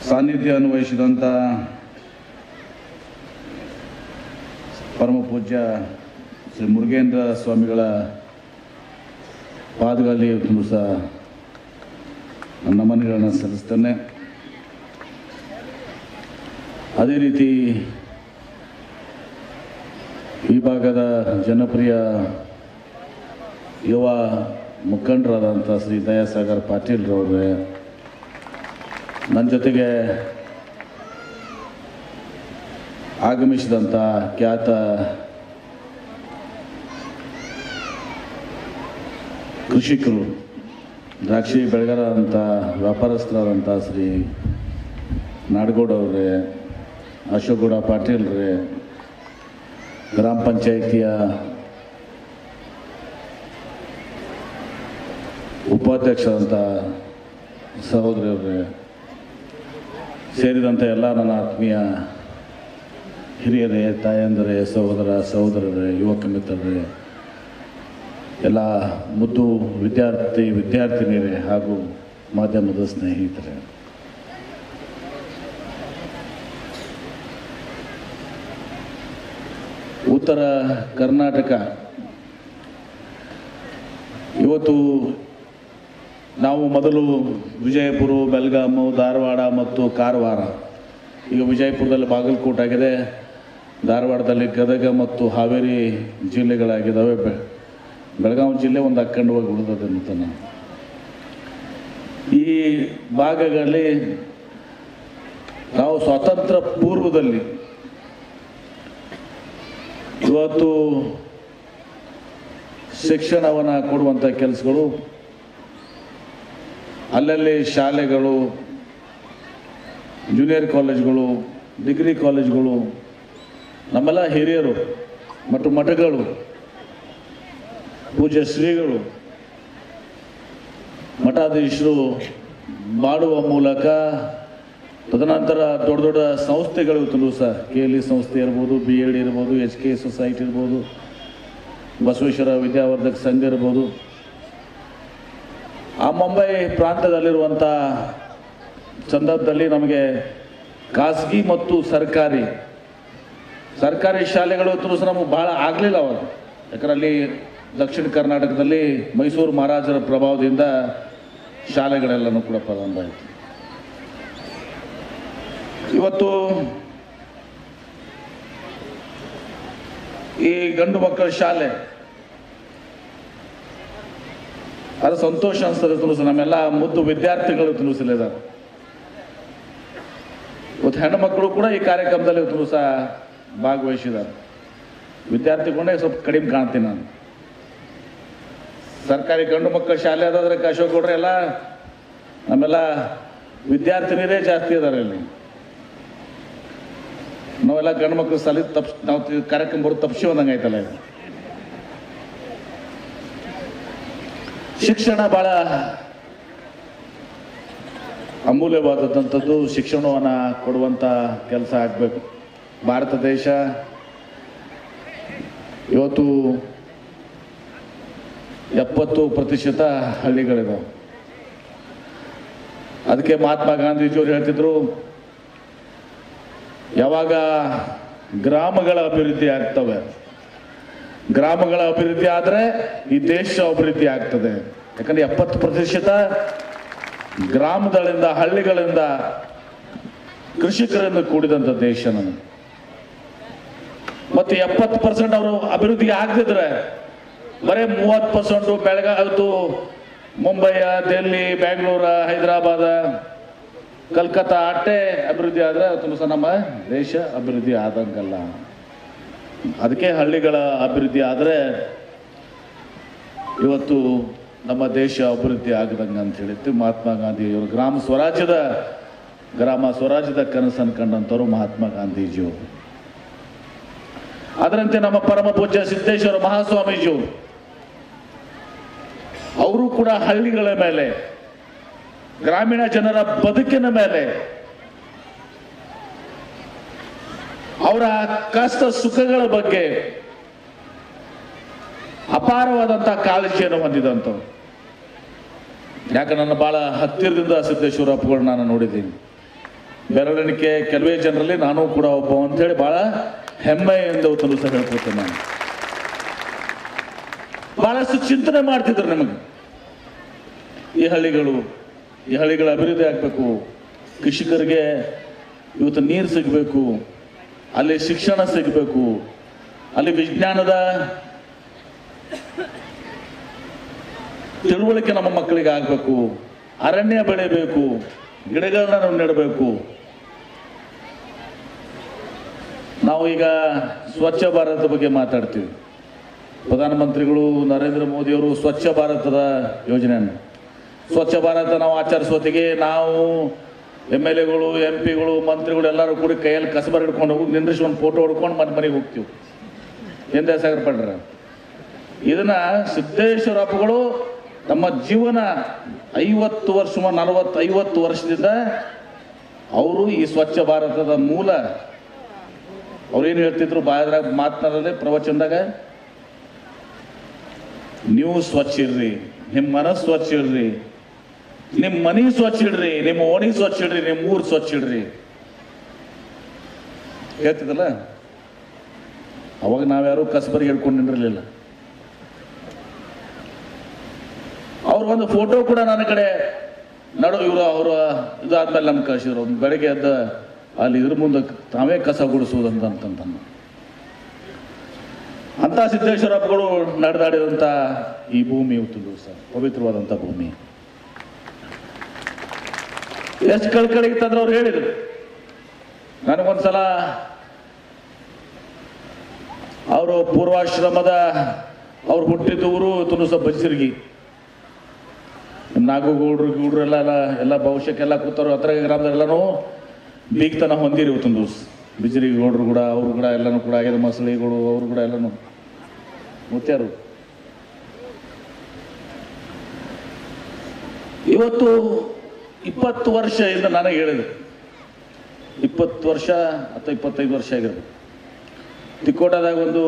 ಸಾನ್ನಿಧ್ಯ ಅನ್ವಯಿಸಿದಂಥ ಪರಮ ಪೂಜ್ಯ ಶ್ರೀ ಮುರುಗೇಂದ್ರ ಸ್ವಾಮಿಗಳ ಪಾದಗಳಲ್ಲಿ ತುಂಬ ಸಹ ನಮನಗಳನ್ನು ಸಲ್ಲಿಸ್ತೇನೆ. ಅದೇ ರೀತಿ ಈ ಭಾಗದ ಜನಪ್ರಿಯ ಯುವ ಮುಖಂಡರಾದಂಥ ಶ್ರೀ ದಯಾಸಾಗರ್ ಪಾಟೀಲ್ರವ್ರೆ, ನನ್ನ ಜೊತೆಗೆ ಆಗಮಿಸಿದಂಥ ಖ್ಯಾತ ಕೃಷಿಕರು, ದ್ರಾಕ್ಷಿ ಬೆಳೆಗಾರರಂಥ ವ್ಯಾಪಾರಸ್ಥರಾದಂಥ ಶ್ರೀ ನಾಡಗೌಡ ಅವರೇ, ಅಶೋಕಗೌಡ ಪಾಟೀಲ್ರೇ, ಗ್ರಾಮ ಪಂಚಾಯಿತಿಯ ಉಪಾಧ್ಯಕ್ಷರಾದಂಥ ಸಹೋದರಿಯವರೇ ಸೇರಿದಂಥ ಎಲ್ಲ ನನ್ನ ಆತ್ಮೀಯ ಹಿರಿಯರೇ, ತಾಯಂದರೇ, ಸಹೋದರರೇ, ಯುವಕ ಮಿತ್ರರೇ, ಎಲ್ಲ ಮುದ್ದು ವಿದ್ಯಾರ್ಥಿನಿಯರೇ ಹಾಗೂ ಮಾಧ್ಯಮದ ಸ್ನೇಹಿತರೆ, ಉತ್ತರ ಕರ್ನಾಟಕ ಇವತ್ತು ನಾವು ಮೊದಲು ವಿಜಯಪುರ, ಬೆಳಗಾಮು, ಧಾರವಾಡ ಮತ್ತು ಕಾರವಾರ, ಈಗ ವಿಜಯಪುರದಲ್ಲಿ ಬಾಗಲಕೋಟೆ ಆಗಿದೆ, ಧಾರವಾಡದಲ್ಲಿ ಗದಗ ಮತ್ತು ಹಾವೇರಿ ಜಿಲ್ಲೆಗಳಾಗಿದ್ದಾವೆ. ಬೆಳಗಾವಿ ಜಿಲ್ಲೆ ಒಂದು ಅಖಂಡವಾಗಿ ಉಳಿದದೆ ಅಂತ ನಾನು ಈ ಭಾಗಗಳಲ್ಲಿ ನಾವು ಸ್ವಾತಂತ್ರ್ಯ ಪೂರ್ವದಲ್ಲಿ ಇವತ್ತು ಶಿಕ್ಷಣವನ್ನು ಕೊಡುವಂಥ ಕೆಲಸಗಳು, ಅಲ್ಲಲ್ಲಿ ಶಾಲೆಗಳು, ಜೂನಿಯರ್ ಕಾಲೇಜ್ಗಳು, ಡಿಗ್ರಿ ಕಾಲೇಜ್ಗಳು, ನಮ್ಮೆಲ್ಲ ಹಿರಿಯರು ಮತ್ತು ಮಠಗಳು, ಪೂಜ್ಯ ಶ್ರೀಗಳು, ಮಠಾಧೀಶರು ಮಾಡುವ ಮೂಲಕ, ತದನಂತರ ದೊಡ್ಡ ದೊಡ್ಡ ಸಂಸ್ಥೆಗಳು ಸಹ KLE ಸಂಸ್ಥೆ ಇರ್ಬೋದು, BED ಇರ್ಬೋದು, HK ಸೊಸೈಟಿ ಇರ್ಬೋದು, ಬಸವೇಶ್ವರ ವಿದ್ಯಾವರ್ಧಕ ಸಂಘ ಇರ್ಬೋದು, ಆ ಮುಂಬೈ ಪ್ರಾಂತ್ಯದಲ್ಲಿರುವಂಥ ಸಂದರ್ಭದಲ್ಲಿ ನಮಗೆ ಖಾಸಗಿ ಮತ್ತು ಸರ್ಕಾರಿ ಶಾಲೆಗಳು ಸಹ ನಮಗೆ ಭಾಳ ಆಗಲಿಲ್ಲ ಅವಾಗ. ಯಾಕಂದ್ರೆ ಅಲ್ಲಿ ದಕ್ಷಿಣ ಕರ್ನಾಟಕದಲ್ಲಿ ಮೈಸೂರು ಮಹಾರಾಜರ ಪ್ರಭಾವದಿಂದ ಶಾಲೆಗಳೆಲ್ಲನೂ ಕೂಡ ಪ್ರಾರಂಭ ಆಯಿತು. ಇವತ್ತು ಈ ಗಂಡು ಮಕ್ಕಳ ಶಾಲೆ ಅದು ಸಂತೋಷ ಅನಿಸ್ತದೆ. ತಿಳಿಸ ನಮ್ಮೆಲ್ಲ ಮುದ್ದು ವಿದ್ಯಾರ್ಥಿಗಳು ತಿಳಿಸಲಿದ್ದಾರೆ. ಇವತ್ತು ಹೆಣ್ಣು ಮಕ್ಕಳು ಕೂಡ ಈ ಕಾರ್ಯಕ್ರಮದಲ್ಲಿ ತಿಳಿಸ ಭಾಗವಹಿಸಿದ್ದಾರೆ. ವಿದ್ಯಾರ್ಥಿಗಳೇ ಸ್ವಲ್ಪ ಕಡಿಮೆ ಕಾಣ್ತೀನಿ ನಾನು. ಸರ್ಕಾರಿ ಗಂಡು ಮಕ್ಕಳ ಶಾಲೆ ಅದಾದ್ರೆ ಅಶೋಕ್ ಗೌಡ್ರೆ ಎಲ್ಲ ನಮ್ಮೆಲ್ಲ ವಿದ್ಯಾರ್ಥಿನಿಯರೇ ಜಾಸ್ತಿ ಇದ್ದಾರೆ ಇಲ್ಲಿ. ನಾವೆಲ್ಲ ಗಂಡು ಮಕ್ಕಳು ನಾವು ಕಾರ್ಯಕ್ರಮ ಬರೋದು ತಪ್ಪಿಸಿ ಒಂದಂಗೆ ಆಯ್ತಲ್ಲ. ಇದು ಶಿಕ್ಷಣ ಭಾಳ ಅಮೂಲ್ಯವಾದಂಥದ್ದು. ಶಿಕ್ಷಣವನ್ನು ಕೊಡುವಂಥ ಕೆಲಸ ಆಗಬೇಕು. ಭಾರತ ದೇಶ ಇವತ್ತು 70% ಹಳ್ಳಿಗಳಿದಾವೆ. ಅದಕ್ಕೆ ಮಹಾತ್ಮ ಗಾಂಧೀಜಿಯವರು ಹೇಳ್ತಿದ್ರು, ಯಾವಾಗ ಗ್ರಾಮಗಳ ಅಭಿವೃದ್ಧಿ ಆಗ್ತವೆ, ಗ್ರಾಮಗಳ ಅಭಿವೃದ್ಧಿ ಆದರೆ ಈ ದೇಶ ಅಭಿವೃದ್ಧಿ ಆಗ್ತದೆ. ಯಾಕಂದ್ರೆ 70% ಗ್ರಾಮಗಳಿಂದ, ಹಳ್ಳಿಗಳಿಂದ, ಕೃಷಿಕರಿಂದ ಕೂಡಿದಂಥ ದೇಶ ನಮಗೆ. ಮತ್ತು 70% ಅವರು ಅಭಿವೃದ್ಧಿ ಆಗದಿದ್ರೆ ಬರೀ 30% ಬೆಳಗಾವಿ, ಮುಂಬೈ, ದಿಲ್ಲಿ, ಬೆಂಗಳೂರು, ಹೈದರಾಬಾದ, ಕಲ್ಕತ್ತಾ ಅಟ್ಟೆ ಅಭಿವೃದ್ಧಿ ಆದರೆ ತುಂಬ ನಮ್ಮ ದೇಶ ಅಭಿವೃದ್ಧಿ ಆದಂಗಲ್ಲ. ಅದಕ್ಕೆ ಹಳ್ಳಿಗಳ ಅಭಿವೃದ್ಧಿ ಆದರೆ ಇವತ್ತು ನಮ್ಮ ದೇಶ ಅಭಿವೃದ್ಧಿ ಆಗದಂಗೆ ಅಂತ ಹೇಳಿತ್ತು ಮಹಾತ್ಮ ಗಾಂಧಿಯವರು. ಗ್ರಾಮ ಸ್ವರಾಜ್ಯದ ಕನಸನ್ನು ಕಂಡಂಥವ್ರು ಮಹಾತ್ಮ ಗಾಂಧೀಜಿಯವರು. ಅದರಂತೆ ನಮ್ಮ ಪರಮ ಪೂಜ್ಯ ಸಿದ್ದೇಶ್ವರ ಮಹಾಸ್ವಾಮೀಜಿಯವರು, ಅವರು ಕೂಡ ಹಳ್ಳಿಗಳ ಮೇಲೆ, ಗ್ರಾಮೀಣ ಜನರ ಬದುಕಿನ ಮೇಲೆ, ಅವರ ಕಷ್ಟ ಸುಖಗಳ ಬಗ್ಗೆ ಅಪಾರವಾದಂಥ ಕಾಳಜಿಯನ್ನು ಹೊಂದಿದಂಥವ್ರು. ಯಾಕೆ ನನ್ನ ಭಾಳ ಹತ್ತಿರದಿಂದ ಸಿದ್ದೇಶ್ವರ ಅಪ್ಪಗಳು ನಾನು ನೋಡಿದ್ದೀನಿ. ಬೆರಳೆಣಿಕೆ ಕೆಲವೇ ಜನರಲ್ಲಿ ನಾನು ಕೂಡ ಒಬ್ಬ ಅಂತೇಳಿ ಭಾಳ ಹೆಮ್ಮೆಯಿಂದ ಸಹ ಹೇಳ್ಕೊಳ್ತೇನೆ. ನಾನು ಬಹಳಷ್ಟು ಚಿಂತನೆ ಮಾಡ್ತಿದ್ರು ನಮಗೆ. ಈ ಹಳ್ಳಿಗಳ ಅಭಿವೃದ್ಧಿ ಆಗಬೇಕು, ಕೃಷಿಕರಿಗೆ ಇವತ್ತು ನೀರು ಸಿಗಬೇಕು, ಅಲ್ಲಿ ಶಿಕ್ಷಣ ಸಿಗಬೇಕು, ಅಲ್ಲಿ ವಿಜ್ಞಾನದ ತಿಳುವಳಿಕೆ ನಮ್ಮ ಮಕ್ಕಳಿಗೆ ಆಗಬೇಕು, ಅರಣ್ಯ ಬೆಳೆಯಬೇಕು, ಗಿಡಗಳನ್ನ ನಾವು ನೆಡಬೇಕು. ನಾವು ಈಗ ಸ್ವಚ್ಛ ಭಾರತ ಬಗ್ಗೆ ಮಾತಾಡ್ತೀವಿ. ಪ್ರಧಾನಮಂತ್ರಿಗಳು ನರೇಂದ್ರ ಮೋದಿಯವರು ಸ್ವಚ್ಛ ಭಾರತದ ಯೋಜನೆಯನ್ನು, ಸ್ವಚ್ಛ ಭಾರತ ನಾವು ಆಚರಿಸೋತ್ತಿಗೆ ನಾವು MLAಗಳು, MP ಗಳು, ಮಂತ್ರಿಗಳು ಎಲ್ಲರೂ ಕೂಡ ಕೈಯಲ್ಲಿ ಕಸಬರ ಹಿಡ್ಕೊಂಡು ಹೋಗಿ ನಿಂದ್ರಿಸಿ ಒಂದು ಫೋಟೋ ಹೊಡ್ಕೊಂಡು ಮನೆಗೆ ಹೋಗ್ತೀವಿ. ಎಂದ ಸಾಗರ ಪಡ್ರ ಇದನ್ನ ಸಿದ್ದೇಶ್ವರಪ್ಪಗಳು ತಮ್ಮ ಜೀವನ 50 ವರ್ಷ 40-50 ವರ್ಷದಿಂದ ಅವರು ಈ ಸ್ವಚ್ಛ ಭಾರತದ ಮೂಲ ಅವ್ರೇನು ಹೇಳ್ತಿದ್ರು ಬಾಯದ್ರಾಗ ಮಾತನಾಡದೆ ಪ್ರವಚನದಾಗ, ನೀವು ಸ್ವಚ್ಛ ಇರ್ರಿ, ನಿಮ್ಮ ಮನಸ್ಸು ಸ್ವಚ್ಛ ಇಡ್ರಿ, ನಿಮ್ಮ ಮನೆ ಸ್ವಚ್ಛ ಇಡ್ರಿ, ನಿಮ್ಮ ಓಣಿ ಸ್ವಚ್ಛ ಇಡ್ರಿ, ನಿಮ್ಮ ಊರು ಸ್ವಚ್ಛ ಇಡ್ರಿ ಹೇಳ್ತಿದ್ದಲ್ಲ. ಅವಾಗ ನಾವ್ಯಾರು ಕಸಬರಿಗೆ ಹಿಡ್ಕೊಂಡು ನಿಂದಿರಲಿಲ್ಲ. ಅವ್ರ ಒಂದು ಫೋಟೋ ಕೂಡ ನನ್ನ ಕಡೆ ಇವರು ಅವರು ಇದಾದ್ಮೇಲೆ ನಮ್ಗೆ ಕಳಿಸಿದ್ರು. ಬೆಳಗ್ಗೆ ಎದ್ದ ಅಲ್ಲಿ ಇದ್ರ ಮುಂದೆ ತಾವೇ ಕಸ ಗುಡಿಸುವುದಂತ ಅಂತ ಸಿದ್ದೇಶ್ವರಪ್ಪಗಳು ನಡೆದಾಡಿದಂಥ ಈ ಭೂಮಿ ಇವತ್ತು ದಿವಸ ಪವಿತ್ರವಾದಂಥ ಭೂಮಿ. ಎಷ್ಟು ಕಳ್ಕಳಿಗಿತ್ತಂದ್ರೆ ಅವ್ರು ಹೇಳಿದ್ರು. ನನಗೊಂದ್ಸಲ ಅವರು ಪೂರ್ವಾಶ್ರಮದ ಅವ್ರು ಹುಟ್ಟಿದ ಊರು ತುನುಸ ಬಜ್ಜಿರ್ಗಿ. ನಾಗಗೌಡ್ರು ಎಲ್ಲ ಭವಿಷ್ಯಕ್ಕೆಲ್ಲ ಕೂತವ್ರು ಹತ್ರ ಗ್ರಾಮದಲ್ಲೆಲ್ಲನೂ ಬೀಗ್ತನ ಹೊಂದಿರಿ ಇವತ್ತೊಂದು ದಿವಸ. ಬಿಜ್ರಿಗೆ ಗೌಡ್ರು ಕೂಡ ಅವರು ಕೂಡ ಎಲ್ಲನೂ ಕೂಡ ಆಗ್ಯದ ಮಸಳಿಗಳು ಅವರು ಕೂಡ ಎಲ್ಲನೂ ಮುತ್ಯಾರು. ಇವತ್ತು 20 ವರ್ಷದಿಂದ ನನಗೆ ಹೇಳಿದ್ರು, 20 ವರ್ಷ ಅಥವಾ 25 ವರ್ಷ ಆಗಿರ್ಬೋದು. ತಿಕ್ಕೋಟದಾಗ ಒಂದು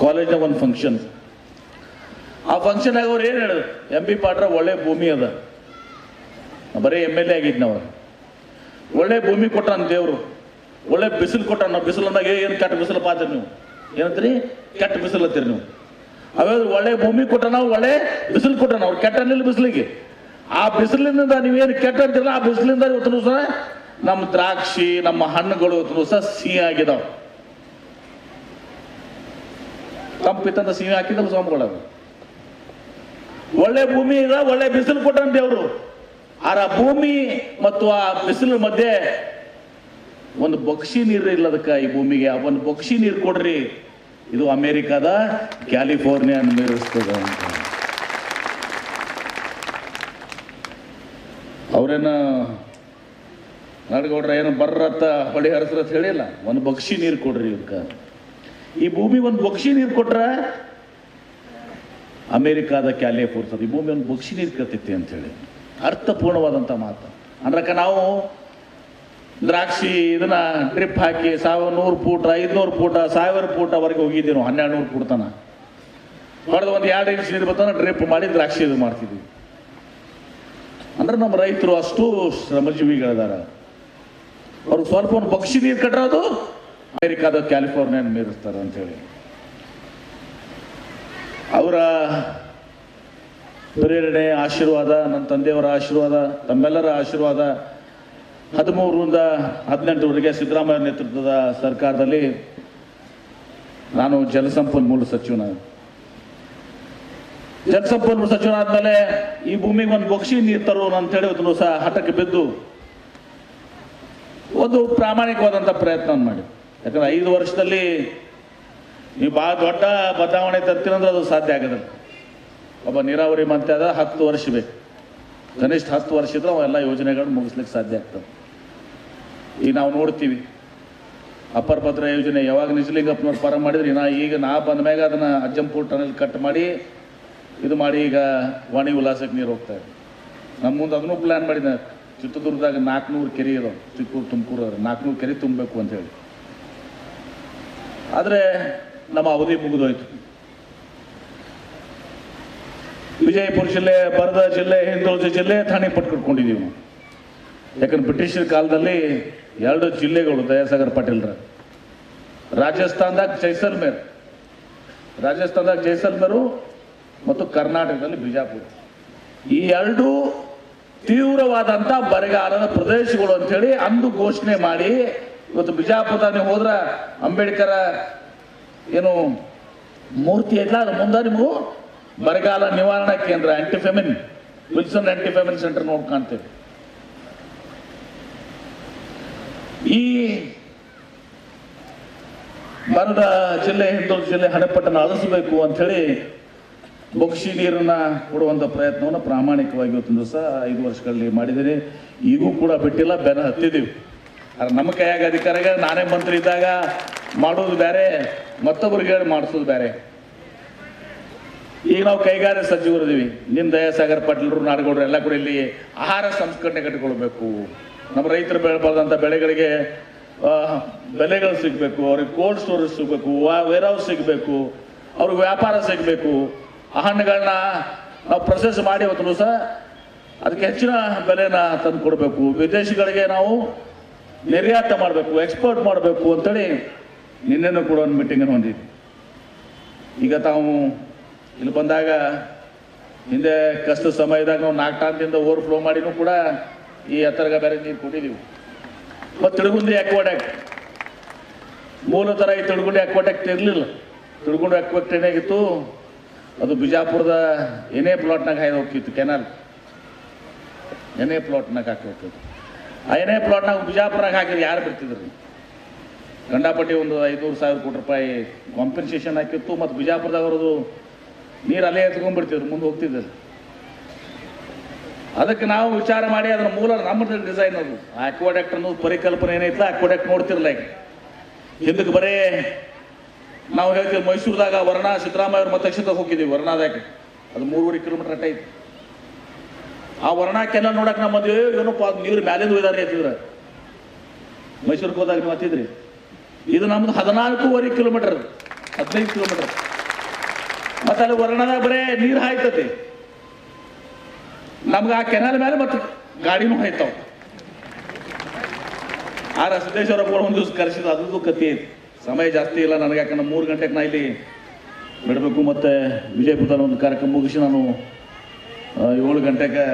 ಕಾಲೇಜ್ನಾಗ ಒಂದು ಫಂಕ್ಷನ್. ಆ ಫಂಕ್ಷನಾಗ ಅವ್ರು ಏನು ಹೇಳಿದ್ರು, MP ಪಾಟ್ರ ಒಳ್ಳೆ ಭೂಮಿ ಅದ, ಬರೀ MLA ಆಗಿದ್ದು ನಾವು, ಒಳ್ಳೆ ಭೂಮಿ ಕೊಟ್ಟಾನ ದೇವರು, ಒಳ್ಳೆ ಬಿಸಿಲು ಕೊಟ್ಟಾನ. ನಾವು ಬಿಸಿಲು ಅಂದಾಗ ಏನು ಕೆಟ್ಟ ಬಿಸಿಲು ಪಾತ್ರಿ ನೀವು ಏನಂತೀರಿ, ಕೆಟ್ಟ ಬಿಸಿಲು ಅಂತೀರಿ ನೀವು. ಅವಾಗ ಒಳ್ಳೆ ಭೂಮಿ ಕೊಟ್ಟಾನ, ಒಳ್ಳೆ ಬಿಸಿಲು ಕೊಟ್ಟಾನ. ಅವ್ರು ಕೆಟ್ಟ ಅನ್ನಿಲ್ಲ ಬಿಸಿಲಿಗೆ. ಆ ಬಿಸಿಲಿನಿಂದ ನೀವೇನು ಕೆಟ್ಟ ಅಂತಿರಲ್ಲ, ಆ ಬಿಸಿಲಿಂದ ಇವತ್ತು ಸಹ ನಮ್ಮ ದ್ರಾಕ್ಷಿ ನಮ್ಮ ಹಣ್ಣುಗಳು ಇವತ್ತು ಸಹ ಸಿಹಿ ಆಗಿದಾವೆ. ತಂಪಿತ್ತಂತ ಸಿಹಿ ಹಾಕಿದ್ರೆ ಸ್ವಾಮಿಗಳದು. ಒಳ್ಳೆ ಭೂಮಿ ಇದೆ, ಒಳ್ಳೆ ಬಿಸಿಲು ಕೊಟ್ಟಾನ ದೇವರು. ಆ ಭೂಮಿ ಮತ್ತು ಆ ಬಿಸಿಲು ಮಧ್ಯೆ ಒಂದು ಬಕ್ಷಿ ನೀರು ಇಲ್ಲದಕ್ಕೆ ಈ ಭೂಮಿಗೆ ಒಂದು ಬಕ್ಷಿ ನೀರು ಕೊಡ್ರಿ, ಇದು ಅಮೇರಿಕಾದ ಕ್ಯಾಲಿಫೋರ್ನಿಯಾ ಮೀರಿಸ್ತದ ಅಂತ. ಅವ್ರೇನು ನಡ್ಗೌಡ್ರ ಏನು ಬರ್ರತ್ತ ಹೊಡಿ ಹರಿಸ್ರತ್ ಹೇಳಿಲ್ಲ, ಒಂದು ಬಕ್ಷಿ ನೀರು ಕೊಡ್ರಿ ಇವಕ್ಕೆ. ಈ ಭೂಮಿ ಒಂದು ಬಕ್ಷಿ ನೀರು ಕೊಟ್ರೆ ಅಮೇರಿಕಾದ ಕ್ಯಾಲಿಫೋರ್ನಿಯಾ ಈ ಭೂಮಿ ಒಂದು ಬಕ್ಷಿ ನೀರು ಕತ್ತೈತಿ ಅಂತ ಹೇಳಿ ಅರ್ಥಪೂರ್ಣವಾದಂಥ ಮಾತು. ಅಂದ್ರಕ್ಕ ನಾವು ದ್ರಾಕ್ಷಿ ಇದನ್ನ ಡ್ರಿಪ್ ಹಾಕಿ 100 ಫೂಟ್ 500 ಫೂಟ 1000 ಫೂಟವರೆಗೆ ಹೋಗಿದ್ದೀವಿ ನಾವು. 1200 ಫೂಟ್ ತನ ಹೊಡೆದು ಒಂದು 2 ಇಂಚ್ ನೀರು ಬರ್ತಾನೆ ಡ್ರಿಪ್ ಮಾಡಿ ದ್ರಾಕ್ಷಿ ಇದು ಮಾಡ್ತಿದ್ವಿ. ಅಂದ್ರೆ ನಮ್ಮ ರೈತರು ಅಷ್ಟು ಶ್ರಮಜೀವಿಗಳಿದಾರ. ಅವ್ರಿಗೆ ಸ್ವಲ್ಪ ಒಂದು ಬಕ್ಷಿ ನೀರು ಕಟ್ಟೋದು ಅಮೇರಿಕಾದ ಕ್ಯಾಲಿಫೋರ್ನಿಯಾ ಮೀರಿಸ್ತಾರೆ ಅಂತೇಳಿ. ಅವರ ಪ್ರೇರಣೆ ಆಶೀರ್ವಾದ, ನನ್ನ ತಂದೆಯವರ ಆಶೀರ್ವಾದ, ತಮ್ಮೆಲ್ಲರ ಆಶೀರ್ವಾದ 13ರಿಂದ 18ರವರೆಗೆ ಸಿದ್ದರಾಮಯ್ಯ ನೇತೃತ್ವದ ಸರ್ಕಾರದಲ್ಲಿ ನಾನು ಜಲಸಂಪನ್ಮೂಲ ಸಚಿವನಾದ. ಜಲಸಂಪನ್ಮೂಲ ಸಚಿವನಾದ್ಮೇಲೆ ಈ ಭೂಮಿಗೆ ಒಂದು ಬಕ್ಷಿ ನೀರು ತರೋಣ ಅಂತೇಳಿ ಒಂದು ಸಹ ಹಠಕ್ಕೆ ಬಿದ್ದು ಒಂದು ಪ್ರಾಮಾಣಿಕವಾದಂಥ ಪ್ರಯತ್ನ ಮಾಡಿ. ಯಾಕಂದ್ರೆ 5 ವರ್ಷದಲ್ಲಿ ನೀವು ಭಾಳ ದೊಡ್ಡ ಬದಲಾವಣೆ ತರ್ತೀರಂದ್ರೆ ಅದು ಸಾಧ್ಯ ಆಗೋದಿಲ್ಲ. ಒಬ್ಬ ನೀರಾವರಿ ಮಂತ್ರಿ ಆದ 10 ವರ್ಷ ಬೇಕು, ಕನಿಷ್ಠ 10 ವರ್ಷ ಇದ್ರೆ ಅವೆಲ್ಲ ಯೋಜನೆಗಳನ್ನು ಮುಗಿಸ್ಲಿಕ್ಕೆ ಸಾಧ್ಯ ಆಗ್ತದೆ. ಈಗ ನಾವು ನೋಡ್ತೀವಿ ಅಪ್ಪರ ಭದ್ರಾ ಯೋಜನೆ ಯಾವಾಗ ನಿಜಲಿಂಗಪ್ಪನವ್ರು ಪಾರ ಮಾಡಿದ್ರಿ, ಈಗ ನಾ ಬಂದ ಮ್ಯಾಗ ಅದನ್ನ ಅಜ್ಜಂಪುರ ಟನಲ್ ಕಟ್ ಮಾಡಿ ಇದು ಮಾಡಿ ಈಗ ವಾಣಿ ಉಲ್ಲಾಸಕ್ಕೆ ನೀರು ಹೋಗ್ತಾ ಇದೆ. ನಮ್ಮ ಮುಂದೆ ಅದನ್ನು ಪ್ಲ್ಯಾನ್ ಮಾಡಿದ, ಚಿತ್ರದುರ್ಗದಾಗ 400 ಕೆರೆ ಇದಾವೆ, ಚಿಕ್ಕೂರು ತುಮಕೂರು 400 ಕೆರೆ ತುಂಬಬೇಕು ಅಂತ ಹೇಳಿ. ಆದರೆ ನಮ್ಮ ಅವಧಿ ಮುಗಿದೋಯ್ತು. ವಿಜಯಪುರ ಜಿಲ್ಲೆ, ಬರದ ಜಿಲ್ಲೆ, ಹಿಂದುಳಿದ ಜಿಲ್ಲೆ ಠಾಣೆ ಪಟ್ಕೊಂಡಿದ್ದೀವಿ ನಾವು. ಯಾಕಂದ್ರೆ ಬ್ರಿಟಿಷರ ಕಾಲದಲ್ಲಿ 2 ಜಿಲ್ಲೆಗಳು ದಯಾಸಾಗರ್ ಪಾಟೀಲ್ರ, ರಾಜಸ್ಥಾನದಾಗ ಜೈಸಲ್ಮೇರು ಮತ್ತು ಕರ್ನಾಟಕದಲ್ಲಿ ಬಿಜಾಪುರ. ಈ 2 ತೀವ್ರವಾದಂಥ ಬರಗಾಲದ ಪ್ರದೇಶಗಳು ಅಂಥೇಳಿ ಅಂದು ಘೋಷಣೆ ಮಾಡಿ, ಇವತ್ತು ಬಿಜಾಪುರದಾಗ ನೀವು ಹೋದ್ರೆ ಅಂಬೇಡ್ಕರ ಏನು ಮೂರ್ತಿ ಐತಲ್ಲ, ಅದು ಮುಂದೆ ನೀವು ಬರಗಾಲ ನಿವಾರಣಾ ಕೇಂದ್ರ ಆಂಟಿಫೆಮಿನ್ ವಿಲ್ಸನ್ ಆಂಟಿಫೆಮಿನ್ ಸೆಂಟರ್ ನೋಡ್ಕಾಣ್ತೇವೆ. ಈ ಬರದ ಜಿಲ್ಲೆ, ಹಿಂದುಳಿದ ಜಿಲ್ಲೆ ಹಣೆಪಟ್ಟನ್ನು ಅಳಿಸಬೇಕು ಅಂಥೇಳಿ ಬಕ್ಷಿ ನೀರನ್ನ ಕೊಡುವಂಥ ಪ್ರಯತ್ನವನ್ನು ಪ್ರಾಮಾಣಿಕವಾಗಿ ಇವತ್ತಿನ ದಿವಸ 5 ವರ್ಷಗಳಲ್ಲಿ ಮಾಡಿದ್ದೀನಿ. ಈಗೂ ಕೂಡ ಬಿಟ್ಟಿಲ್ಲ, ಬೆನ್ನ ಹತ್ತಿದ್ದೀವಿ. ಆದರೆ ನಮ್ಮ ಕೈಯಾಗ ಅಧಿಕಾರಿಗ ನಾನೇ ಮಂತ್ರಿ ಇದ್ದಾಗ ಮಾಡೋದು ಬೇರೆ, ಮತ್ತೊಬ್ಬರಿಗೆ ಮಾಡಿಸೋದು ಬೇರೆ. ಈಗ ನಾವು ಕೈಗಾರಿಕೆ ಸಚಿವರಿದ್ದೀವಿ. ನಿಮ್ಮ ದಯಾಸಾಗರ್ ಪಾಟೀಲ್ರು, ನಾಡಗೌಡರು ಎಲ್ಲ ಕೂಡ ಇಲ್ಲಿ ಆಹಾರ ಸಂಸ್ಕರಣೆ ಕಟ್ಟಿಕೊಳ್ಬೇಕು. ನಮ್ಮ ರೈತರು ಬೆಳೆಬಾರ್ದಂಥ ಬೆಳೆಗಳಿಗೆ ಬೆಲೆಗಳು ಸಿಗಬೇಕು, ಅವ್ರಿಗೆ ಕೋಲ್ಡ್ ಸ್ಟೋರೇಜ್ ಸಿಗಬೇಕು, ವೇರ್ ಹೌಸ್ ಸಿಗಬೇಕು, ಅವ್ರಿಗೆ ವ್ಯಾಪಾರ ಸಿಗಬೇಕು. ಆ ಹಣ್ಣುಗಳನ್ನ ನಾವು ಪ್ರೊಸೆಸ್ ಮಾಡಿ ಇವತ್ತು ಸಹ ಅದಕ್ಕೆ ಹೆಚ್ಚಿನ ಬೆಲೆನ ತಂದು ಕೊಡಬೇಕು. ವಿದೇಶಗಳಿಗೆ ನಾವು ನಿರ್ಯಾತ ಮಾಡಬೇಕು, ಎಕ್ಸ್ಪೋರ್ಟ್ ಮಾಡಬೇಕು ಅಂತೇಳಿ ನಿನ್ನೆನೂ ಕೂಡ ಒಂದು ಮೀಟಿಂಗನ್ನು ಹೊಂದಿದ್ವಿ. ಈಗ ತಾವು ಇಲ್ಲಿ ಬಂದಾಗ ಹಿಂದೆ ಕಷ್ಟದ ಸಮಯದಾಗ ನಾವು 4 ಟನ್ನಿಂದ ಓವರ್ಫ್ಲೋ ಮಾಡಿನೂ ಕೂಡ ಈ ಎತ್ತರಗ ಬೇರೆ ನೀರು ಕೊಟ್ಟಿದ್ದೀವಿ. ಮತ್ತು ತಿಳ್ಗುಂದಿ ಅಕ್ವಾಟ್ಯಾಕ್ಟ್ ಮೂಲತಃ ಈ ತಿಳ್ಗುಂಡಿ ಅಕ್ವಾಟ್ಯಾಕ್ಟ್ ಇರಲಿಲ್ಲ. ತಿಳ್ಗುಂಡಿ ಅಕ್ವಾಟ್ಯಾಕ್ಟ್ ಏನಾಗಿತ್ತು, ಅದು ಬಿಜಾಪುರದ ಏನೇ ಪ್ಲಾಟ್ನಾಗ ಹಾಯ್ದು ಹೋಗ್ತಿತ್ತು. ಕೆನಾಲ್ ಏನೇ ಪ್ಲಾಟ್ನಾಗ ಹಾಕಿ ಹೋಗ್ತಿತ್ತು. ಆ ಏನೇ ಪ್ಲಾಟ್ನಾಗ ಬಿಜಾಪುರಾಗ ಹಾಕಿದ್ರೆ ಯಾರು ಬಿಡ್ತಿದ್ರು? ಗಂಡಾಪಟ್ಟಿ ಒಂದು 500,000 ಕೋಟಿ ರೂಪಾಯಿ ಕಾಂಪೆನ್ಸೇಷನ್ ಹಾಕಿತ್ತು. ಮತ್ತು ಬಿಜಾಪುರದಾಗ ಅವ್ರದ್ದು ನೀರು ಅಲ್ಲೇ ಎತ್ಕೊಂಡ್ಬಿಡ್ತಿದ್ರು, ಮುಂದೆ ಹೋಗ್ತಿದ್ರು. ಅದಕ್ಕೆ ನಾವು ವಿಚಾರ ಮಾಡಿ ಅದರ ಮೂಲ ನಮ್ಮದು ಡಿಸೈನ್ ಅದು. ಆ ಅಕ್ವಾಡ್ಯಾಕ್ಟ್ ಅನ್ನೋದು ಪರಿಕಲ್ಪನೆ ಏನೈತಲ್ಲ, ಅಕ್ವಾಡ್ಯಾಕ್ಟ್ ನೋಡ್ತಿರಲ್ಲ. ಈಗ ಹಿಂದಕ್ಕೆ ಬರೇ ನಾವು ಹೇಳ್ತೀವಿ ಮೈಸೂರದಾಗ ವರ್ಣ ಸಿದ್ದರಾಮಯ್ಯ ಅವ್ರ ಮತಕ್ಷೇತ್ರಕ್ಕೆ ಹೋಗಿದ್ದೀವಿ. ವರ್ಣದಾಗ ಅದು 3.5 ಕಿಲೋಮೀಟರ್ ಅಟ್ಟ ಐತಿ. ಆ ವರ್ಣ ಕೆನಾಲ್ ನೋಡಕ್ಕೆ ನಮ್ಮ ಮದುವೆ ಏನಪ್ಪ ನೀರು ಮ್ಯಾಲಿಂದ ಒಯ್ದಾರೆ ಅಂತಿದ್ರೆ ಮೈಸೂರಿಗೆ ಹೋದಾಗ ನೀವು ಹತ್ತಿದ್ರಿ. ಇದು ನಮ್ದು 14.5 ಕಿಲೋಮೀಟರ್, 15 ಕಿಲೋಮೀಟರ್. ಮತ್ತು ಅಲ್ಲಿ ವರ್ಣದಾಗ ಬರೇ ನೀರು ಹಾಯ್ತತಿ. ನಮ್ಗೆ ಆ ಕೆನಾಲ್ ಮೇಲೆ ಮತ್ತು ಗಾಡಿನೂ ಹಾಯ್ತಾವ. ಆರ ಸಿದ್ದೇಶ್ವರ ಒಂದು ದಿವಸ ಕರೆಸಿದ, ಅದ್ರದ್ದು ಕತ್ತಿ ಐತಿ. ಸಮಯ ಜಾಸ್ತಿ ಇಲ್ಲ ನನಗೆ, ಯಾಕಂದ್ರೆ 3 ಗಂಟೆಗೆ ನಾ ಇಲ್ಲಿ ಬಿಡಬೇಕು. ಮತ್ತು ವಿಜಯಪುರದಲ್ಲಿ ಒಂದು ಕಾರ್ಯಕ್ರಮ ಮುಗಿಸಿ ನಾನು 7 ಗಂಟೆಗೆ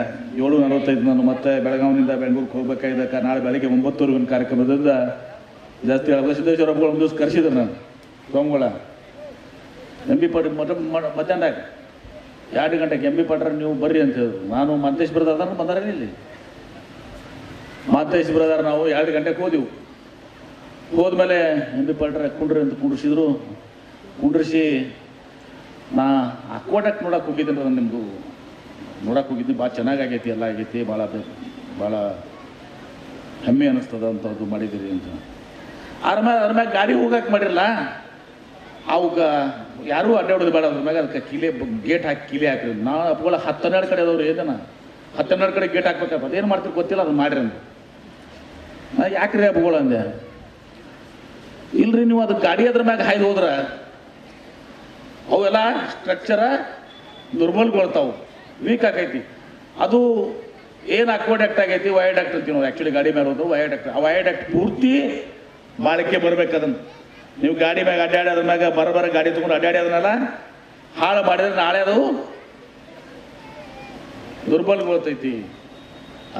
7:45 ನಾನು ಮತ್ತೆ ಬೆಳಗಾವಿನಿಂದ ಬೆಂಗಳೂರಿಗೆ ಹೋಗ್ಬೇಕಾಗಿದ್ದ. ನಾಳೆ ಬೆಳಗ್ಗೆ 9:00 ಒಂದು ಕಾರ್ಯಕ್ರಮದಿಂದ ಜಾಸ್ತಿ ಹೇಳಬೇಕು. ಸಿದ್ದೇಶ್ವರ ಒಂದು ದಿವಸ ಕರೆಸಿದ್ರು ನಾನು ಸೋಮಗಳ ಎಂ ಬಿ ಪಾಟೀಲ್ ಮಧ್ಯಾಹ್ನದಾಗ 2 ಗಂಟೆಗೆ ಎಂ ಬಿ ಪಾಟ್ರ ನೀವು ಬರ್ರಿ ಅಂತ ಹೇಳಿದ್ರು. ನಾನು ಮಂತೇಶ್ ಬ್ರದರ್ ಬಂದಾರ ಇಲ್ಲಿ ಮಂತೇಶ್ ಬ್ರದರ್ ನಾವು 2 ಗಂಟೆಗೆ ಹೋದೆವು. ಹೋದ್ಮೇಲೆ ಎಂ ಬಿ ಪಾಟ್ರ ಕುಂಡ್ರಿ ಅಂತ ಕುಂಡ್ರಿಸಿದ್ರು. ಕುಂಡ್ರಿಸಿ ನಾ ಅಕ್ವಾಟ್ಯಾಕ್ಟ್ ನೋಡಕ್ಕೆ ಹೋಗಿದ್ದೀನಿ. ನಾನು ನಿಮ್ಮದು ನೋಡಕ್ಕೆ ಹೋಗಿದ್ದೀನಿ, ಭಾಳ ಚೆನ್ನಾಗೈತಿ, ಎಲ್ಲ ಆಗೈತಿ, ಭಾಳ ಹೆಮ್ಮೆ ಅನ್ನಿಸ್ತದ ಅಂಥದ್ದು ಮಾಡಿದ್ದೀರಿ ಅಂತ. ಅದ್ರ ಮ್ಯಾಗ ಗಾಡಿ ಹೋಗಕ್ಕೆ ಮಾಡಿರಲ್ಲ, ಅವಕ್ಕೆ ಯಾರೂ ಅಡ್ಡಾಡೋದು ಬೇಡ. ಅದ್ರ ಮ್ಯಾಗ ಅದಕ್ಕೆ ಕಿಲೆ ಗೇಟ್ ಹಾಕಿ ಕಿಲೆ ಹಾಕಿರಿ. ನಾವು ಅಪ್ಗಳ 10-12 ಕಡೆ ಅದಾವ್ರಿ. ಏನ 10-12 ಕಡೆ ಗೇಟ್ ಹಾಕ್ಬೇಕಪ್ಪ, ಅದೇನು ಮಾಡ್ತೀರಿ ಗೊತ್ತಿಲ್ಲ, ಅದನ್ನ ಮಾಡಿರಿ ಅಂತ. ನಾ ಯಾಕ್ರಿ ಅಪ್ಗಳ ಅಂದೆ. ಇಲ್ರಿ ನೀವು ಅದು ಗಾಡಿ ಅದ್ರ ಮ್ಯಾಗ ಹಾಯ್ದು ಹೋದ್ರೆ ಅವೆಲ್ಲ ಸ್ಟ್ರಕ್ಚರ ದುರ್ಬಲಗೊಳ್ತಾವು, ವೀಕ್ ಆಗೈತಿ. ಅದು ಏನು ಅಕ್ವಾಡ್ಯಾಕ್ಟ್ ಆಗೈತಿ, ವಯಾಡಕ್ಟ್ ಅಂತೀವಿ ನಾವು. ಆ್ಯಕ್ಚುಲಿ ಗಾಡಿ ಮೇಲೆ ಹೋದ್ರು ವಯಾಡಕ್ಟ್. ಆ ವಯಾಡಕ್ಟ್ ಪೂರ್ತಿ ಬಾಳಿಕೆ ಬರ್ಬೇಕು. ಅದನ್ನು ನೀವು ಗಾಡಿ ಮ್ಯಾಗ ಅಡ್ಡಾಡಿ ಅದ್ರ ಮ್ಯಾಗ ಬರ ಗಾಡಿ ತೊಗೊಂಡು ಅಡ್ಡಾಡಿ ಅದನ್ನೆಲ್ಲ ಹಾಳು ಮಾಡಿದ್ರೆ ನಾಳೆ ಅದು ದುರ್ಬಲಗೊಳ್ತೈತಿ.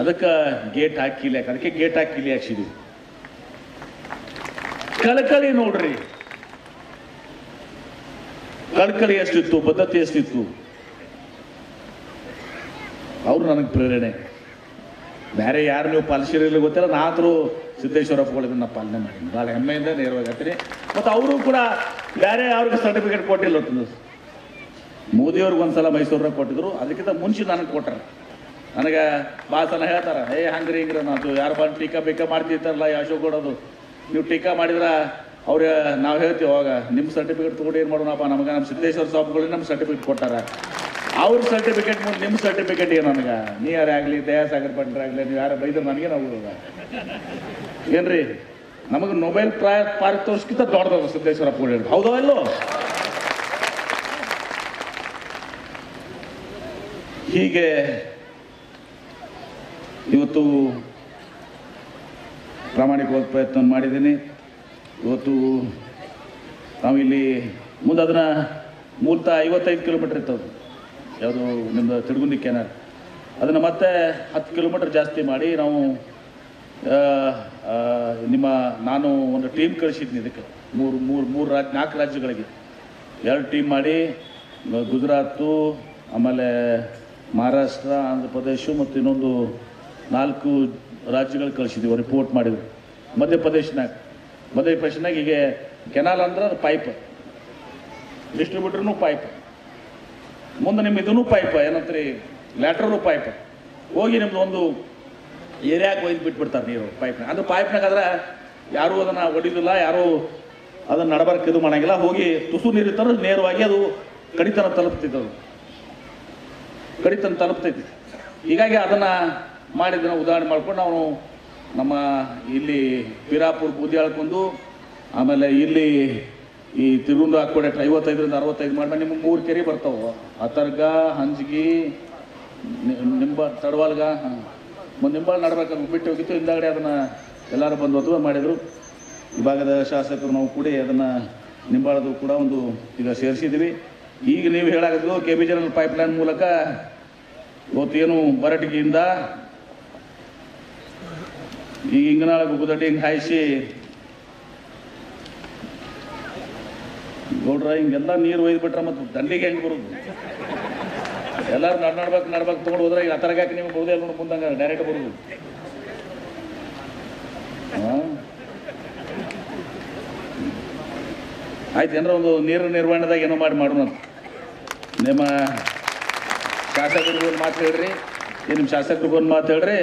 ಅದಕ್ಕೆ ಗೇಟ್ ಹಾಕಿ ಕಿಲಿ ಹಾಕಿ, ಅದಕ್ಕೆ ಗೇಟ್ ಹಾಕಿ ಕಿಲಿ ಹಾಕ್ಸಿದ್ವಿ. ಕಳಕಳಿ ನೋಡ್ರಿ, ಕಳಕಳಿ ಎಷ್ಟಿತ್ತು, ಬದ್ಧತೆ ಎಷ್ಟಿತ್ತು. ಅವರು ನನಗೆ ಪ್ರೇರಣೆ. ಬೇರೆ ಯಾರು ನೀವು ಪಾಲಿಸಿರಲಿಲ್ಲ ಗೊತ್ತಿಲ್ಲ, ನಾದರೂ ಸಿದ್ದೇಶ್ವರಪ್ಪಗಳಿಂದ ನಾ ಪಾಲನೆ ಮಾಡೀನಿ. ಭಾಳ ಹೆಮ್ಮೆಯಿಂದ ನೇರವಾಗಿ ಹೇಳ್ತೀನಿ. ಮತ್ತು ಅವರು ಕೂಡ ಬೇರೆ ಅವ್ರಿಗೆ ಸರ್ಟಿಫಿಕೇಟ್ ಕೊಟ್ಟಿಲ್ಲ. ಮೋದಿಯವ್ರಿಗೆ ಒಂದ್ಸಲ ಮೈಸೂರಾಗ ಕೊಟ್ಟಿದ್ರು, ಅದಕ್ಕಿಂತ ಮುಂಚೆ ನನಗೆ ಕೊಟ್ಟರು. ನನಗೆ ಭಾಳ ಸಲ ಹೇಳ್ತಾರೆ, ಹಂಗ್ರಿ ಹಿಂಗ್ರಿ ನಾವು ಯಾರು ಬಂದು ಟೀಕಾ ಬೇಕಾ ಮಾಡ್ತಿರ್ತಾರಲ್ಲ ಅಶೋಕ್ ಗೌಡದು. ನೀವು ಟೀಕಾ ಮಾಡಿದ್ರೆ ಅವ್ರಿಗೆ ನಾವು ಹೇಳ್ತೀವಿ, ಅವಾಗ ನಿಮ್ಮ ಸರ್ಟಿಫಿಕೇಟ್ ತೊಗೊಂಡು ಏನು ಮಾಡೋಣಪ್ಪ, ನಮಗೆ ನಮ್ಮ ಸಿದ್ದೇಶ್ವರ ಸಾಬ್ಗಳಿಗೆ ನಮ್ಮ ಸರ್ಟಿಫಿಕೇಟ್ ಕೊಟ್ಟಾರ. ಅವ್ರ ಸರ್ಟಿಫಿಕೇಟ್ ಮುಂದೆ ನಿಮ್ಮ ಸರ್ಟಿಫಿಕೇಟ್ ಏನು ನನಗೆ? ನೀ ಯಾರೇ ಆಗಲಿ, ದಯಾಸಾಗರ್ ಭಟ್ರ ಆಗಲಿ, ನೀವು ಯಾರು ಬೈದ್ರೆ ನನಗೆ ನಾವು ಏನ್ರಿ? ನಮಗೆ ನೊಬೆಲ್ ಪಾರ್ಕ್ ತೋರಿಸ್ಕಿಂತ ದೊಡ್ಡದು ಸಿದ್ದೇಶ್ವರಪ್ಪ ಹೇಳಿದ್ರು. ಹೌದೋ ಇಲ್ಲೋ? ಹೀಗೆ ಇವತ್ತು ಪ್ರಾಮಾಣಿಕವಾದ ಪ್ರಯತ್ನ ಮಾಡಿದ್ದೀನಿ. ಇವತ್ತು ನಾವು ಇಲ್ಲಿ ಮುಂದೆ ಅದನ್ನು ಮೂಲತಃ 55 ಕಿಲೋಮೀಟ್ರ್ ಇರ್ತದೆ, ಯಾವುದು ನಿಮ್ಮದು ತಿಳ್ಗುಂದಿ ಕೆನಾಲ್. ಅದನ್ನು ಮತ್ತೆ 10 ಕಿಲೋಮೀಟ್ರ್ ಜಾಸ್ತಿ ಮಾಡಿ ನಾವು ನಾನು ಒಂದು ಟೀಮ್ ಕಳಿಸಿದ್ದೀನಿ. ಇದಕ್ಕೆ 4 ರಾಜ್ಯಗಳಿಗೆ 2 ಟೀಮ್ ಮಾಡಿ ಗುಜರಾತು, ಆಮೇಲೆ ಮಹಾರಾಷ್ಟ್ರ, ಆಂಧ್ರ ಪ್ರದೇಶ ಮತ್ತು ಇನ್ನೊಂದು 4 ರಾಜ್ಯಗಳು ಕಳಿಸಿದ್ದೀವಿ. ರಿಪೋರ್ಟ್ ಮಾಡಿದ್ರು. ಮಧ್ಯಪ್ರದೇಶನಾಗ ಈಗ ಕೆನಾಲ್ ಅಂದ್ರೆ ಅದು ಪೈಪ್, ಡಿಸ್ಟ್ರಿಬ್ಯೂಟ್ರೂ ಪೈಪ್, ಮುಂದೆ ನಿಮ್ಮ ಇದೂ ಪೈಪ್, ಏನಂತ್ರಿ ಲ್ಯಾಟ್ರೂ ಪೈಪ್ ಹೋಗಿ ನಿಮ್ದು ಒಂದು ಏರಿಯಾಕ್ಕೆ ಒಯ್ದು ಬಿಟ್ಬಿಡ್ತಾರೆ ನೀರು ಪೈಪ್ನಾಗ. ಅದು ಪೈಪ್ನಾಗ ಆದ್ರೆ ಯಾರೂ ಅದನ್ನು ಹೊಡಿಲಿಲ್ಲ, ಯಾರೂ ಅದನ್ನು ನಡಬರ್ಕ್ ಇದು ಮಾಡೋಂಗಿಲ್ಲ. ಹೋಗಿ ತುಸು ನೀರು ಇರ್ತಾರೆ, ನೇರವಾಗಿ ಅದು ಕಡಿತನ ತಲುಪ್ತೈತಿ. ಹೀಗಾಗಿ ಅದನ್ನು ಮಾಡಿದ್ದನ್ನು ಉದಾಹರಣೆ ಮಾಡ್ಕೊಂಡು ನಾವು ನಮ್ಮ ಇಲ್ಲಿ ಬೀರಾಪುರ ಬೂದಿಯಾಳ್ಕೊಂಡು, ಆಮೇಲೆ ಇಲ್ಲಿ ಈ ತಿರುಗುಂದ ಅಕ್ವಾಡ್ಯಾಕ್ಟ್ 55ರಿಂದ 65 ಮಾಡಿ ನಿಮ್ಗೆ 3 ಕೆರೆ ಬರ್ತಾವೆ. ಅತರ್ಗ, ಹಂಜಗಿ, ತಡವಾಲ್ಗ, ನಿಂಬಾಳ ನಡ್ಬೇಕು ಬಿಟ್ಟು ಹೋಗಿತ್ತು. ಹಿಂದಾಗಡೆ ಅದನ್ನು ಎಲ್ಲರೂ ಬಂದು ಒತ್ತುವ ಮಾಡಿದರು. ಈ ಭಾಗದ ಶಾಸಕರು ನಾವು ಕೂಡ ಅದನ್ನು ನಿಂಬಾಳದು ಕೂಡ ಒಂದು ಈಗ ಸೇರಿಸಿದ್ದೀವಿ. ಈಗ ನೀವು ಹೇಳಾಗಿದ್ದು KBJL ಪೈಪ್ಲೈನ್ ಮೂಲಕ ಇವತ್ತೇನು ಬರಟಿಗೆಯಿಂದ ಈ ಇಂಗನಾಳ ಗುಗ್ಗುದಡ್ಡಿ ಹಿಂಗೆ ಹಾಯಿಸಿ ನೋಡ್ರ ಹಿಂಗೆಲ್ಲ ನೀರು ಒಯ್ದುಬಿಟ್ರೆ ಮತ್ತು ದಂಡಿಗೆ ಹೆಂಗೆ ಬರೋದು? ಎಲ್ಲರೂ ನಡ್ಬೇಕು ತೊಗೊಂಡು ಹೋದ್ರೆ ಈಗ ಆ ಥರಗಾಕಿ ನಿಮ್ಗೆ ಬರೋದೇ ಇಲ್ಲ ನೋಡಿ, ಮುಂದಂಗೆ ಡೈರೆಕ್ಟ್ ಬರೋದು. ಆಯ್ತು, ಏನಾರ ಒಂದು ನೀರು ನಿರ್ವಹಣೆದಾಗ ಏನೋ ಮಾಡೋಣ. ನಿಮ್ಮ ಶಾಸಕರಿಗೂ ಒಂದು ಮಾತು ಹೇಳ್ರಿ, ನಿಮ್ಮ ಶಾಸಕರಿಗೂ ಒಂದು ಮಾತು ಹೇಳ್ರಿ,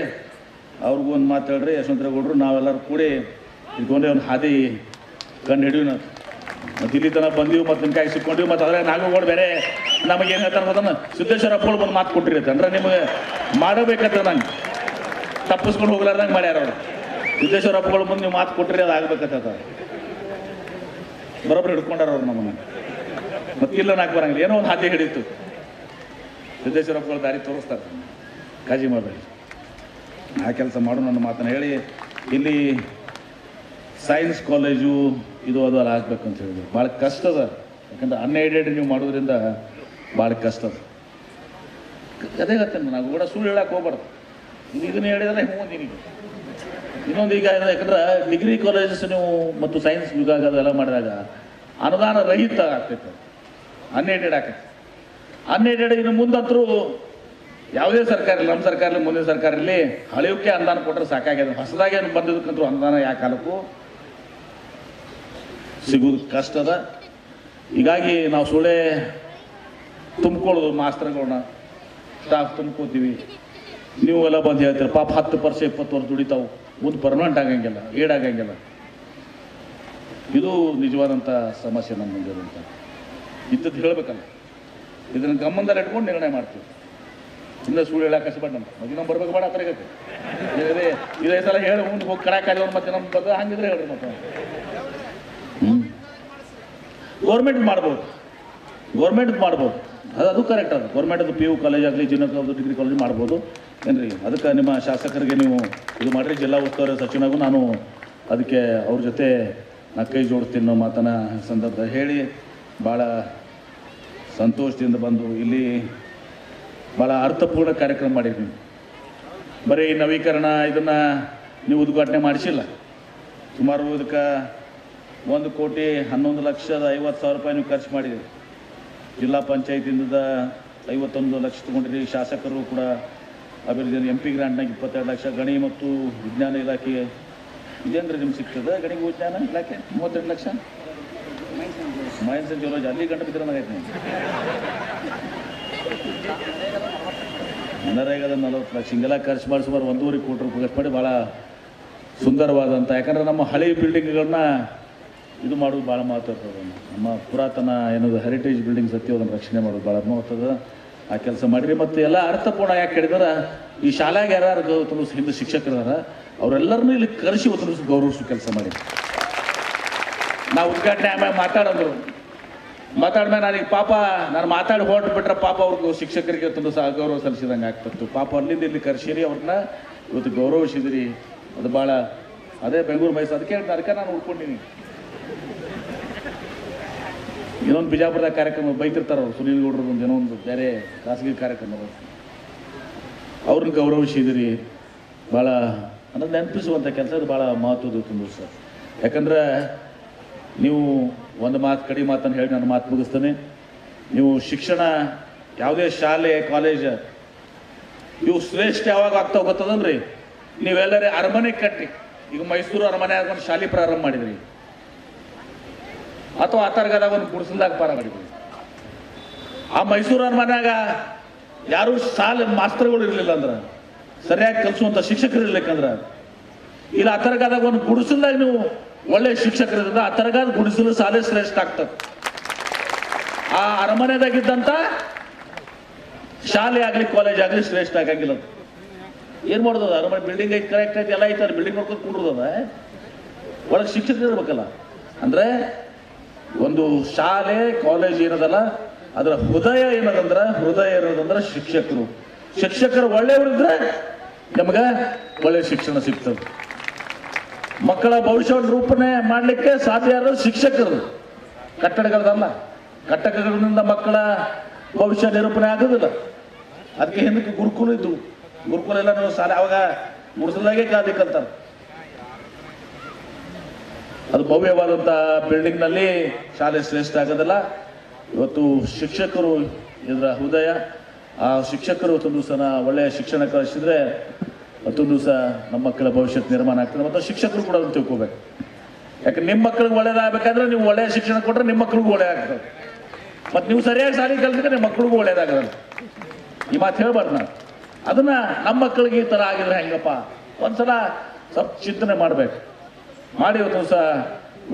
ಅವ್ರಿಗೂ ಒಂದು ಮಾತು ಹೇಳ್ರಿ. ಯಶವಂತರೇಗೌಡರು ನಾವೆಲ್ಲರೂ ಕೂಡಿ ಇಟ್ಕೊಂಡೆ ಒಂದು ಹಾದಿ ಕಂಡು ಹಿಡಿಯೋಣ. ಮತ್ತು ಇಲ್ಲಿ ತನಕ ಬಂದೀವಿ, ಮತ್ತು ನಿಮ್ಮ ಕೈ ಸಿಕ್ಕೊಂಡಿವಿ. ಮತ್ತು ಅದ್ರಾಗ ನಾಗೇಗೌಡ ಬೇರೆ ನಮಗೇನು ಹೇಳ್ತಾರೆ ಅದನ್ನು ಸಿದ್ದೇಶ್ವರ ಅಪ್ಪಗಳು ಬಂದು ಮಾತು ಕೊಟ್ಟಿರುತ್ತೆ ಅಂದ್ರೆ ನಿಮಗೆ ಮಾಡಬೇಕಂತ ನಂಗೆ ತಪ್ಪಿಸ್ಕೊಂಡು ಹೋಗ್ಲಾರ್ದಂಗೆ ಮಾಡ್ಯಾರ ಅವರು. ಸಿದ್ದೇಶ್ವರ ಅಪ್ಪಗಳು ಬಂದು ನೀವು ಮಾತು ಕೊಟ್ಟಿರಿ, ಅದು ಆಗ್ಬೇಕಂತ ಬರೋಬ್ಬರಿ ಹಿಡ್ಕೊಂಡಾರ ಅವ್ರು ನಮ್ಮನ್ನು. ಮತ್ತು ಇಲ್ಲ ನಾಲ್ಕು ಬರಂಗಿಲ್ಲ, ಏನೋ ಒಂದು ಹಾದಿ ಹಿಡಿತು. ಸಿದ್ದೇಶ್ವರ ಅಪ್ಪಗಳು ದಾರಿ ತೋರಿಸ್ತಾರೆ, ಕಾಳಜಿ ಮಾಡಬೇಡಿ. ಆ ಕೆಲಸ ಮಾಡು ನನ್ನ ಮಾತನ್ನು ಹೇಳಿ, ಇಲ್ಲಿ ಸೈನ್ಸ್ ಕಾಲೇಜು ಇದು ಅದು ಅಲ್ಲಿ ಆಗ್ಬೇಕು ಅಂತ ಹೇಳಿದ್ರು. ಭಾಳ ಕಷ್ಟ ಅದ, ಯಾಕಂದ್ರೆ ಅನ್ಎಡೆಡ್ ನೀವು ಮಾಡೋದ್ರಿಂದ ಭಾಳ ಕಷ್ಟ ಅದ. ಅದೇ ಹೇಳ್ತೇನೆ ನಾವು ಕೂಡ ಸುಳ್ಳು ಹೇಳಕ್ಕೆ ಹೋಗ್ಬಾರ್ದು. ಇದನ್ನು ಹೇಳಿದ್ರೆ ನಿನಗೆ ಇನ್ನೊಂದು ಈಗ ಯಾಕಂದ್ರೆ ಡಿಗ್ರಿ ಕಾಲೇಜಸ್ ನೀವು ಮತ್ತು ಸೈನ್ಸ್ ವಿಭಾಗ ಅದೆಲ್ಲ ಮಾಡಿದಾಗ ಅನುದಾನ ರಹಿತ ಆಗ್ತೈತೆ, ಅನ್ಎಡೆಡ್ ಆಗ್ತೈತೆ. ಅನ್ಎಡೆಡ್ ಇನ್ನು ಮುಂದಂತರೂ ಯಾವುದೇ ಸರ್ಕಾರ ಇಲ್ಲ, ನಮ್ಮ ಸರ್ಕಾರ ಇರಲಿ ಮುಂದಿನ ಸರ್ಕಾರ ಇರಲಿ, ಹಳೆಯೋಕ್ಕೆ ಅನುದಾನ ಕೊಟ್ಟರೆ ಸಾಕಾಗ್ಯದ. ಹೊಸದಾಗಿ ಬಂದಿದ್ದಕ್ಕಂತೂ ಅನುದಾನ ಯಾವ ಕಾಲಕ್ಕೂ ಸಿಗೋದು ಕಷ್ಟ ಅದ. ಹೀಗಾಗಿ ನಾವು ಸುಳ್ಳೆ ತುಂಬ್ಕೊಳ್ಳೋದು, ಮಾಸ್ತರ್ಗಳನ್ನ ಸ್ಟಾಫ್ ತುಂಬ್ಕೋತೀವಿ. ನೀವು ಎಲ್ಲ ಬಂದು ಹೇಳ್ತೀರಿ ಪಾಪ 10 ವರ್ಷ 20 ವರ್ಷ ದುಡಿತಾವು, ಮುಂದೆ ಪರ್ಮನೆಂಟ್ ಆಗಂಗಿಲ್ಲ, ಏಡಾಗಂಗಿಲ್ಲ. ಇದು ನಿಜವಾದಂಥ ಸಮಸ್ಯೆ ನಮ್ಮ ಮುಂದೆ ಅಂತ ಇಂಥದ್ದು ಹೇಳಬೇಕಲ್ಲ. ಇದನ್ನು ಗಮನದಲ್ಲಿ ಇಟ್ಕೊಂಡು ನಿರ್ಣಯ ಮಾಡ್ತೀವಿ. ಇನ್ನು ಸುಳ್ಳು ಹೇಳಕ್ಕೆ ಕಷ್ಟಪಟ್ಟು ನಮ್ಮ ಮತ್ತೆ ನಮ್ಮ ಬರ್ಬೇಕು ಬೇಡ ಹತ್ರಗತ್ತೆ ಇದೇ ಸಲ ಹೇಳಿ ಮುಂದೆ ಹೋಗಿ ಕಡಾಕಾಲಿ ಮತ್ತೆ ನಮ್ಮ ಬಂದು ಹಂಗಿದ್ರೆ ಹೇಳ್ರಿ. ಮತ್ತೆ ಗೌರ್ಮೆಂಟ್ ಮಾಡ್ಬೋದು ಅದು ಕರೆಕ್ಟ್. ಅದು ಗೌರ್ಮೆಂಟದು PU ಕಾಲೇಜ್ ಆಗಲಿ, ಜೂನಿಯರ್ ಡಿಗ್ರಿ ಕಾಲೇಜ್ ಮಾಡ್ಬೋದು ಏನ್ರಿ. ಅದಕ್ಕೆ ನಿಮ್ಮ ಶಾಸಕರಿಗೆ ನೀವು ಇದು ಮಾಡಿರಿ. ಜಿಲ್ಲಾ ಉಸ್ತುವಾರಿ ಸಚಿವನಾಗೂ ನಾನು ಅದಕ್ಕೆ ಅವ್ರ ಜೊತೆ ನಾ ಕೈ ಜೋಡಿಸ್ತೀನಿ ಅನ್ನೋ ಮಾತನ್ನು ಸಂದರ್ಭ ಹೇಳಿ, ಭಾಳ ಸಂತೋಷದಿಂದ ಬಂದು ಇಲ್ಲಿ ಭಾಳ ಅರ್ಥಪೂರ್ಣ ಕಾರ್ಯಕ್ರಮ ಮಾಡಿದ್ವಿ. ಬರೀ ನವೀಕರಣ ಇದನ್ನು ನೀವು ಉದ್ಘಾಟನೆ ಮಾಡಿಸಿಲ್ಲ. ಸುಮಾರು ಇದಕ್ಕೆ 1,11,50,000 ರೂಪಾಯಿ ನೀವು ಖರ್ಚು ಮಾಡಿದ್ರಿ. ಜಿಲ್ಲಾ ಪಂಚಾಯತಿಂದ 51 ಲಕ್ಷ ತೊಗೊಂಡ್ರಿ. ಶಾಸಕರು ಕೂಡ ಅಭಿವೃದ್ಧಿ MP ಗ್ರಾಂಟ್ನಾಗ 22 ಲಕ್ಷ. ಗಣಿ ಮತ್ತು ವಿಜ್ಞಾನ ಇಲಾಖೆ ಇದೇನ್ರಿ ನಿಮ್ಗೆ ಸಿಗ್ತದೆ? ಗಣಿ ವಿಜ್ಞಾನ ಇಲಾಖೆ 32 ಲಕ್ಷ. ಮೈನ್ಸ್ ಅಂಡ್ ಜಿಯೋಲಜಿ ಅಲ್ಲಿ ಗಂಟು ಬಿದ್ದಿರೋದಾಗೈತೆ. ನರೇಗಾದ 40 ಲಕ್ಷ ಹಿಂಗೆಲ್ಲ ಖರ್ಚು ಮಾಡಿ ಸುಮಾರು 1.5 ಕೋಟಿ ರೂಪಾಯಿ ಖರ್ಚು ಮಾಡಿ ಭಾಳ ಸುಂದರವಾದಂಥ, ಯಾಕಂದರೆ ನಮ್ಮ ಹಳೆ ಬಿಲ್ಡಿಂಗ್ಗಳನ್ನ ಇದು ಮಾಡೋದು ಭಾಳ ಮಹತ್ವ ಇರ್ತದೆ. ನಮ್ಮ ಪುರಾತನ ಏನದು ಹೆರಿಟೇಜ್ ಬಿಲ್ಡಿಂಗ್ಸ್ ಹತ್ತಿ ಅದನ್ನು ರಕ್ಷಣೆ ಮಾಡೋದು ಭಾಳ ಮಹತ್ವದ. ಆ ಕೆಲಸ ಮಾಡಿರಿ. ಮತ್ತು ಎಲ್ಲ ಅರ್ಥಪೂರ್ಣ ಯಾಕೆ ಹೇಳಿದ್ರೆ ಈ ಶಾಲೆಗೆ ಯಾರು ಹಿಂದೆ ಶಿಕ್ಷಕರಿದಾರ ಅವರೆಲ್ಲರನ್ನೂ ಇಲ್ಲಿ ಕರೆಸಿ ಗೌರವಿಸೋ ಕೆಲಸ ಮಾಡಿ. ನಾವು ಉದ್ಘಾಟನೆ ಆಮೇಲೆ ಮಾತಾಡ್ಮೇಲೆ ನನಗೆ ಪಾಪ ನಾನು ಮಾತಾಡಿ ಹೊರಟು ಬಿಟ್ರೆ ಪಾಪ ಅವ್ರಿಗೂ ಶಿಕ್ಷಕರಿಗೆ ಗೌರವ ಸಲ್ಲಿಸಿದಂಗೆ ಆಗ್ತಿತ್ತು. ಪಾಪ ಅಲ್ಲಿಂದ ಇಲ್ಲಿ ಕರೆಸಿರಿ, ಅವ್ರನ್ನ ಇವತ್ತು ಗೌರವಿಸಿದಿರಿ. ಅದು ಭಾಳ ಅದೇ ಬೆಂಗಳೂರು ಮೈಸೂರು ಅದಕ್ಕೆ ನಾನು ಉಳ್ಕೊಂಡಿನಿ. ಇನ್ನೊಂದು ಬಿಜಾಪುರದಾಗ ಕಾರ್ಯಕ್ರಮ ಬೈತಿರ್ತಾರೆ ಅವರು, ಸುನೀಲ್ ಗೌಡ್ರದ್ದು ಒಂದು ಏನೋ ಒಂದು ಬೇರೆ ಖಾಸಗಿ ಕಾರ್ಯಕ್ರಮ, ಅವ್ರನ್ನ ಗೌರವಿಸಿದಿರಿ. ಭಾಳ ಅನ್ನೋದು ನೆನಪಿಸುವಂಥ ಕೆಲಸ ಅದು ಭಾಳ ಮಹತ್ವದ ತುಂಬ ಸರ್. ಯಾಕಂದ್ರೆ ನೀವು ಒಂದು ಕಡಿ ಮಾತನ್ನು ಹೇಳಿ ನಾನು ಮಾತು ಮುಗಿಸ್ತೇನೆ. ನೀವು ಶಿಕ್ಷಣ ಯಾವುದೇ ಶಾಲೆ ಕಾಲೇಜ್ ಇವು ಶ್ರೇಷ್ಠ ಯಾವಾಗ ಆಗ್ತಾ ಹೋಗುತ್ತದನ್ರಿ, ನೀವೆಲ್ಲರೇ ಅರಮನೆ ಕಟ್ಟಿ, ಈಗ ಮೈಸೂರು ಅರಮನೆ ಒಂದು ಶಾಲೆ ಪ್ರಾರಂಭ ಮಾಡಿದ್ರಿ, ಅಥವಾ ಆತರ್ಗದಾಗ ಒಂದು ಗುಡಿಸಲ್ದಾಗ ಪ್ರಾರಂಭ ಮಾಡಿದ್ರಿ. ಆ ಮೈಸೂರು ಅರಮನೆಯಾಗ ಯಾರು ಶಾಲೆ ಮಾಸ್ತರ್ಗಳು ಇರಲಿಲ್ಲ ಅಂದ್ರೆ, ಸರಿಯಾಗಿ ಕಲಿಸುವಂಥ ಶಿಕ್ಷಕರು ಇರ್ಲಿಕ್ಕಂದ್ರೆ, ಇಲ್ಲ ಆತರ್ಗದಾಗ ಒಂದು ಗುಡಿಸಲ್ದಾಗ ನೀವು ಒಳ್ಳೆ ಶಿಕ್ಷಕರಿಂದ ಆ ತರಗಾದ ಗುಡಿಸಲು ಶಾಲೆ ಶ್ರೇಷ್ಠ ಆಗ್ತದೆ. ಆ ಅರಮನೆದಾಗಿದ್ದಂಥ ಶಾಲೆ ಆಗಲಿ ಕಾಲೇಜ್ ಆಗಲಿ ಶ್ರೇಷ್ಠ ಆಗಂಗಿಲ್ಲ. ಏನು ಮಾಡೋದು? ಅರಮನೆ ಬಿಲ್ಡಿಂಗ್ ಐತೆ, ಕರೆಕ್ಟ್ ಐತೆ, ಎಲ್ಲ ಐತೆ, ಬಿಲ್ಡಿಂಗ್ ನೋಡ್ಕೊಂಡು ಕುಂಡ್ರದದ, ಒಳಗೆ ಶಿಕ್ಷಕರು ಇರ್ಬೇಕಲ್ಲ. ಅಂದರೆ ಒಂದು ಶಾಲೆ ಕಾಲೇಜ್ ಏನದಲ್ಲ ಅದರ ಹೃದಯ ಇರೋದಂದ್ರೆ ಶಿಕ್ಷಕರು ಒಳ್ಳೆಯವರಿದ್ರೆ ನಮ್ಗೆ ಒಳ್ಳೆ ಶಿಕ್ಷಣ ಸಿಗ್ತದೆ. ಮಕ್ಕಳ ಭವಿಷ್ಯವನ್ನು ರೂಪಣೆ ಮಾಡಲಿಕ್ಕೆ ಸಾಧ್ಯ ಆಗೋದು ಶಿಕ್ಷಕರು, ಕಟ್ಟಡಗಳದಲ್ಲ. ಕಟ್ಟಕಗಳಿಂದ ಮಕ್ಕಳ ಭವಿಷ್ಯ ನಿರೂಪಣೆ ಆಗೋದಿಲ್ಲ. ಅದಕ್ಕೆ ಹಿಂದಕ್ಕೆ ಗುರುಕುಲ ಇದ್ದು, ಗುರುಕುಲ ಎಲ್ಲ ನೀವು ಶಾಲೆ ಅವಾಗ ಮುಡಿಸಲಾಗೆ ಗಾದಿ ಕಲ್ತಾರೆ. ಅದು ಭವ್ಯವಾದಂಥ ಬಿಲ್ಡಿಂಗ್ನಲ್ಲಿ ಶಾಲೆ ಶ್ರೇಷ್ಠ ಆಗೋದಿಲ್ಲ. ಇವತ್ತು ಶಿಕ್ಷಕರು ಇದರ ಹೃದಯ. ಆ ಶಿಕ್ಷಕರು ಇವತ್ತೊಂದು ದಿವಸ ಒಳ್ಳೆಯ ಶಿಕ್ಷಣ ಕಲಿಸಿದ್ರೆ ಮತ್ತೊಂದು ದಿವಸ ನಮ್ಮ ಮಕ್ಕಳ ಭವಿಷ್ಯದ ನಿರ್ಮಾಣ ಆಗ್ತದೆ. ಮತ್ತು ಶಿಕ್ಷಕರು ಕೂಡ ಅದನ್ನು ತಿಳ್ಕೋಬೇಕು. ಯಾಕಂದ್ರೆ ನಿಮ್ಮ ಮಕ್ಕಳಿಗೆ ಒಳ್ಳೇದಾಗಬೇಕಾದ್ರೆ ನೀವು ಒಳ್ಳೆಯ ಶಿಕ್ಷಣ ಕೊಟ್ಟರೆ ನಿಮ್ಮ ಮಕ್ಕಳಿಗೂ ಒಳ್ಳೆಯದಾಗ್ತದೆ. ಮತ್ತು ನೀವು ಸರಿಯಾಗಿ ಶಾಲೆ ಕಲಿಸಿದ್ರೆ ನಿಮ್ಮ ಮಕ್ಕಳಿಗೂ ಒಳ್ಳೇದಾಗಲ್ಲ. ಈ ಮಾತು ಹೇಳ್ಬಾರ್ದು ನಾನು. ಅದನ್ನು ನಮ್ಮ ಮಕ್ಕಳಿಗೆ ಈ ಥರ ಆಗಿದ್ರೆ ಹೆಂಗಪ್ಪ, ಒಂದ್ಸಲ ಸ್ವಲ್ಪ ಚಿಂತನೆ ಮಾಡಬೇಕು. ಮಾಡಿ ಇವತ್ತು ದಿವಸ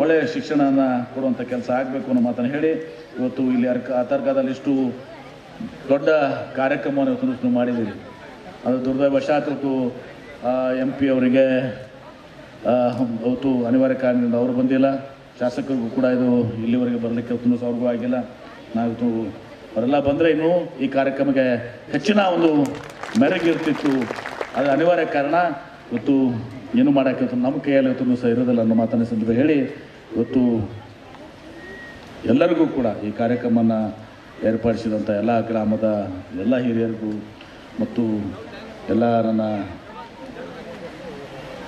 ಒಳ್ಳೆಯ ಶಿಕ್ಷಣನ ಕೊಡುವಂಥ ಕೆಲಸ ಆಗಬೇಕು ಅನ್ನೋ ಮಾತನ್ನು ಹೇಳಿ ಇವತ್ತು ಇಲ್ಲಿ ಅತರ್ಗದಲ್ಲಿ ಇಷ್ಟು ದೊಡ್ಡ ಕಾರ್ಯಕ್ರಮವನ್ನು ಇವತ್ತು ದಿವಸ ಮಾಡಿದ್ದೀವಿ. ಅದು ದುರ್ದೈವಶಾತ್ ಇವತ್ತು MP ಅವರಿಗೆ ಅವತ್ತು ಅನಿವಾರ್ಯ ಕಾರಣದಿಂದ ಅವರು ಬಂದಿಲ್ಲ. ಶಾಸಕರಿಗೂ ಕೂಡ ಇದು ಇಲ್ಲಿವರೆಗೆ ಬರಲಿಕ್ಕೆ ಇವತ್ತು ದಿವಸ ಅವ್ರಿಗೂ ಆಗಿಲ್ಲ. ನಾವಿವತ್ತು ಅವರೆಲ್ಲ ಬಂದರೆ ಇನ್ನೂ ಈ ಕಾರ್ಯಕ್ರಮಕ್ಕೆ ಹೆಚ್ಚಿನ ಒಂದು ಮೆರುಗಿರ್ತಿತ್ತು. ಅದು ಅನಿವಾರ್ಯ ಕಾರಣ. ಇವತ್ತು ಏನು ಮಾಡೋಕ್ಕೆ ನಮ್ಮ ಕೈಯಲ್ಲಿ ಇವತ್ತು ದಿವಸ ಇರೋದಿಲ್ಲ ಅನ್ನೋ ಮಾತನ್ನು ಸಂದರ್ಭ ಹೇಳಿ ಇವತ್ತು ಎಲ್ಲರಿಗೂ ಕೂಡ ಈ ಕಾರ್ಯಕ್ರಮವನ್ನು ಏರ್ಪಡಿಸಿದಂಥ ಎಲ್ಲ ಗ್ರಾಮದ ಎಲ್ಲ ಹಿರಿಯರಿಗೂ ಮತ್ತು ಎಲ್ಲ ನನ್ನ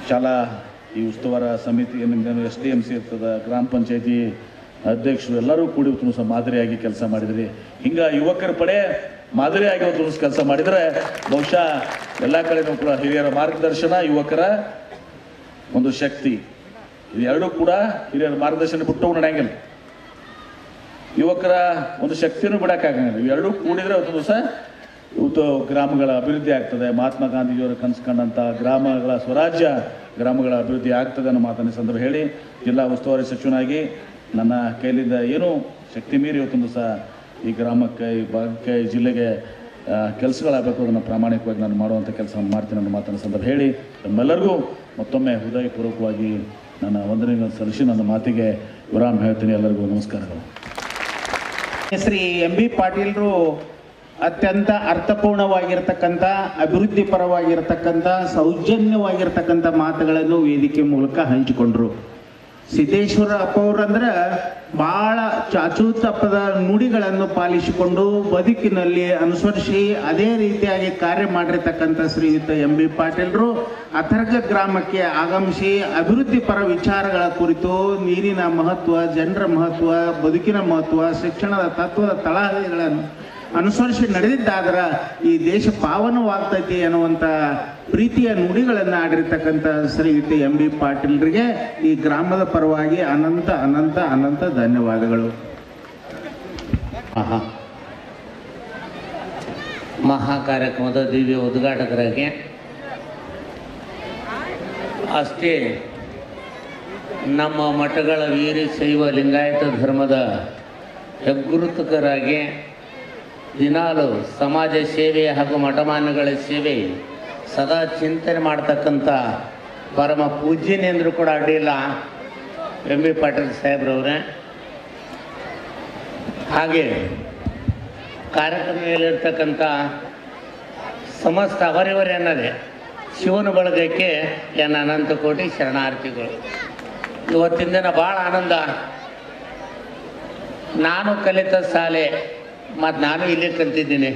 ಶಾಲಾ ಈ ಉಸ್ತುವಾರ ಸಮಿತಿ ಏನೇನು SDMC ಇರ್ತದೆ, ಗ್ರಾಮ ಪಂಚಾಯತಿ ಅಧ್ಯಕ್ಷರು ಎಲ್ಲರೂ ಕೂಡಿ ಇವತ್ತು ಸಹ ಮಾದರಿಯಾಗಿ ಕೆಲಸ ಮಾಡಿದ್ರಿ. ಹಿಂಗೆ ಯುವಕರ ಪಡೆ ಮಾದರಿಯಾಗಿ ಇವತ್ತು ಕೆಲಸ ಮಾಡಿದರೆ ಬಹುಶಃ ಎಲ್ಲ ಕಡೆನೂ ಕೂಡ ಹಿರಿಯರ ಮಾರ್ಗದರ್ಶನ, ಯುವಕರ ಒಂದು ಶಕ್ತಿ, ಇವೆರಡೂ ಕೂಡ ಹಿರಿಯರ ಮಾರ್ಗದರ್ಶನ ಬಿಟ್ಟು ನಡೆಯಂಗಿಲ್ಲ. ಯುವಕರ ಒಂದು ಶಕ್ತಿನೂ ಬಿಡೋಕ್ಕಾಗಂಗಿಲ್ಲ. ಇವೆರಡೂ ಕೂಡಿದರೆ ಇವತ್ತು ದಿವಸ ಇವತ್ತು ಗ್ರಾಮಗಳ ಅಭಿವೃದ್ಧಿ ಆಗ್ತದೆ. ಮಹಾತ್ಮ ಗಾಂಧೀಜಿಯವರು ಕನಸ್ಕೊಂಡಂಥ ಗ್ರಾಮಗಳ ಸ್ವರಾಜ್ಯ, ಗ್ರಾಮಗಳ ಅಭಿವೃದ್ಧಿ ಆಗ್ತದೆ ಅನ್ನೋ ಮಾತನ್ನು ಸಂದರ್ಭ ಹೇಳಿ ಜಿಲ್ಲಾ ಉಸ್ತುವಾರಿ ಸಚಿವನಾಗಿ ನನ್ನ ಕೈಲಿಂದ ಏನೂ ಶಕ್ತಿ ಮೀರಿ ಇವತ್ತೊಂದು ದಿವಸ ಈ ಗ್ರಾಮಕ್ಕೆ, ಈ ಭಾಗಕ್ಕೆ, ಈ ಜಿಲ್ಲೆಗೆ ಕೆಲಸಗಳಾಗಬೇಕು, ಅದನ್ನು ಪ್ರಾಮಾಣಿಕವಾಗಿ ನಾನು ಮಾಡುವಂಥ ಕೆಲಸವನ್ನು ಮಾಡ್ತೀನಿ ಅನ್ನೋ ಮಾತನ್ನು ಸಂದರ್ಭ ಹೇಳಿ ನಮ್ಮೆಲ್ಲರಿಗೂ ಮತ್ತೊಮ್ಮೆ ಹೃದಯಪೂರ್ವಕವಾಗಿ ನನ್ನ ವಂದನೆಗಳನ್ನು ಸಲ್ಲಿಸಿ ನನ್ನ ಮಾತಿಗೆ ವಿರಾಮ ಹೇಳ್ತೀನಿ. ಎಲ್ಲರಿಗೂ ನಮಸ್ಕಾರಗಳು. ಶ್ರೀ MB ಪಾಟೀಲ್ರು ಅತ್ಯಂತ ಅರ್ಥಪೂರ್ಣವಾಗಿರ್ತಕ್ಕಂಥ, ಅಭಿವೃದ್ಧಿ ಪರವಾಗಿರ್ತಕ್ಕಂಥ, ಸೌಜನ್ಯವಾಗಿರ್ತಕ್ಕಂಥ ಮಾತುಗಳನ್ನು ವೇದಿಕೆ ಮೂಲಕ ಹಂಚಿಕೊಂಡ್ರು. ಸಿದ್ದೇಶ್ವರ ಅಪ್ಪವ್ರಂದ್ರೆ ಭಾಳ ಚಾಚೂತಪ್ಪದ ನುಡಿಗಳನ್ನು ಪಾಲಿಸಿಕೊಂಡು ಬದುಕಿನಲ್ಲಿ ಅನುಸರಿಸಿ ಅದೇ ರೀತಿಯಾಗಿ ಕಾರ್ಯ ಮಾಡಿರ್ತಕ್ಕಂಥ ಶ್ರೀಯುತ MB ಪಾಟೀಲ್ರು ಅಥರ್ಗ ಗ್ರಾಮಕ್ಕೆ ಆಗಮಿಸಿ ಅಭಿವೃದ್ಧಿ ಪರ ವಿಚಾರಗಳ ಕುರಿತು, ನೀರಿನ ಮಹತ್ವ, ಜನರ ಮಹತ್ವ, ಬದುಕಿನ ಮಹತ್ವ, ಶಿಕ್ಷಣದ ತತ್ವದ ತಳಹದಿಗಳನ್ನು ಅನುಸರಿಸಿ ನಡೆದಿದ್ದಾದ್ರೆ ಈ ದೇಶ ಪಾವನವಾಗ್ತೈತಿ ಅನ್ನುವಂಥ ಪ್ರೀತಿಯ ನುಡಿಗಳನ್ನು ಆಡಿರ್ತಕ್ಕಂಥ ಶ್ರೀಯುತ MB ಪಾಟೀಲ್ರಿಗೆ ಈ ಗ್ರಾಮದ ಪರವಾಗಿ ಅನಂತ ಅನಂತ ಅನಂತ ಧನ್ಯವಾದಗಳು. ಮಹಾ ಕಾರ್ಯಕ್ರಮದ ದಿವ್ಯ ಉದ್ಘಾಟಕರಾಗಿ ಅಷ್ಟೇ ನಮ್ಮ ಮಠಗಳ ವೀರಶೈವ ಲಿಂಗಾಯತ ಧರ್ಮದ ಹೆಗ್ಗುರುತಕರಾಗಿ ದಿನಾಲು ಸಮಾಜ ಸೇವೆ ಹಾಗೂ ಮಠಮಾನ್ಯಗಳ ಸೇವೆ ಸದಾ ಚಿಂತನೆ ಮಾಡ್ತಕ್ಕಂಥ ಪರಮ ಪೂಜ್ಯನೆಂದರೂ ಕೂಡ ಅಡ್ಡಿಲ್ಲ MB ಪಾಟೀಲ್ ಸಾಹೇಬ್ರವ್ರೆ. ಹಾಗೆ ಕಾರ್ಯಕ್ರಮದಲ್ಲಿರ್ತಕ್ಕಂಥ ಸಮಸ್ತ ಅವರಿವರೇ ಅನ್ನದೇ ಶಿವನ ಬಳಗಕ್ಕೆ ನನ್ನ ಅನಂತ ಕೋಟಿ ಶರಣಾರ್ಥಿಗಳು. ಇವತ್ತಿನ ದಿನ ಭಾಳ ಆನಂದ. ನಾನು ಕಲಿತ ಶಾಲೆ ಮತ್ತು ನಾನು ಇಲ್ಲೇ ಕಲ್ತಿದ್ದೀನಿ.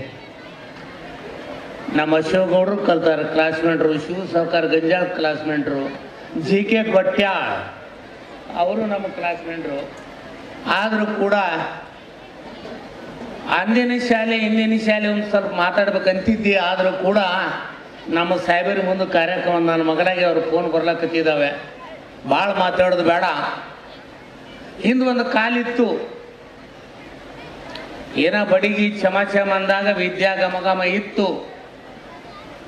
ನಮ್ಮ ಅಶೋಕಗೌಡರು ಕಲ್ತಾರೆ, ಕ್ಲಾಸ್ಮೇಟ್ರು. ಶಿವ ಸಾವ್ಕಾರ್ ಗಂಜಾಳ ಕ್ಲಾಸ್ಮೇಟ್ರು. GK ಗೊಟ್ಯಾಳ್ ಅವರು ನಮ್ಮ ಕ್ಲಾಸ್ಮೇಟ್ರು. ಆದರೂ ಕೂಡ ಅಂದಿನ ಶಾಲೆ ಇಂದಿನ ಶಾಲೆ ಒಂದು ಸ್ವಲ್ಪ ಮಾತಾಡ್ಬೇಕಂತಿದ್ದೆ. ಆದರೂ ಕೂಡ ನಮ್ಮ ಸಾಹೇಬರ ಮುಂದೆ ಕಾರ್ಯಕ್ರಮ ನನ್ನ ಮಗನಾಗಿ ಅವ್ರ ಫೋನ್ ಬರ್ಲಕತ್ತಿದ್ದಾವೆ. ಭಾಳ ಮಾತಾಡೋದು ಬೇಡ. ಹಿಂದೆ ಒಂದು ಕಾಲಿತ್ತು, ಏನ ಬಡಿಗಿ ಚಮ ಅಂದಾಗ ವಿದ್ಯಾ ಗಮಗಮ ಇತ್ತು.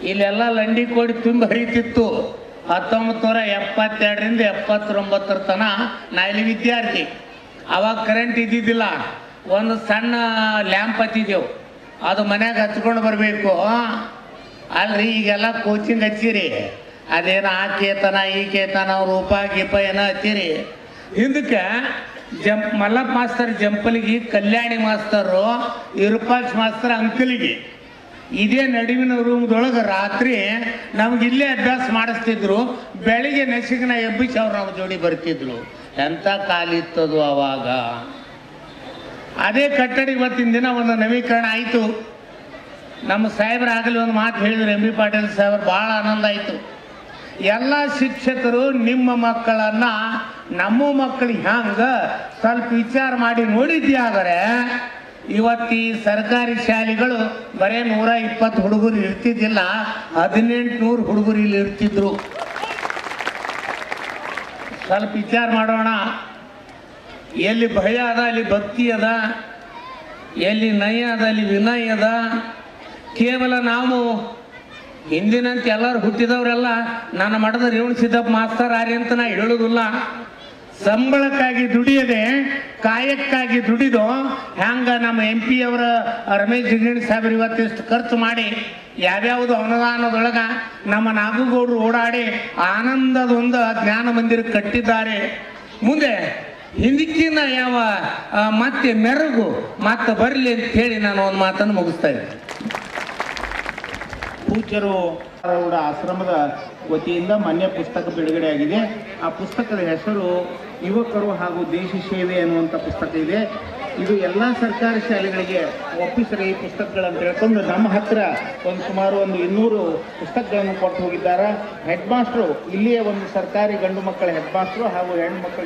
ಇಲ್ಲೆಲ್ಲ ಲಂಡಿ ಕೋಡಿ ತುಂಬ ಹರಿತಿತ್ತು. 1972ರಿಂದ 79 ತನ ನಾ ಇಲ್ಲಿ ವಿದ್ಯಾರ್ಥಿ. ಅವಾಗ ಕರೆಂಟ್ ಇದ್ದಿದ್ದಿಲ್ಲ. ಒಂದು ಸಣ್ಣ ಲ್ಯಾಂಪ್ ಹತ್ತಿದ್ದೆವು, ಅದು ಮನ್ಯಾಗ ಹಚ್ಕೊಂಡು ಬರಬೇಕು. ಅಲ್ರಿ ಈಗೆಲ್ಲ ಕೋಚಿಂಗ್ ಹಚ್ಚಿರಿ, ಅದೇನೋ ಆ ಕೇತನ ಈ ಕೇತನ ರೂಪ ಗೀಪ ಏನೋ ಹಚ್ಚಿರಿ. ಹಿಂದಕ್ಕೆ ಮಲ್ಲಪ್ಪ ಮಾಸ್ತರ್ ಜಂಪಲಿಗೆ, ಕಲ್ಯಾಣಿ ಮಾಸ್ತರು ವಿರೂಪಾಕ್ಷ ಮಾಸ್ತರ್ ಅಂಕಲಿಗೆ, ಇದೇ ನಡುವಿನ ರೂಮ್ದೊಳಗೆ ರಾತ್ರಿ ನಮ್ಗೆ ಇಲ್ಲೇ ಅಭ್ಯಾಸ ಮಾಡಿಸ್ತಿದ್ರು. ಬೆಳಿಗ್ಗೆ ನೆಸಿಗನ ಎಬ್ಬಿಸಿ ಅವ್ರು ನಮ್ಮ ಜೋಡಿ ಬರ್ತಿದ್ರು. ಎಂಥ ಕಾಲಿತ್ತದು ಅವಾಗ. ಅದೇ ಕಟ್ಟಡ ಇವತ್ತಿನ ದಿನ ಒಂದು ನವೀಕರಣ ಆಯಿತು. ನಮ್ಮ ಸಾಹೇಬರಾಗಲಿ ಒಂದು ಮಾತು ಹೇಳಿದ್ರು, ಎಂ ಬಿ ಪಾಟೀಲ್ ಸಾಹೇಬರು, ಭಾಳ ಆನಂದ ಆಯಿತು. ಎಲ್ಲ ಶಿಕ್ಷಕರು ನಿಮ್ಮ ಮಕ್ಕಳನ್ನು ನಮ್ಮ ಮಕ್ಕಳಿಗೆ ಹಂಗೆ ಸ್ವಲ್ಪ ವಿಚಾರ ಮಾಡಿ ನೋಡಿದ್ಯಾದರೆ ಇವತ್ತು ಈ ಸರ್ಕಾರಿ ಶಾಲೆಗಳು ಬರೀ 120 ಹುಡುಗರು ಇರ್ತಿದ್ದಿಲ್ಲ, 1800 ಹುಡುಗರು ಇಲ್ಲಿ ಇರ್ತಿದ್ರು. ಸ್ವಲ್ಪ ವಿಚಾರ ಮಾಡೋಣ. ಎಲ್ಲಿ ಭಯ ಅದ ಅಲ್ಲಿ ಭಕ್ತಿ ಅದ, ಎಲ್ಲಿ ನಯ ಅದ ಅಲ್ಲಿ ವಿನಯ ಅದ. ಕೇವಲ ನಾವು ಹಿಂದಿನಂತೆ ಎಲ್ಲರೂ ಹುಟ್ಟಿದವರೆಲ್ಲ ನನ್ನ ಮಠದ ರೇವಣ ಸಿದ್ದಪ್ಪ ಮಾಸ್ತರ್ ಆರಿ ಅಂತ ನಾ ಹೇಳೋದಿಲ್ಲ. ಸಂಬಳಕ್ಕಾಗಿ ದುಡಿಯದೆ ಕಾಯಕ್ಕಾಗಿ ದುಡಿದು ಹ್ಯಾಂಗ ನಮ್ಮ MP ಅವರ ರಮೇಶ್ ಜಿಗಣಿ ಸಾಹೇಬ್ರು ಇವತ್ತಿಷ್ಟು ಖರ್ಚು ಮಾಡಿ ಯಾವ್ಯಾವುದು ಅನುದಾನದೊಳಗ ನಮ್ಮ ನಾಗಗೌಡರು ಓಡಾಡಿ ಆನಂದದ ಒಂದು ಜ್ಞಾನ ಮಂದಿರ ಕಟ್ಟಿದ್ದಾರೆ. ಮುಂದೆ ಹಿಂದಕ್ಕಿನ ಯಾವ ಮತ್ತೆ ಮೆರುಗು ಮತ್ತೆ ಬರಲಿ ಅಂತ ಹೇಳಿ ನಾನು ಒಂದು ಮಾತನ್ನು ಮುಗಿಸ್ತಾ ಇದ್ದೆ. ಪೂಜ್ಯರು ಆಶ್ರಮದ ವತಿಯಿಂದ ಮೊನ್ನೆ ಪುಸ್ತಕ ಬಿಡುಗಡೆಯಾಗಿದೆ. ಆ ಪುಸ್ತಕದ ಹೆಸರು ಯುವಕರು ಹಾಗೂ ದೇಶ ಸೇವೆ ಅನ್ನುವಂಥ ಪುಸ್ತಕ ಇದೆ. ಇದು ಎಲ್ಲ ಸರ್ಕಾರಿ ಶಾಲೆಗಳಿಗೆ ಒಪ್ಪಿಸರಿ ಈ ಪುಸ್ತಕಗಳನ್ನು ತಿಳ್ಕೊಂಡು ನಮ್ಮ ಹತ್ರ ಸುಮಾರು 200 ಪುಸ್ತಕಗಳನ್ನು ಕೊಟ್ಟು ಹೋಗಿದ್ದಾರೆ. ಹೆಡ್ ಮಾಸ್ಟ್ರು, ಇಲ್ಲಿಯೇ ಒಂದು ಸರ್ಕಾರಿ ಗಂಡು ಮಕ್ಕಳ ಹೆಡ್ ಮಾಸ್ಟ್ರು ಹಾಗೂ ಹೆಣ್ಣು ಮಕ್ಕಳ